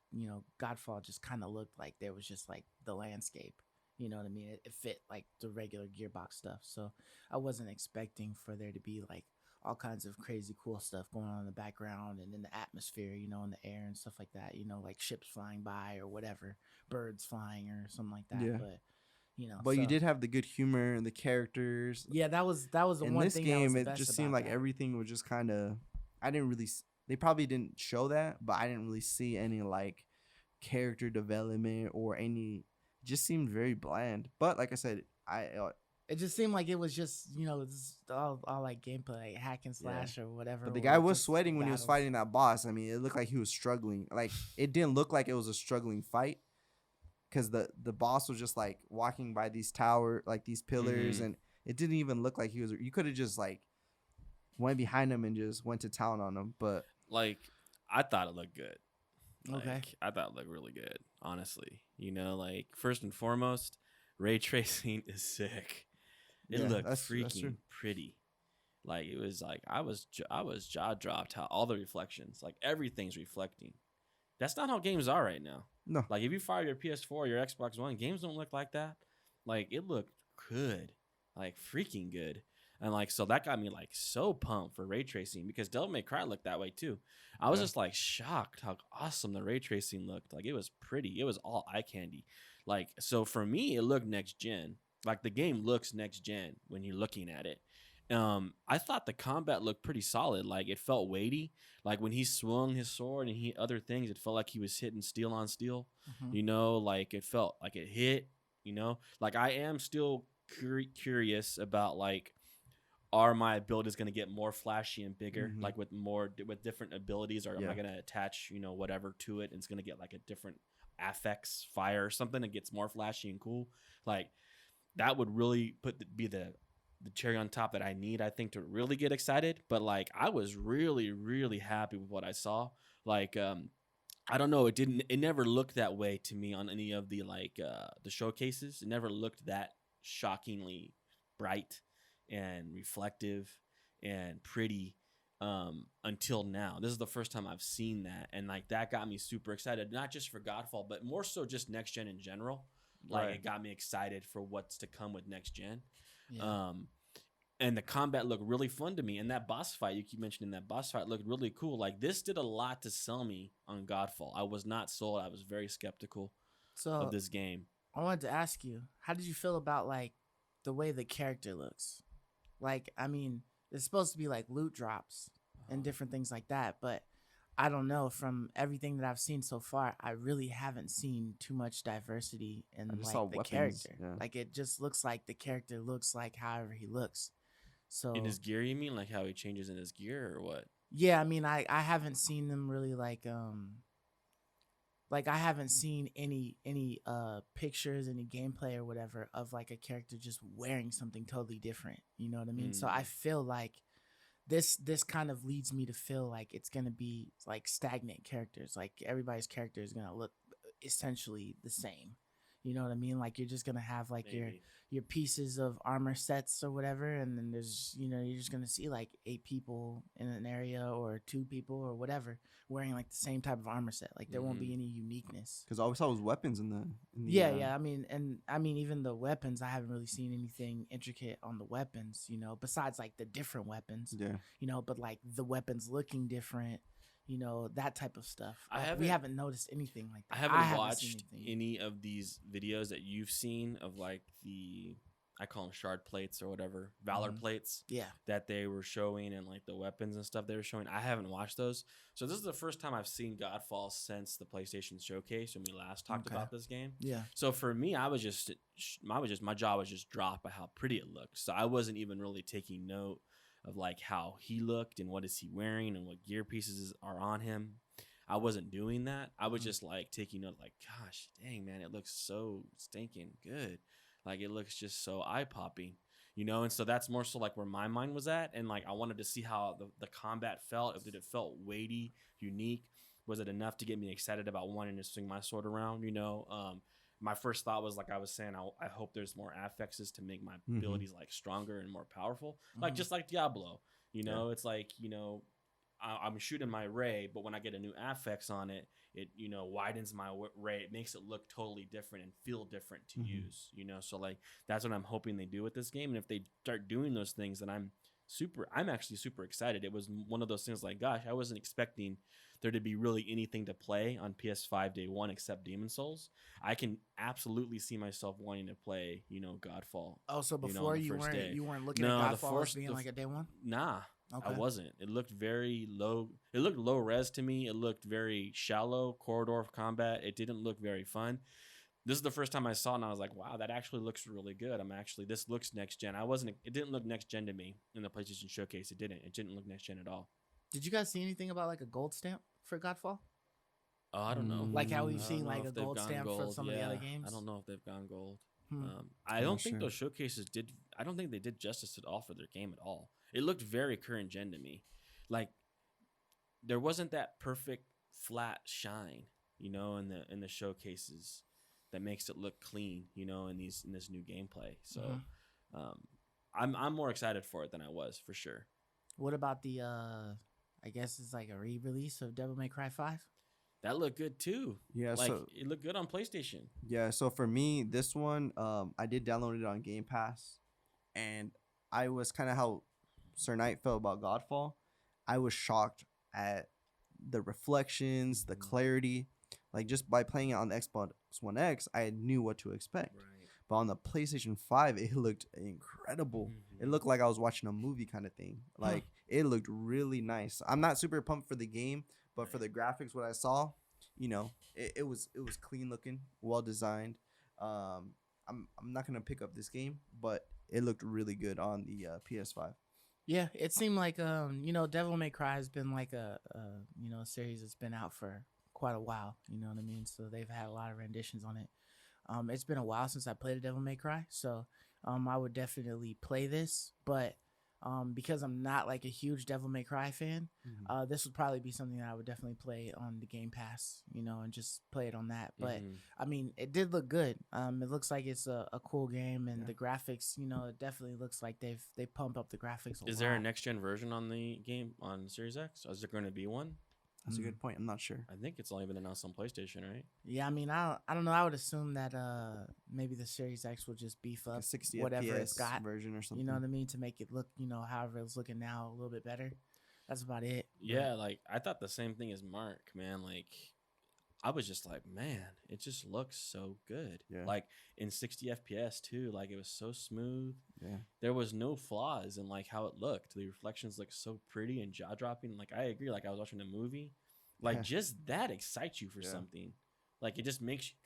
Speaker 2: Godfall just kind of looked like there was just like the landscape. You know what I mean? It fit like the regular Gearbox stuff. So I wasn't expecting for there to be like all kinds of crazy cool stuff going on in the background and in the atmosphere, in the air and stuff like that, like ships flying by or whatever, birds flying or something like that.
Speaker 4: Yeah.
Speaker 2: But
Speaker 4: you did have the good humor and the characters.
Speaker 2: Yeah, that was the
Speaker 4: in
Speaker 2: one
Speaker 4: this
Speaker 2: thing.
Speaker 4: game,
Speaker 2: that was
Speaker 4: it just seemed like everything was just kind of. I didn't really. They probably didn't show that, but I didn't really see any like character development or any. Just seemed very bland. But like I said,
Speaker 2: It just seemed like it was just, this all like gameplay, like hack and
Speaker 4: Yeah.
Speaker 2: slash or whatever.
Speaker 4: But the
Speaker 2: or
Speaker 4: guy was
Speaker 2: just
Speaker 4: sweating when he was
Speaker 2: battles.
Speaker 4: fighting that boss. I mean, it looked like he was struggling. Like it didn't look like it was a struggling fight because the boss was just like walking by these like these pillars,
Speaker 3: Mhm.
Speaker 4: and it didn't even look like he was. You could have just like went behind him and just went to town on him. But
Speaker 3: Like, I thought it looked good.
Speaker 2: Okay.
Speaker 3: Like, I thought it looked really good, honestly. Like, first and foremost, ray tracing is sick. It
Speaker 4: yeah,
Speaker 3: looked
Speaker 4: that's
Speaker 3: freaking
Speaker 4: true.
Speaker 3: pretty. Like, it was like I was jaw dropped how all the reflections, like everything's reflecting. That's not how games are right now.
Speaker 4: No,
Speaker 3: Like, if you fire your PS4 or your Xbox One, games don't look like that. Like, it looked good, like freaking good. And like, so that got me like so pumped for ray tracing because Devil May Cry looked that way too. I was
Speaker 4: Yeah.
Speaker 3: just like shocked how awesome the ray tracing looked. Like, it was pretty. It was all eye candy. Like, so for me, it looked next gen. Like, the game looks next gen when you're looking at it. I thought the combat looked pretty solid. Like, it felt weighty. Like, when he swung his sword and he other things, it felt like he was hitting steel on steel.
Speaker 2: Mhm.
Speaker 3: Like it felt like it hit. Like, I am still curious about like, are my abilities going to get more flashy and bigger,
Speaker 4: Mhm.
Speaker 3: like with different abilities, or am I
Speaker 4: Yeah.
Speaker 3: going to attach whatever to it and it's going to get like a different affects fire or something that gets more flashy and cool. Like, that would really be the cherry on top that I need, I think, to really get excited. But like, I was really, really happy with what I saw. Like, I don't know, it never looked that way to me on any of the like the showcases. It never looked that shockingly bright and reflective and pretty until now. This is the first time I've seen that, and like that got me super excited, not just for Godfall, but more so just next gen in general. Like,
Speaker 4: Right.
Speaker 3: it got me excited for what's to come with next gen.
Speaker 2: Yeah.
Speaker 3: And the combat looked really fun to me. And that boss fight, you keep mentioning that boss fight, looked really cool. Like, this did a lot to sell me on Godfall. I was not sold. I was very skeptical of
Speaker 2: So
Speaker 3: this game.
Speaker 2: I wanted to ask you, how did you feel about like the way the character looks? Like, I mean, it's supposed to be like loot drops and different things like that, but I don't know. From everything that I've seen so far, I really haven't seen too much diversity
Speaker 4: I
Speaker 2: in
Speaker 4: just saw
Speaker 2: like the
Speaker 4: weapons.
Speaker 2: character.
Speaker 4: Yeah.
Speaker 2: Like, it just looks like the character looks like however he looks.
Speaker 3: In
Speaker 2: So
Speaker 3: his gear, you mean? Like how he changes in his gear or what?
Speaker 2: yeah, I mean, I haven't seen them really like I haven't seen any pictures, any gameplay or whatever of like a character just wearing something totally different. You know what I mean? So I
Speaker 3: Mm.
Speaker 2: feel like this kind of leads me to feel like it's gonna be like stagnant characters. Like, everybody's character is gonna look essentially the same. You know what I mean? Like, you're just gonna have like
Speaker 3: Maybe.
Speaker 2: your pieces of armor sets or whatever, and then there's you're just gonna see like 8 people in an area or 2 people or whatever wearing like the same type of armor set. Like, there won't
Speaker 3: Mhm.
Speaker 2: be any uniqueness.
Speaker 4: Because all we saw was weapons in the
Speaker 2: Yeah, yeah. I mean, even the weapons, I haven't really seen anything intricate on the weapons, besides like the different weapons,
Speaker 4: yeah.
Speaker 2: but like the weapons looking different, that type of stuff.
Speaker 3: haven't-
Speaker 2: We haven't noticed anything like
Speaker 3: I
Speaker 2: that.
Speaker 3: haven't
Speaker 2: seen
Speaker 3: watched
Speaker 2: anything.
Speaker 3: any of these videos that you've seen of like I call them shard plates or whatever, valor
Speaker 2: Mhm.
Speaker 3: plates
Speaker 2: Yeah.
Speaker 3: that they were showing, and like the weapons and stuff they were showing. I haven't watched those. So this is the first time I've seen Godfall since the PlayStation showcase when we last talked
Speaker 2: Okay.
Speaker 3: about this game.
Speaker 2: Yeah.
Speaker 3: So for me, my jaw was just dropped by how pretty it looked. So I wasn't even really taking note of like how he looked and what is he wearing and what gear pieces are on him. I wasn't doing that. I was
Speaker 2: Mhm.
Speaker 3: just like taking note, like, gosh, dang man, it looks so stinking good. Like, it looks just so eye popping, And so that's more so like where my mind was at, and like I wanted to see how the combat felt. Did it felt weighty, unique? Was it enough to get me excited about wanting to swing my sword around? My first thought was like I was saying, I hope there's more affixes to make my
Speaker 4: Mhm.
Speaker 3: abilities like stronger and more powerful, like
Speaker 2: Mhm.
Speaker 3: just like Diablo.
Speaker 4: Yeah.
Speaker 3: It's like I'm shooting my ray, but when I get a new affix on it, it widens my ray. It makes it look totally different and feel different to
Speaker 4: Mhm.
Speaker 3: use. So like that's what I'm hoping they do with this game. And if they start doing those things, then I'm actually super excited. It was one of those things like, gosh, I wasn't expecting there to be really anything to play on PS5 day one except Demon Souls. I can absolutely see myself wanting to play, Godfall.
Speaker 2: Oh, so
Speaker 3: on
Speaker 2: before
Speaker 3: the
Speaker 2: you
Speaker 3: first
Speaker 2: weren't
Speaker 3: day.
Speaker 2: you weren't looking
Speaker 3: No,
Speaker 2: at
Speaker 3: the
Speaker 2: Godfall as
Speaker 3: first-
Speaker 2: being
Speaker 3: the
Speaker 2: like a day one?
Speaker 3: Nah, I
Speaker 2: Okay.
Speaker 3: wasn't. It looked very low. It looked low res to me. It looked very shallow corridor of combat. It didn't look very fun. this is the first time I saw it, and I was like, wow, that actually looks really good. This looks next gen. It didn't look next gen to me in the PlayStation Showcase. It didn't look next gen at all.
Speaker 2: Did you guys see anything about like a gold stamp for Godfall?
Speaker 3: Oh, I don't know.
Speaker 2: Like how
Speaker 3: I
Speaker 2: we've
Speaker 3: don't
Speaker 2: seen
Speaker 3: know
Speaker 2: like a
Speaker 3: if they've
Speaker 2: gold
Speaker 3: gone
Speaker 2: stamp for
Speaker 3: gold.
Speaker 2: some of the other
Speaker 3: Yeah,
Speaker 2: games.
Speaker 3: I don't know if they've gone gold.
Speaker 2: Hmm.
Speaker 3: I
Speaker 4: I'm
Speaker 3: don't
Speaker 4: not
Speaker 3: think
Speaker 4: sure.
Speaker 3: those showcases did. I don't think they did justice at all for their game at all. It looked very current gen to me. Like there wasn't that perfect flat shine, in the showcases that makes it look clean, in this new gameplay. So, um, I'm more excited for it than I was for sure.
Speaker 2: What about the I guess it's like a re-release of Devil May Cry 5?
Speaker 3: That looked good too.
Speaker 4: Yeah,
Speaker 3: Like
Speaker 4: so
Speaker 3: it looked good on PlayStation.
Speaker 4: yeah, so for me, this one, I did download it on Game Pass, and I was kind of how Sir Knight felt about Godfall. I was shocked at the reflections, the clarity. Like just by playing it on the Xbox One X, I knew what to expect.
Speaker 3: Right.
Speaker 4: But on the PlayStation 5, it looked incredible. It looked like I was watching a movie kind of thing. Like it looked really nice. I'm not super pumped for the game, but for the graphics, what I saw, it was clean looking, well designed. I'm not gonna pick up this game, but it looked really good on the PS5.
Speaker 2: Yeah, it seemed like Devil May Cry has been like a series that's been out for quite a while. You know what I mean? So they've had a lot of renditions on it. It's been a while since I played a Devil May Cry, so I would definitely play this. But because I'm not like a huge Devil May Cry fan, this would probably be something that I would definitely play on the Game Pass, and just play it on that. But I mean, it did look good. It looks like it's a cool game, and the graphics, it definitely looks like they pump up the graphics a lot.
Speaker 3: Is there a next gen version on the game on Series X? Is there going to be one?
Speaker 4: That's a good point. I'm not sure.
Speaker 3: I think it's only been announced on PlayStation, right?
Speaker 2: Yeah, I mean, I don't know. I would assume that maybe the Series X will just beef
Speaker 4: Like
Speaker 2: up
Speaker 4: a 60
Speaker 2: whatever
Speaker 4: FPS
Speaker 2: it's got
Speaker 4: version or something.
Speaker 2: You know what I mean? To make it look, however it's looking now, a little bit better. That's about it.
Speaker 3: Yeah, like I thought the same thing as Mark, man. Like I was just like, man, it just looks so good.
Speaker 4: Yeah.
Speaker 3: Like in 60 FPS too. Like it was so smooth.
Speaker 4: Yeah.
Speaker 3: There was no flaws in like how it looked. The reflections looked so pretty and jaw dropping. Like I agree. Like I was watching a movie. Like just that excites you for something. Like it just makes you,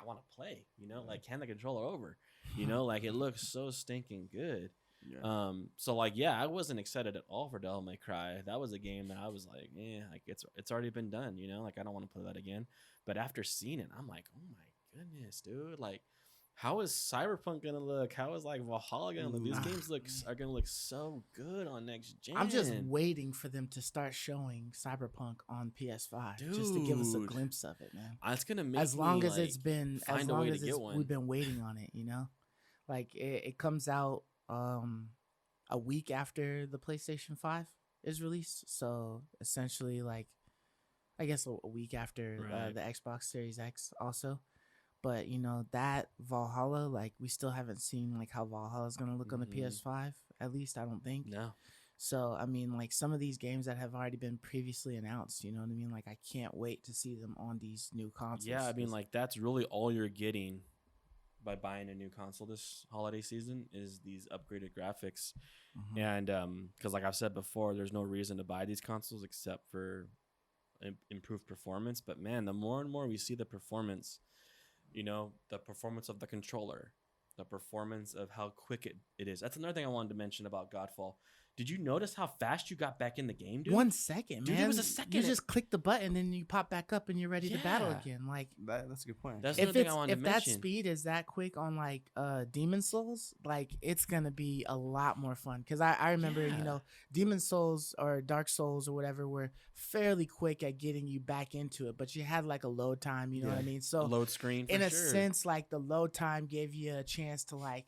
Speaker 3: I want to play. Like hand the controller over. Like it looks so stinking good.
Speaker 4: Yeah.
Speaker 3: So like I wasn't excited at all for Devil May Cry. That was a game that I was like, like it's already been done, like I don't want to play that again. But after seeing it, I'm like, oh my goodness, dude. Like how is Cyberpunk gonna look? How is like Valhalla gonna look? These games are gonna look so good on next gen.
Speaker 2: I'm just waiting for them to start showing Cyberpunk on PS5 just to give us a glimpse of it, man.
Speaker 3: It's gonna make
Speaker 2: as long
Speaker 3: me,
Speaker 2: as it's been
Speaker 3: find
Speaker 2: as
Speaker 3: a way
Speaker 2: long
Speaker 3: to
Speaker 2: as
Speaker 3: get one.
Speaker 2: we've been waiting on it, like it comes out a week after the PlayStation 5 is released, so essentially like I guess a week after the Xbox Series X also. But that Valhalla, like we still haven't seen like how Valhalla is gonna look on the PS5. At least I don't think.
Speaker 3: No.
Speaker 2: So I mean, like some of these games that have already been previously announced, you know what I mean? Like I can't wait to see them on these new consoles.
Speaker 3: Yeah, I mean, like that's really all you're getting by buying a new console this holiday season is these upgraded graphics. And because like I've said before, there's no reason to buy these consoles except for improved performance. But man, the more and more we see the performance, the performance of the controller, the performance of how quick it is. That's another thing I wanted to mention about Godfall. Did you notice how fast you got back in the game, dude?
Speaker 2: 1 second,
Speaker 3: Dude,
Speaker 2: man.
Speaker 3: it was a second.
Speaker 2: You just click the button and you pop back up and you're ready to battle again. Like
Speaker 4: That's a good point.
Speaker 3: That's
Speaker 2: if
Speaker 3: another thing I wanted to
Speaker 2: if that
Speaker 3: mention.
Speaker 2: speed is that quick on like Demon Souls, like it's gonna be a lot more fun. Cause I remember, Demon Souls or Dark Souls or whatever were fairly quick at getting you back into it, but you had like a load time, you know what I mean? So
Speaker 3: Load screen for
Speaker 2: in a
Speaker 3: sure.
Speaker 2: sense, like the load time gave you a chance to like,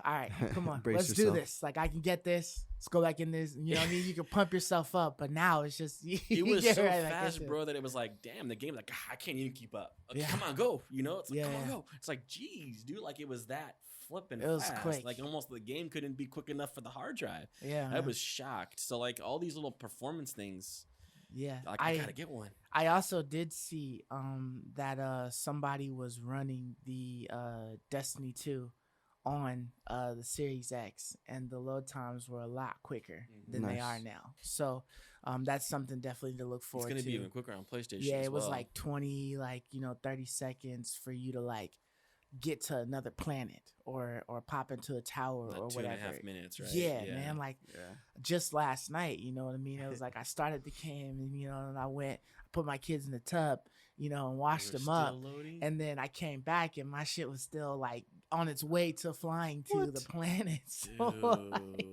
Speaker 2: all right, come on,
Speaker 4: Brace
Speaker 2: let's do
Speaker 4: yourself.
Speaker 2: this. Like I can get this. Let's go back in this. You know what I mean? You can pump yourself up, but now it's just
Speaker 3: It was so
Speaker 2: right back
Speaker 3: fast,
Speaker 2: into it.
Speaker 3: bro, that it was like, damn, the game, like, I can't even keep up. Okay,
Speaker 2: Yeah.
Speaker 3: come on, go. It's like, come on,
Speaker 2: Yeah.
Speaker 3: go. It's like, geez, dude, like it was that flipping
Speaker 2: It was
Speaker 3: fast.
Speaker 2: quick.
Speaker 3: Like almost the game couldn't be quick enough for the hard drive.
Speaker 2: Yeah,
Speaker 3: I
Speaker 2: man.
Speaker 3: was shocked. So like all these little performance things,
Speaker 2: Yeah,
Speaker 3: like I gotta get one.
Speaker 2: I also did see that somebody was running the Destiny 2 on the Series X, and the load times were a lot quicker than they are
Speaker 4: Nice.
Speaker 2: now. So that's something definitely to look
Speaker 3: It's
Speaker 2: forward
Speaker 3: gonna
Speaker 2: to.
Speaker 3: be even quicker on PlayStation.
Speaker 2: Yeah,
Speaker 3: as
Speaker 2: it was
Speaker 3: well.
Speaker 2: like 20, 30 seconds for you to like get to another planet or pop into a tower
Speaker 3: Not
Speaker 2: or
Speaker 3: 2.5
Speaker 2: whatever.
Speaker 3: minutes, right?
Speaker 2: Yeah, man. Like
Speaker 4: Yeah.
Speaker 2: just last night, you know what I mean? It was like I started the game and and I put my kids in the tub, and washed
Speaker 3: They were
Speaker 2: them up.
Speaker 3: still loading?
Speaker 2: And then I came back and my shit was still like on its way to flying to the
Speaker 4: What?
Speaker 2: planet. So like,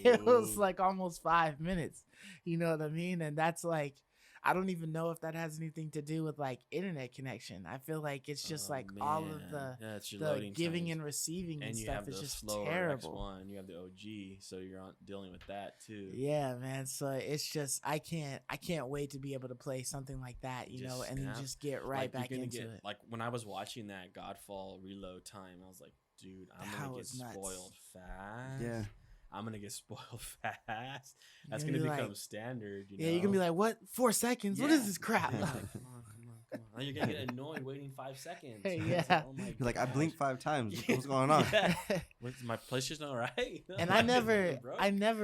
Speaker 2: it was like almost 5 minutes. You know what I mean? And that's like I don't even know if that has anything to do with like internet connection. I feel like it's just
Speaker 3: Oh,
Speaker 2: like all of
Speaker 3: man. Yeah, it's your
Speaker 2: the
Speaker 3: loading
Speaker 2: giving
Speaker 3: times.
Speaker 2: and receiving and
Speaker 3: And you
Speaker 2: stuff
Speaker 3: have
Speaker 2: is
Speaker 3: the
Speaker 2: just
Speaker 3: slower
Speaker 2: terrible.
Speaker 3: X1. You have the OG, so you're dealing with that too.
Speaker 2: Yeah, man. So it's just I can't wait to be able to play something like that, and
Speaker 3: Just
Speaker 2: then
Speaker 3: snap.
Speaker 2: just get right
Speaker 3: Like, you're
Speaker 2: back
Speaker 3: gonna
Speaker 2: into
Speaker 3: get,
Speaker 2: it.
Speaker 3: like, when I was watching that Godfall reload time, I was like, dude, I'm
Speaker 2: That
Speaker 3: gonna get
Speaker 2: was nuts.
Speaker 3: spoiled fast.
Speaker 4: Yeah.
Speaker 3: I'm gonna get spoiled fast. That's
Speaker 2: You're
Speaker 3: gonna
Speaker 2: gonna be
Speaker 3: become
Speaker 2: like-
Speaker 3: standard.
Speaker 2: Yeah, you're gonna be like, what? 4 seconds? What is
Speaker 3: Yeah.
Speaker 2: this crap?
Speaker 3: You're like, come on. Now you're gonna get annoyed waiting 5 seconds.
Speaker 2: Hey,
Speaker 3: It's
Speaker 2: yeah.
Speaker 3: like, oh my
Speaker 4: You're like, I
Speaker 3: gosh.
Speaker 4: blinked 5 times. What's going on?
Speaker 3: Yeah. What's my PlayStation all right?
Speaker 2: And I never
Speaker 3: Bro.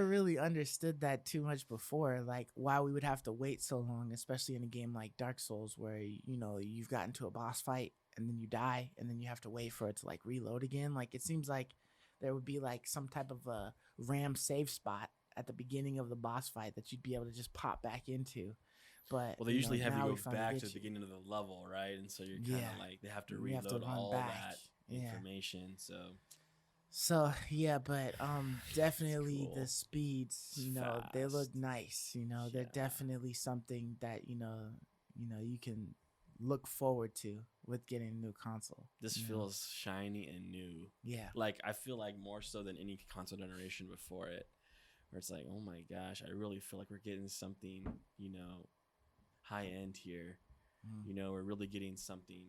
Speaker 2: really understood that too much before, like why we would have to wait so long, especially in a game like Dark Souls where you've gotten to a boss fight and then you die and then you have to wait for it to like reload again. Like it seems like there would be like some type of a RAM save spot at the beginning of the boss fight that you'd be able to just pop back into. But
Speaker 3: Well, they usually have
Speaker 2: now we
Speaker 3: you go
Speaker 2: finally
Speaker 3: back
Speaker 2: get
Speaker 3: to the
Speaker 2: you.
Speaker 3: beginning of the level, right? And so you're kind of
Speaker 2: Yeah.
Speaker 3: like they have to
Speaker 2: You have to
Speaker 3: reload
Speaker 2: run
Speaker 3: all
Speaker 2: back.
Speaker 3: that
Speaker 2: Yeah.
Speaker 3: information.
Speaker 2: So yeah, but definitely
Speaker 3: cool.
Speaker 2: the speeds,
Speaker 3: It's
Speaker 2: they look
Speaker 3: fast.
Speaker 2: nice. They're
Speaker 3: Yeah.
Speaker 2: definitely something that you can look forward to with getting a new console.
Speaker 3: This
Speaker 2: you know?
Speaker 3: feels shiny and new.
Speaker 2: Yeah.
Speaker 3: Like I feel like more so than any console generation before it, where it's like, oh my gosh, I really feel like we're getting something, high end here.
Speaker 2: Mm.
Speaker 3: We're really getting something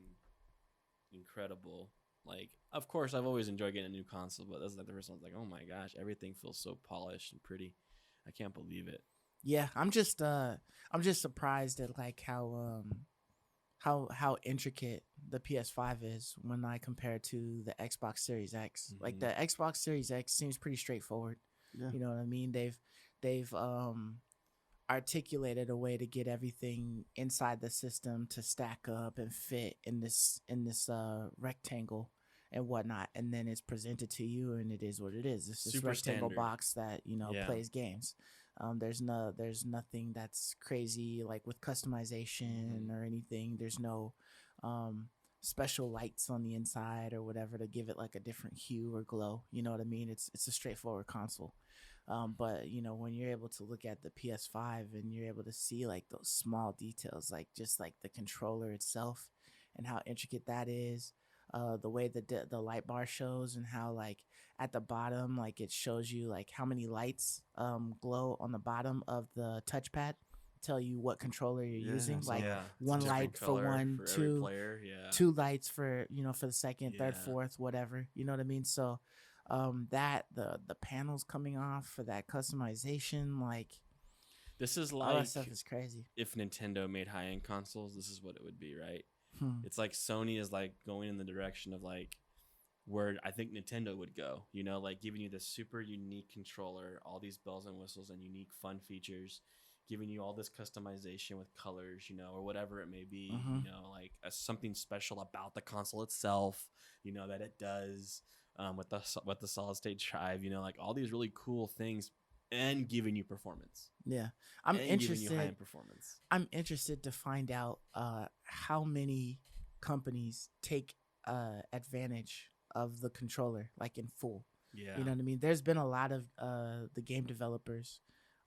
Speaker 3: incredible. Like, of course, I've always enjoyed getting a new console, but that's like the first one. I was like, oh my gosh, everything feels so polished and pretty. I can't believe it.
Speaker 2: Yeah, I'm just surprised at like how intricate the PS5 is when I compare it to the Xbox Series X. Like
Speaker 3: Mhm.
Speaker 2: the Xbox Series X seems pretty straightforward.
Speaker 4: Yeah.
Speaker 2: You know what I mean? They've articulated a way to get everything inside the system to stack up and fit in this rectangle and whatnot, and then it's presented to you and it is what it is. It's this
Speaker 3: Super
Speaker 2: rectangle
Speaker 3: standard.
Speaker 2: box that
Speaker 3: Yeah.
Speaker 2: plays games. There's nothing that's crazy like with customization
Speaker 3: Mhm.
Speaker 2: or anything. There's no special lights on the inside or whatever to give it like a different hue or glow. You know what I mean? It's a straightforward console. But when you're able to look at the PS5 and you're able to see like those small details, like just like the controller itself and how intricate that is, the way the light bar shows and how like at the bottom like it shows you like how many lights glow on the bottom of the touchpad, tell you what controller you're
Speaker 4: Yeah,
Speaker 2: using.
Speaker 4: so
Speaker 2: Like
Speaker 3: Yeah, it's a
Speaker 2: one
Speaker 3: different
Speaker 2: light for
Speaker 3: color
Speaker 2: one,
Speaker 3: for every
Speaker 2: two
Speaker 3: player. Yeah.
Speaker 2: two lights for for the second, third,
Speaker 3: Yeah.
Speaker 2: fourth, whatever. You know what I mean? So that the panels coming off for that customization, like
Speaker 3: This is
Speaker 2: all that
Speaker 3: like
Speaker 2: stuff is crazy.
Speaker 3: if Nintendo made high end consoles, this is what it would be, right?
Speaker 2: Hmm.
Speaker 3: It's like Sony is like going in the direction of like where I think Nintendo would go, like giving you this super unique controller, all these bells and whistles and unique fun features, giving you all this customization with colors, or whatever it may be,
Speaker 2: Mhm.
Speaker 3: like something special about the console itself, that it does with the solid state drive, like all these really cool things and giving you performance.
Speaker 2: Yeah, I'm
Speaker 3: and giving you
Speaker 2: interested.
Speaker 3: high-end performance.
Speaker 2: I'm interested to find out how many companies take advantage of the controller, like in full.
Speaker 3: Yeah.
Speaker 2: You know what I mean? There's been a lot of the game developers,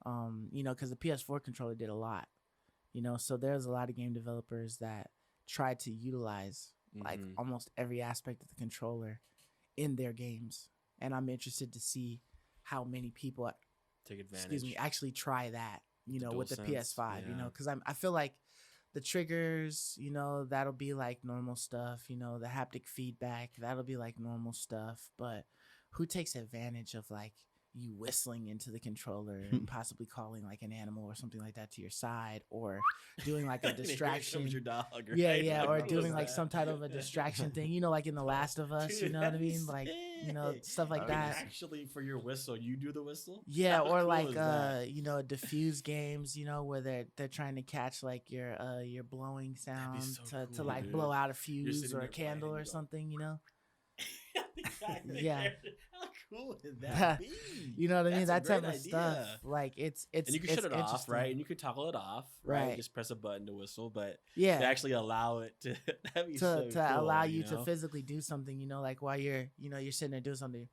Speaker 2: because the PS4 controller did a lot. So there's a lot of game developers that tried to utilize like
Speaker 3: Mhm.
Speaker 2: almost every aspect of the controller in their games, and I'm interested to see how many people
Speaker 3: Take advantage.
Speaker 2: actually try that,
Speaker 3: The
Speaker 2: with the
Speaker 3: DualSense,
Speaker 2: PS5,
Speaker 3: yeah.
Speaker 2: because I feel like the triggers, that'll be like normal stuff, the haptic feedback, that'll be like normal stuff, but who takes advantage of like you whistling into the controller and possibly calling like an animal or something like that to your side, or doing like a
Speaker 3: And here
Speaker 2: distraction.
Speaker 3: comes your dog, right?
Speaker 2: Yeah, yeah,
Speaker 3: Like,
Speaker 2: or
Speaker 3: what
Speaker 2: doing
Speaker 3: was
Speaker 2: like
Speaker 3: that?
Speaker 2: some type of a distraction thing, like in The Last of Us,
Speaker 3: Dude,
Speaker 2: you know what I
Speaker 3: that'd be
Speaker 2: mean? Like,
Speaker 3: sick.
Speaker 2: stuff like
Speaker 4: That'd be
Speaker 2: that.
Speaker 4: sick.
Speaker 3: Actually, for your whistle, you do the whistle.
Speaker 2: Yeah,
Speaker 3: How
Speaker 2: or
Speaker 3: cool
Speaker 2: like
Speaker 3: is that?
Speaker 2: diffuse games, where they're trying to catch like your blowing
Speaker 3: That'd be
Speaker 2: sound
Speaker 3: so
Speaker 2: to
Speaker 3: cool,
Speaker 2: like
Speaker 3: dude.
Speaker 2: blow out a
Speaker 3: You're
Speaker 2: fuse
Speaker 3: sitting
Speaker 2: or a
Speaker 3: there playing
Speaker 2: candle
Speaker 3: and
Speaker 2: or
Speaker 3: you go,
Speaker 2: something.
Speaker 3: The guy
Speaker 2: Yeah.
Speaker 3: there, how cool would that be?
Speaker 2: You know what I mean?
Speaker 3: That's a
Speaker 2: That type
Speaker 3: great
Speaker 2: of stuff.
Speaker 3: idea.
Speaker 2: Like it's
Speaker 3: And you can shut it off,
Speaker 2: interesting.
Speaker 3: right? And you could toggle it off, right?
Speaker 2: Right.
Speaker 3: Just press a button to whistle, but
Speaker 2: Yeah.
Speaker 3: they actually allow it to. That'd be so
Speaker 2: to
Speaker 3: cool,
Speaker 2: allow you to
Speaker 3: know?
Speaker 2: physically do something, like while you're sitting there doing something,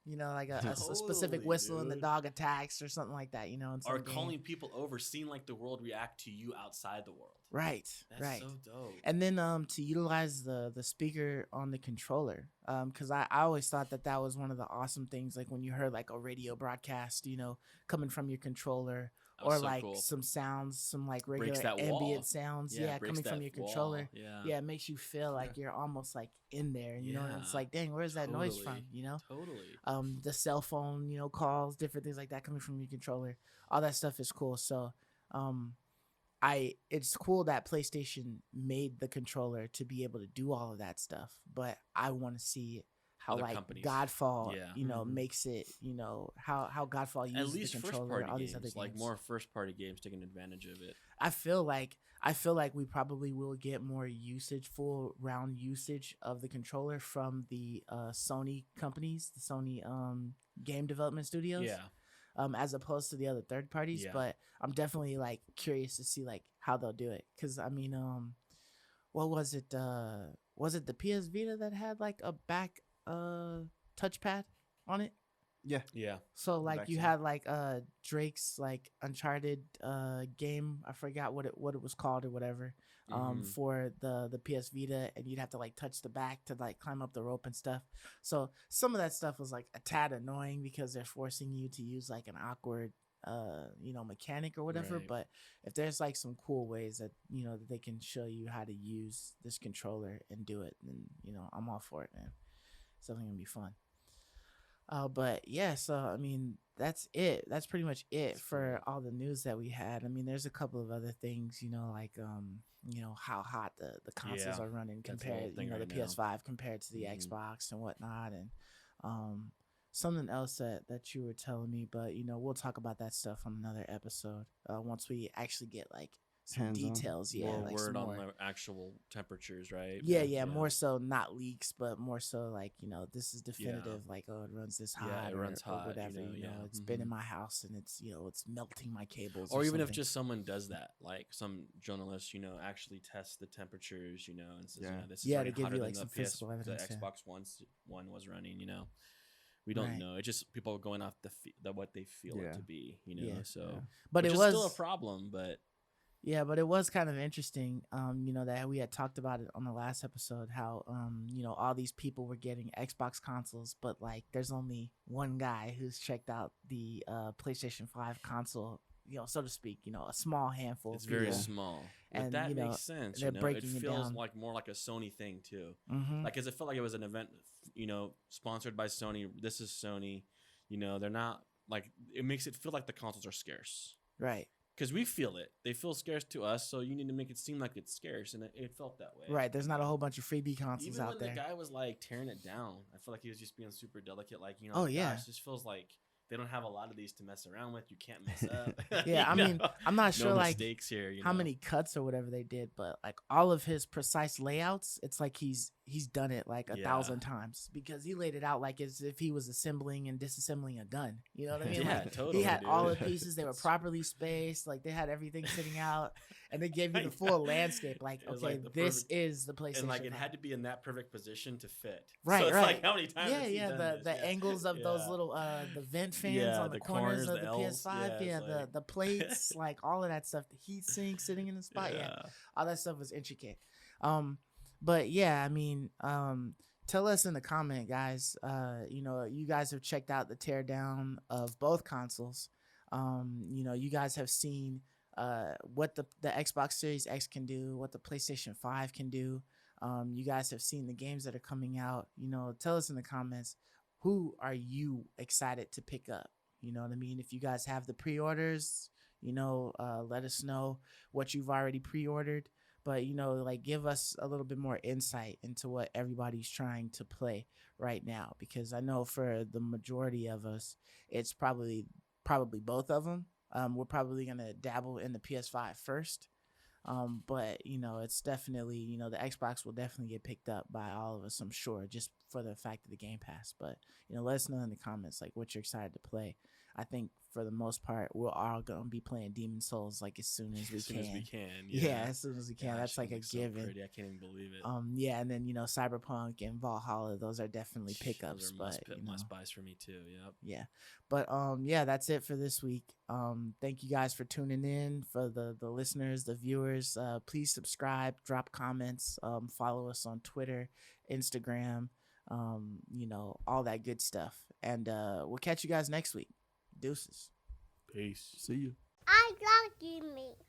Speaker 2: like a specific
Speaker 3: Totally,
Speaker 2: whistle and the
Speaker 3: dude.
Speaker 2: dog attacks or something like that, in some
Speaker 3: Or
Speaker 2: game.
Speaker 3: calling people over, seeing like the world react to you outside the world.
Speaker 2: Right.
Speaker 3: That's
Speaker 2: right.
Speaker 3: so dope.
Speaker 2: And then to utilize the speaker on the controller, because I always thought that was one of the awesome things, like when you heard like a radio broadcast, coming from your controller,
Speaker 3: That was
Speaker 2: or
Speaker 3: so
Speaker 2: like
Speaker 3: cool.
Speaker 2: some sounds, some like
Speaker 3: Breaks
Speaker 2: regular
Speaker 3: that
Speaker 2: ambient
Speaker 3: wall.
Speaker 2: sounds,
Speaker 3: breaks
Speaker 2: coming from
Speaker 3: that
Speaker 2: your
Speaker 3: wall.
Speaker 2: controller.
Speaker 3: Yeah.
Speaker 2: Yeah, it makes you feel like you're almost like in there, and it's
Speaker 3: Yeah,
Speaker 2: like, dang, where's that noise from?
Speaker 3: Totally.
Speaker 2: The cell phone, calls, different things like that coming from your controller. All that stuff is cool. So, it's cool that PlayStation made the controller to be able to do all of that stuff, but I want to see how
Speaker 3: Other
Speaker 2: like
Speaker 3: companies.
Speaker 2: Godfall,
Speaker 3: Yeah.
Speaker 2: makes it, how Godfall
Speaker 3: At
Speaker 2: uses
Speaker 3: least
Speaker 2: the
Speaker 3: first
Speaker 2: controller,
Speaker 3: party
Speaker 2: all
Speaker 3: games,
Speaker 2: these other games.
Speaker 3: like more first party games taking advantage of it.
Speaker 2: I feel like we probably will get more full round usage of the controller from the Sony companies, the Sony game development studios.
Speaker 3: Yeah.
Speaker 2: As opposed to the other third parties.
Speaker 3: Yeah.
Speaker 2: But I'm definitely like curious to see like how they'll do it. Cause I mean, what was it? Was it the PS Vita that had like a back touchpad on it?
Speaker 4: Yeah.
Speaker 3: Yeah.
Speaker 2: So like
Speaker 4: Back
Speaker 2: you
Speaker 4: side.
Speaker 2: had like Drake's like Uncharted game. I forgot what it was called or whatever. For the PS Vita, and you'd have to like touch the back to like climb up the rope and stuff. So some of that stuff was like a tad annoying because they're forcing you to use like an awkward mechanic or whatever.
Speaker 3: Right.
Speaker 2: But if there's like some cool ways that that they can show you how to use this controller and do it, then I'm all for it, man. It's definitely gonna be fun. But yeah, so I mean that's it. That's pretty much it for all the news that we had. I mean, there's a couple of other things, like how hot the consoles
Speaker 3: Yeah,
Speaker 2: are running
Speaker 3: that's the whole
Speaker 2: compared,
Speaker 3: thing
Speaker 2: the
Speaker 3: right now.
Speaker 2: PS5 compared to the
Speaker 3: Mhm.
Speaker 2: Xbox and whatnot, and something else that you were telling me, but we'll talk about that stuff on another episode once we actually get like some
Speaker 4: Hands-on.
Speaker 2: details. Yeah,
Speaker 3: More
Speaker 2: like
Speaker 3: word
Speaker 2: some
Speaker 3: on
Speaker 2: more.
Speaker 3: the actual temperatures, right?
Speaker 2: Yeah, more so not leaks, but more so like this is definitive.
Speaker 3: Yeah.
Speaker 2: Like, oh, it runs this hot.
Speaker 3: Yeah, it runs
Speaker 2: or
Speaker 3: hot,
Speaker 2: whatever.
Speaker 3: yeah.
Speaker 2: It's been in
Speaker 3: Mhm.
Speaker 2: my house and it's it's melting my cables.
Speaker 3: Or even if
Speaker 2: something.
Speaker 3: just someone does that, like some journalist, actually tests the temperatures, and says,
Speaker 4: Yeah.
Speaker 3: this is
Speaker 2: Yeah, to
Speaker 3: running
Speaker 2: give
Speaker 3: hotter
Speaker 2: you,
Speaker 3: than
Speaker 2: like,
Speaker 3: the
Speaker 2: some
Speaker 3: PS,
Speaker 2: physical
Speaker 3: the
Speaker 2: evidence, yeah.
Speaker 3: Xbox one was running. We don't
Speaker 2: Right.
Speaker 3: know. It's just people going off the what they feel it
Speaker 4: Yeah.
Speaker 3: to be.
Speaker 2: Yeah.
Speaker 3: So,
Speaker 4: Yeah.
Speaker 2: but
Speaker 3: which
Speaker 2: it
Speaker 3: is
Speaker 2: was
Speaker 3: still a problem, but.
Speaker 2: Yeah, but it was kind of interesting, that we had talked about it on the last episode, how, all these people were getting Xbox consoles, but like there's only one guy who's checked out the PlayStation 5 console, so to speak, a small handful.
Speaker 3: It's
Speaker 2: of
Speaker 3: very
Speaker 2: people.
Speaker 3: small, but
Speaker 2: And,
Speaker 3: that makes sense.
Speaker 2: they're
Speaker 3: It
Speaker 2: breaking it
Speaker 3: feels
Speaker 2: down.
Speaker 3: like more like a Sony thing too.
Speaker 2: Mm-hmm.
Speaker 3: Like, 'cause it felt like it was an event, sponsored by Sony. This is Sony. They're not like, it makes it feel like the consoles are scarce.
Speaker 2: Right.
Speaker 3: Because we feel it. They feel scarce to us, so you need to make it seem like it's scarce, and it felt that way.
Speaker 2: Right. There's not a whole bunch of freebie consoles
Speaker 3: Even
Speaker 2: out
Speaker 3: when
Speaker 2: there.
Speaker 3: the guy was like tearing it down, I feel like he was just being super delicate. Like,
Speaker 2: Oh, yeah.
Speaker 3: gosh, this feels like they don't have a lot of these to mess around with. You can't mess up.
Speaker 2: Yeah, I mean, I'm not sure
Speaker 3: no
Speaker 2: like
Speaker 3: mistakes here.
Speaker 2: how many cuts or whatever they did, but like all of his precise layouts, it's like he's done it like 1,000 times, because he laid it out like as if he was assembling and disassembling a gun. You know what I mean?
Speaker 3: Yeah,
Speaker 2: Like,
Speaker 3: totally.
Speaker 2: he had
Speaker 3: dude.
Speaker 2: all the pieces; they were properly spaced. Like they had everything sitting out, and they gave you the full landscape. Like,
Speaker 3: It was
Speaker 2: okay,
Speaker 3: like the
Speaker 2: this
Speaker 3: perfect-
Speaker 2: is the PlayStation.
Speaker 3: And like it
Speaker 2: 5.
Speaker 3: had to be in that perfect position to fit.
Speaker 2: Right,
Speaker 3: so it's
Speaker 2: right.
Speaker 3: like how many times?
Speaker 2: Yeah,
Speaker 3: has he
Speaker 2: yeah.
Speaker 3: done
Speaker 2: The
Speaker 3: this? Yeah.
Speaker 2: angles of those
Speaker 3: Yeah.
Speaker 2: little the vent fans
Speaker 3: Yeah,
Speaker 2: on the corners of the
Speaker 3: L's.
Speaker 2: PS5.
Speaker 3: Yeah,
Speaker 2: Yeah,
Speaker 3: it's
Speaker 2: the
Speaker 3: like-
Speaker 2: the plates, like all of that stuff. The heat sink sitting in the spot. Yeah, all that stuff was intricate. But yeah, I mean, tell us in the comment, guys. You guys have checked out the teardown of both consoles. You guys have seen what the Xbox Series X can do, what the PlayStation 5 can do. You guys have seen the games that are coming out. Tell us in the comments, who are you excited to pick up? You know what I mean? If you guys have the pre-orders, let us know what you've already pre-ordered. But like give us a little bit more insight into what everybody's trying to play right now, because I know for the majority of us, it's probably both of them. We're probably gonna dabble in the PS5 first, but it's definitely the Xbox will definitely get picked up by all of us, I'm sure, just for the fact of the Game Pass. But let us know in the comments like what you're excited to play. I think for the most part, we're all gonna be playing Demon Souls like as soon as we
Speaker 3: As soon
Speaker 2: can.
Speaker 3: as we can.
Speaker 2: Yeah, as soon as we can.
Speaker 3: Gosh,
Speaker 2: That's like
Speaker 3: it
Speaker 2: a
Speaker 3: looks so
Speaker 2: given.
Speaker 3: pretty. I can't even believe it.
Speaker 2: Yeah, and then Cyberpunk and Valhalla, those are definitely pickups.
Speaker 3: Those are
Speaker 2: But
Speaker 3: must buys for me too. Yep.
Speaker 2: yeah, but yeah, that's it for this week. Thank you guys for tuning in. For the listeners, the viewers, please subscribe, drop comments, follow us on Twitter, Instagram, all that good stuff. And we'll catch you guys next week. Deuces.
Speaker 3: Peace.
Speaker 4: See you.
Speaker 5: I love you, me.